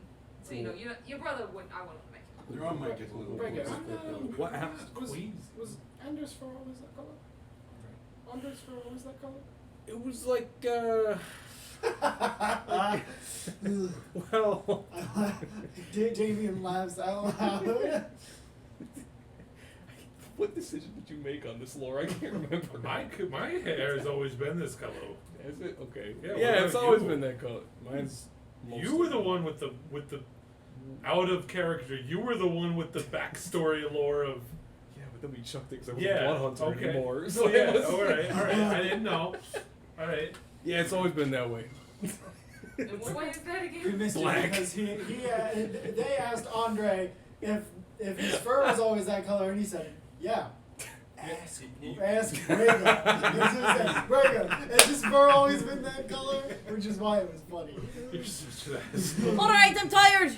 so you know, your brother wouldn't. I wouldn't make it. Your arm might get a little. Very good. loose. What happened? Was Anders fur always that colour? Anders fur always that colour? It was like, well, Damien laughs out loud. what decision did you make on this lore? I can't remember. My hair has always been this color. Is it? Okay. Yeah, Yeah, what it's about always you? been that color. Mine's. You were the one with the out of character. You were the one with the backstory lore of. Yeah, but then we chucked it because I wasn't Yeah. a blood hunter Okay. anymore. So it yeah. was- All right. I didn't know. All right. Yeah, it's always been that way. And what way is that We again? missed it Black. because they asked Andre if his fur was always that color, and he said, "Yeah." Ask Morgo. Morgo. Has this fur always been that color? Which is why it was funny. You're such an asshole. Alright, I'm tired.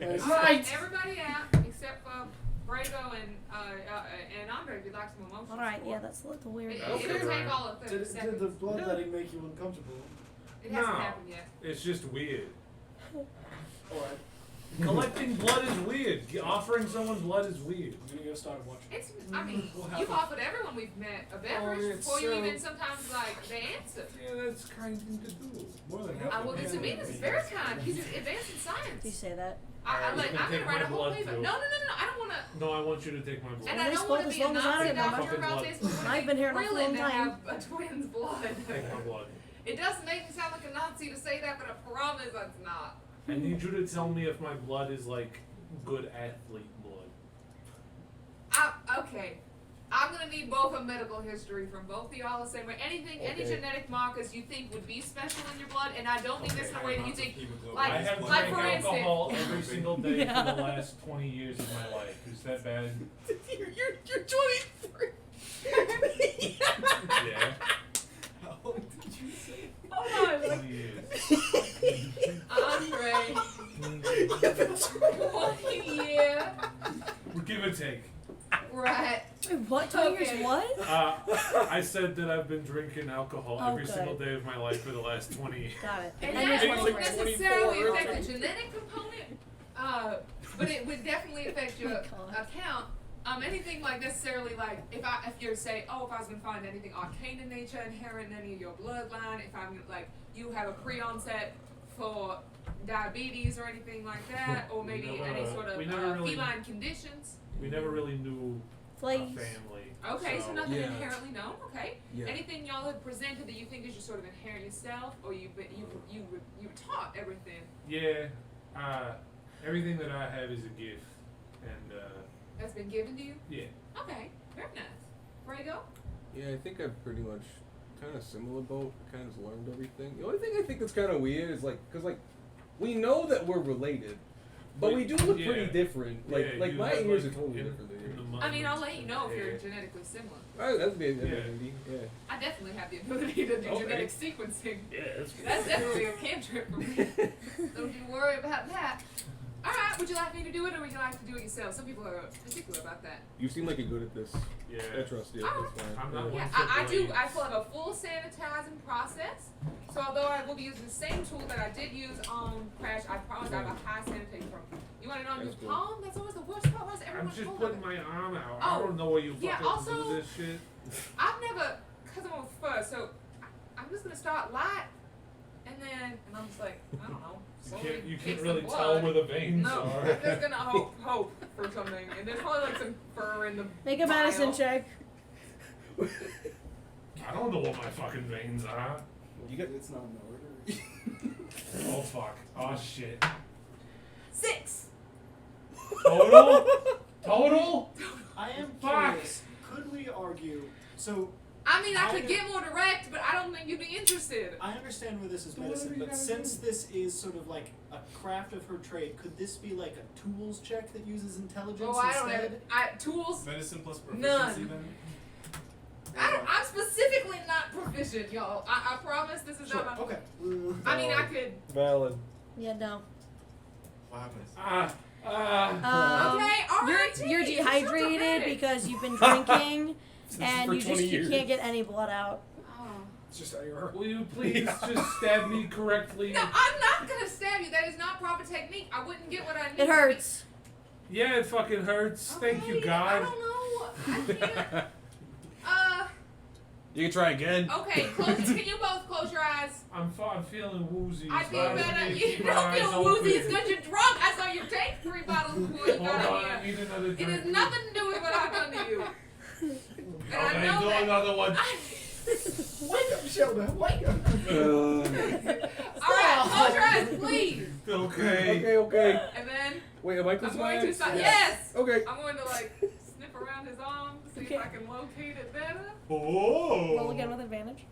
Alright, everybody out except for Brago and Andre if you'd like some emotional Alright, support. yeah, that's a little weird. It'll Okay. take all of 30 Did seconds. the bloodletting make you uncomfortable? It hasn't No. happened yet. It's just weird. Alright. Collecting blood is weird. Offering someone blood is weird. I'm gonna go start watching. It's, I mean, We'll have you've a- offered everyone we've met a beverage it's before you so- even sometimes like they answer. Yeah, that's kind thing to do. More than half. Well, the to me, people this is be very asking kind. me. He's advancing You science. say that. I'm Alright, gonna take write a my whole blood, paper. too. No, I don't wanna. No, I want you to take my blood. And Well, I they don't spoke want to as be a long as I Nazi remember. doctor about Fucking this, but when I've been here an awful thrilling long to time. have a twin's blood. Take my blood. It does make me sound like a Nazi to say that, but I promise it's not. I need you to tell me if my blood is like good athlete blood. Okay. I'm gonna need both a medical history from both of y'all the same way. Anything, any Okay. genetic markers you think would be special in your blood, and I don't mean this in a way that you think. I Like- have like drank for instance- alcohol every single day Yeah. for the last 20 years of my life. Is that bad? You're 23. Yeah. How old did you say? Hold on. 20 years. Andre. 1 year. Give or take. Right. Wait, what? 20 Okay. years what? I said that I've been drinking alcohol Oh, every good. single day of my life for the last 20 years. Got it. And And that you're won't 23. necessarily 24, affect the genetic component, but it would definitely affect your Oh my God. account. Anything like necessarily like if you're say, oh, if I was gonna find anything arcane in nature inherent in any of your bloodline, if I'm like you have a pre-onset for diabetes or anything like that, or maybe never, any sort of we never really- feline conditions. We never really knew a Flames. family. Okay, so nothing Yeah. inherently known. Okay. Yeah. Anything y'all have presented that you think is your sort of inherent yourself, or you were taught everything. Yeah. Everything that I have is a gift. And, That's been given to you? yeah. Okay, very nice. Brago? Yeah, I think I'm pretty much kind of similar boat. Kind of learned everything. The only thing I think that's kind of weird is because we know that we're related, but we do look Yeah. pretty different. Like Yeah, like you my have, ears like, are totally in- different than in the yours. mud I mean, I'll and let you know if you're hair. genetically similar. Oh, that'd be Yeah. yeah. I definitely have the ability to do Okay. genetic sequencing. Yeah, that's That's definitely a cantrip for me. Don't you worry about that. Alright, would you like me to do it or would you like to do it yourself? Some people are particular about that. You seem like you're good at this. Yeah. I trust you. Oh. That's fine. I'm not Yeah. Yeah, one I to do. blame. I still have a full sanitizing process. So although I will be using the same tool that I did use on Crash, I promise I have a high sanitation program. You want it on your That's good. palm? That's always the worst part. Why is I'm everyone just hold putting it? my arm out. Oh, I don't know where you yeah, fucking also- do this shit. I've never, cause I'm on fur, so I'm just gonna start light, and I'm just like, I don't know. slowly You take can't some really blood. tell where the veins No, are. I'm just gonna hope for something, and there's probably like some fur in the. Make a medicine vial. check. I don't know what my fucking veins are. You got It's not in order. Oh fuck. Oh shit. 6. Total? Total? I am Fuck. curious. Could we argue? So I mean, I I could don't- get more direct, but I don't think you'd be interested. I understand where this is So what medicine, do we but gotta since do? this is sort of like a craft of her trade, could this be like a tools check that uses intelligence Oh, I don't instead? have tools. Medicine plus proficiency None. then? I'm specifically not proficient, y'all. I promise this is Sure. not my. Okay. I mean, I could. valid. Yeah, no. What happens? Okay, all right. You're geez, it's so dehydrated dramatic. because you've been drinking, and for you 20 years. can't get any blood out. Oh. It's just error. Will you please just stab me correctly? No, I'm not gonna stab you. That is not proper technique. I wouldn't get what I need. It hurts. Yeah, it fucking hurts. Thank you, Okay, God. I don't know. I can't. You can try again. Okay. Can you both close your eyes? I'm feeling woozy. I so feel I better. need to You keep my don't eyes feel woozy. It's open. because you're drunk. I saw you take 3 bottles before you Hold got on, in I here. need another It drink. has nothing to do with what I've done to you. And I Okay, know do that. another one. Wake up, Sheldon. Wake up. All right, close your eyes, please. Okay. Okay. And then Wait, am I I'm close my going to eyes? start. Yes. Okay. I'm going to like sniff around his arm to see if I can locate it better. Oh. Roll again with advantage.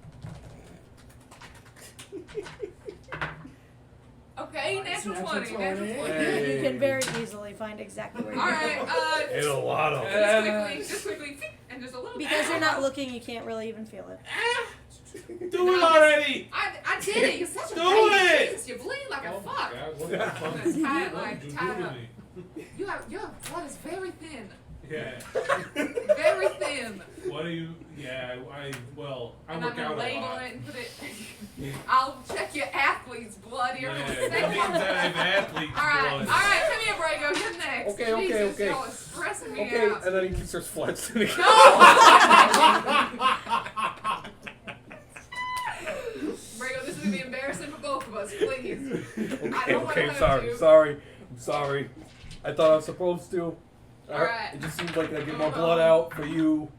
Okay, natural 20. Natural 20. Hey. You can very easily find exactly where you All are. right. It's a lot of. Just quickly, and and there's a little Because you're not looking, you can't really even feel it. Do it already! I did it. You're such a Do baby. it! Jesus, you bleed like a Oh fuck. my God, what the fuck? I'm gonna tie it What like did you tie do it to up. me? Your blood is very thin. Yeah. Very thin. What are you? Yeah, I well, I And work I'm gonna out a label lot. it and put it. I'll check your athlete's blood here in a Yeah, second. that means that I have athlete's Alright, blood. alright, come here, Brago, you're next. Okay, Jesus, okay. y'all are stressing me Okay, out. and then he starts flexing again. Brago, this is gonna be embarrassing for both of us, please. I don't Okay, wanna sorry, hurt you. sorry. I'm sorry. I thought I was supposed to. Alright. It just seems like I get more blood out for you.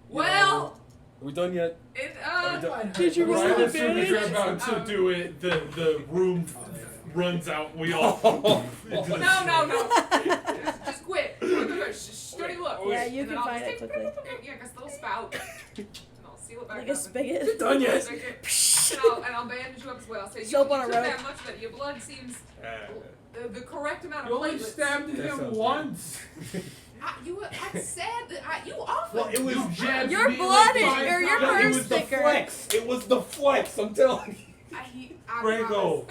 Well, Are we done yet? it, Are we done? Did you roll Right as the soon as you're advantage? about to do it, the room runs out. We all. no. Just quit. Sturdy look. Yeah, you And then can I'll find just it take- quickly. Yeah, just a little spout. And I'll seal it back Like up. a spigot. Done yet? And I'll bandage you up as well. So Soap you on a took rope. that much, but your blood seems the correct amount You of only platelets. stabbed That him sounds once. I said that you offered. Well, it was You jabbed Your me blood like is, five or your times. It purse was the thicker. flex. It was the flex. I'm telling you. I Branko, promise.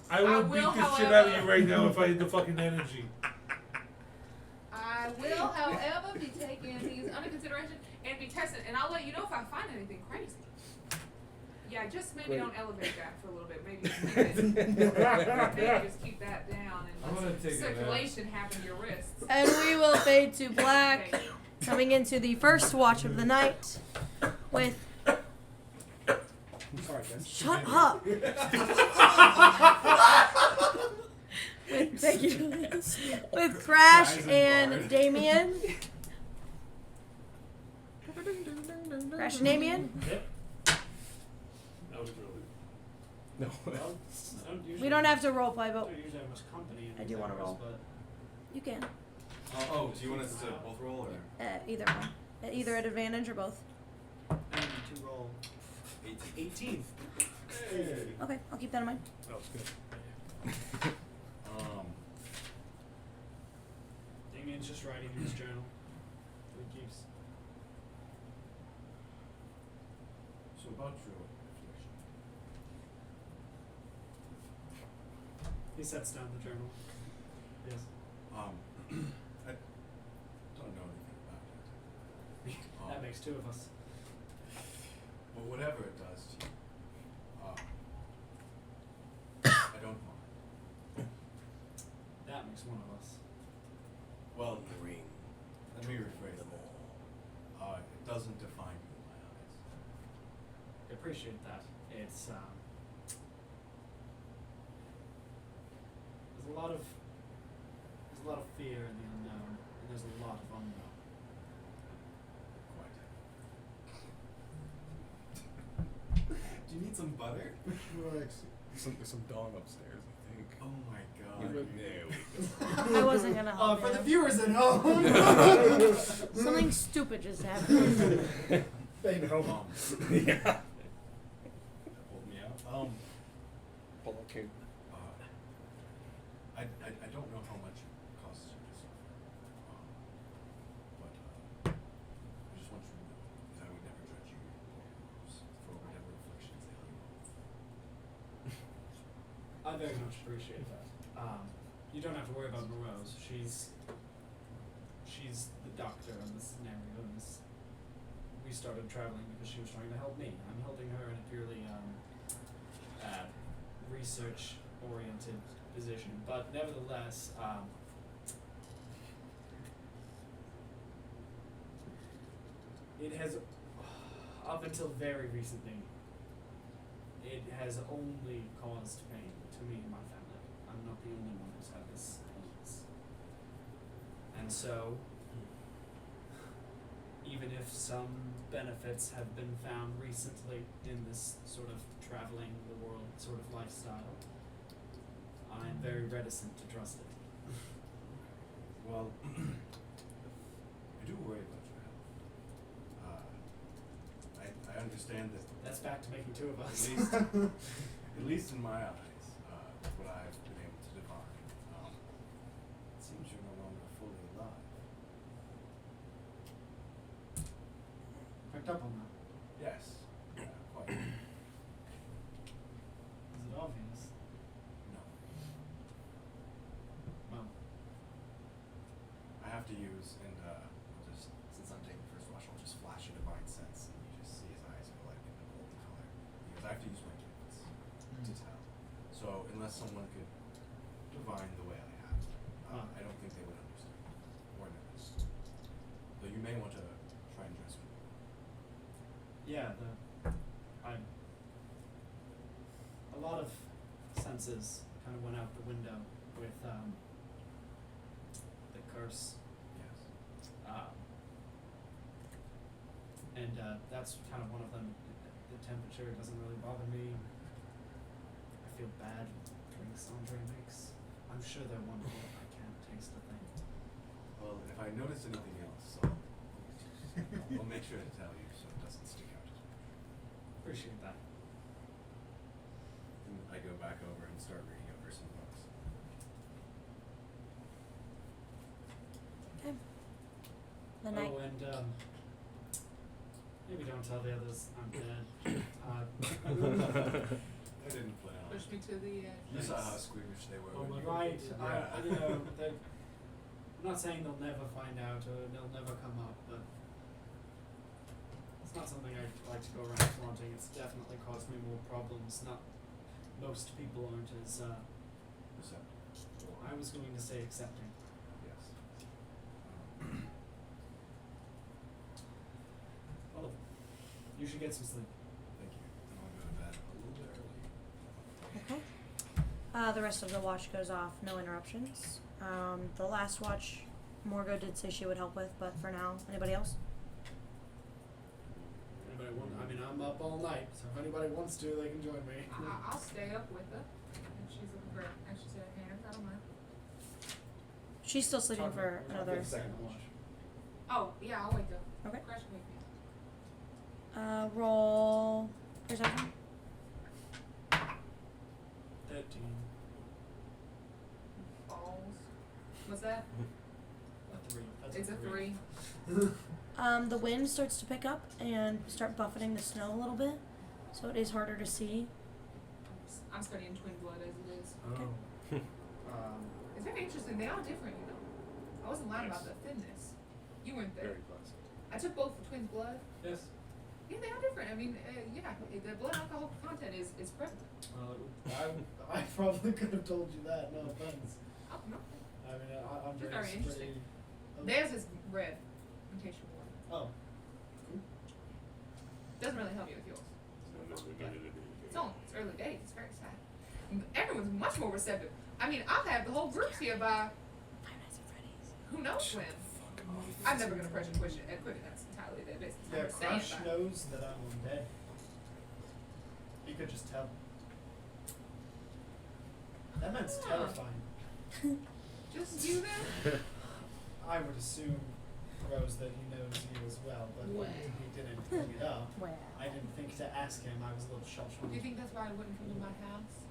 I I would will, beat the shit however- out of you right now if I had the fucking energy. I will, however, be taking these under consideration and be testing, and I'll let you know if I find anything crazy. Yeah, just maybe Great. don't elevate that for a little bit. Maybe just keep it, maybe just keep that down I'm and gonna let take a nap. circulation happen to your wrists. And we will fade to black, Thank you. coming into the first watch of the night with. I'm sorry, guys. Shut up! with, thank you. With Crash and Damien. Crash and Damien. That was really. No. Well, I don't usually, We don't have to roleplay, I but don't usually have much company in I these do wanna hours, roll. but you can. Oh, do you want us to both roll or? Either one. Either at advantage or both. I need to roll 18. Okay, I'll keep that in mind. That was good. Damien's just writing in his journal. He keeps. So about your affliction. He sets down the journal. Yes. I don't know anything about it. That makes two of us. But whatever it does to you, I don't mind. That makes one of us. Well, let me rephrase that. It doesn't define you in my eyes. I appreciate that. It's there's a lot of fear in the unknown, and there's a lot of unknown. Quite. Do you need some butter? Some dog upstairs, I think. Oh my god. There we go. I wasn't gonna help For you. the viewers at home. Something stupid just happened. Baby, hold on. Yeah. Hold me out. Okay. I don't know how much it costs you to suffer. But I just want you to know that I would never judge you for whatever afflictions they have. I very much appreciate that. You don't have to worry about Morose. She's the doctor in this scenario, and we started traveling because she was trying to help me. I'm helping her in a purely research-oriented position, but nevertheless, it has, up until very recently, it has only caused pain to me and my family. I'm not the only one who's had this illness. And so, even if some benefits have been found recently in this sort of traveling the world sort of lifestyle, I'm very reticent to trust it. Well, I do worry about your health. I understand that That's back to making two of at us. least, at least in my eyes, what I've been able to divine, it seems you're no longer fully alive. picked up on that. Yes. Yeah, quite. Is it obvious? No. Well, I have to use, and I'll just, since I'm taking first watch, I'll just flash a divine sense, and you just see his eyes go like in the golden color. Because I have to use my gifts to tell. So unless someone could divine the way I have, I don't think they would understand. Or notice. Though you may want to try and dress me. yeah, a lot of senses kind of went out the window with the curse. Yes. And that's kind of one of them. The temperature doesn't really bother me. I feel bad drinks Andre makes. I'm sure they're wonderful. I can't taste a thing. Well, if I notice anything else, I'll make sure to tell you so it doesn't stick out as much. Appreciate that. And I go back over and start reading over some books. Okay. The night. Oh, and maybe don't tell the others I'm dead. I didn't plan on Push it. me to the edge. You saw how squeamish they were. Oh when my you- right. Yeah. You know, I'm not saying they'll never find out or they'll never come up, but it's not something I like to go around flaunting. It's definitely caused me more problems. Not most people aren't as Receptive. I was going to say accepting. Yes. Well, you should get some sleep. Thank you. And I'll go to bed a little bit early. Okay. The rest of the watch goes off, no interruptions. The last watch, Morgo did say she would help with, but for now, anybody else? Anybody want? I mean, I'm up all night, so if anybody wants to, they can join me. I'll stay up with her. And she's looking for extra set of hands. I don't mind. She's still sleeping Talk for about- we're another. talking second watch. Oh, yeah, I'll wake up. Okay. Crash wake me. Roll perception. 13. Balls. What's that? A 3. That's It's a 3. The wind starts to pick up and start buffeting the snow a little bit, so it is harder to see. I'm studying twin blood as it is. Oh. It's very interesting. They are different, you know. I wasn't lying about the thinness. You weren't there. Very classic. I took both for twins blood. Yes. Yeah, they are different. I mean, yeah, the blood alcohol content is present. I probably could have told you that. No offense. Oh, no. I mean, I'm Very very interesting. pretty. Theirs is red, in case you're wondering. Oh. Cool. Doesn't really help you with yours. It's early days. It's very sad. Everyone's much more receptive. I mean, I'll have the whole groups here by Five Nights at Freddy's. who knows when. I'm never gonna pressure quit it. That's entirely their business. I'm Yeah, just saying Crush that. knows that I'm undead. He could just tell. That man's Ah. terrifying. Just you then? I would assume, Rose, that he knows you as well, but Well. he didn't bring it up. Well. I didn't think to ask him. I was a little shell-shocked. Do you think that's why I wouldn't come to my house?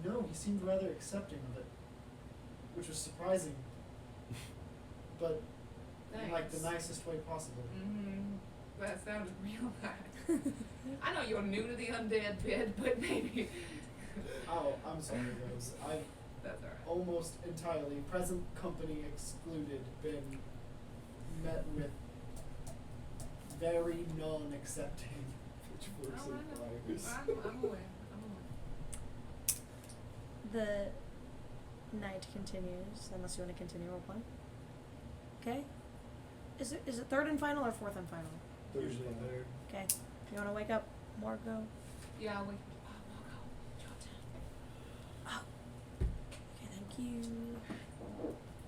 No, he seemed rather accepting of it, which was surprising, but in like the Thanks. nicest way possible. Mm-hmm. That sounded real bad. I know you're new to the undead bit, but maybe. Oh, I'm sorry, Rose. I've That's alright. almost entirely, present company excluded, been met with very non-accepting pitchforks Oh, and I know. flyers. I'm aware. I'm aware. The night continues, unless you want to continue roleplaying. Okay. Is it third and final or fourth and final? Usually they're Okay. You want to wake up, Morgo? Yeah, I'll wait. Oh. Okay, thank you.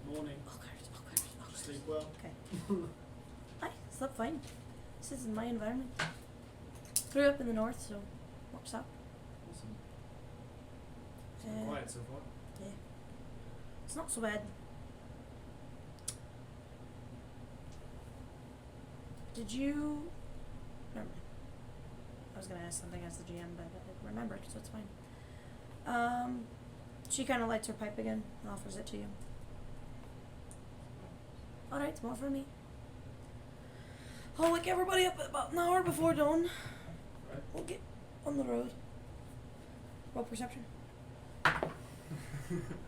morning. Sleep well. Okay. I slept fine. This isn't my environment. Grew up in the north, so works out. Awesome. It's Uh, been quiet so far. Yeah. It's not so bad. Did you... Never mind. I was going to ask something as the GM, but I remembered, so it's fine. She kind of lights her pipe again and offers it to you. Alright, more for me. I'll wake everybody up about an hour before dawn. Right. We'll get on the road. Roll perception.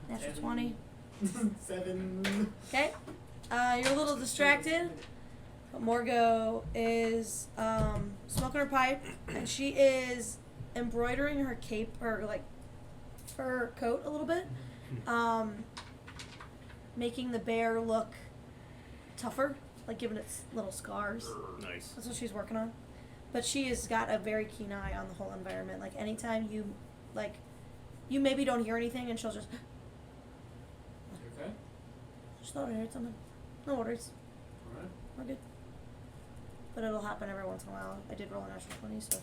Natural 20. 7. Okay. You're a little distracted. But Morgo is smoking her pipe, and she is embroidering her cape or like fur coat a little bit, making the bear look tougher, like giving it little scars. Nice. That's what she's working on. But she has got a very keen eye on the whole environment. Like anytime you maybe don't hear anything, and she'll just Okay. just thought I heard something. No worries, Alright. we're good. But it'll happen every once in a while. I did roll a natural 20, so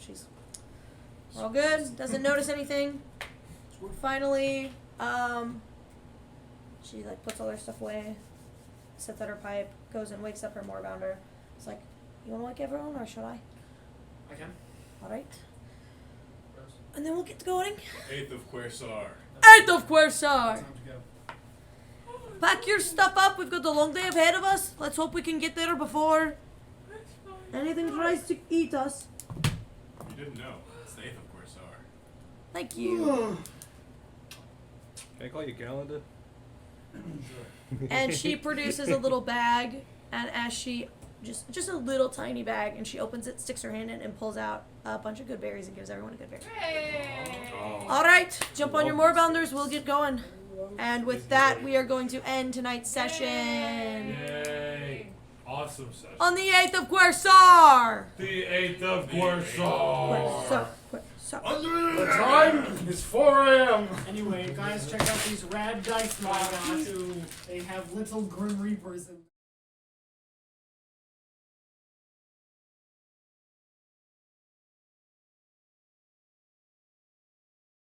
we're all good. Doesn't notice anything. Finally, she like puts all her stuff away, sets out her pipe, goes and wakes up her moorbounder. It's like, you want to wake everyone, or should I? I can. All right. And then we'll get going. 8th of Quersar. 8th of Quersar. Time to go. Pack your stuff up. We've got a long day ahead of us. Let's hope we can get there before anything tries to eat us. You didn't know. It's the 8th of Quersar. Thank you. Can I call you Calendar? And she produces a little bag, and as she just a little tiny bag, and she opens it, sticks her hand in, and pulls out a bunch of good berries and gives everyone a good berry. Hey! All right, jump on your moorbounders. We'll get going. And with that, we are going to end tonight's session Yay! Awesome session. on the 8th of Quersar. The 8th of Quersar. Quersar. The time is 4 a.m. Anyway, guys, check out these rad dice that I got. They have little Grim Reapers in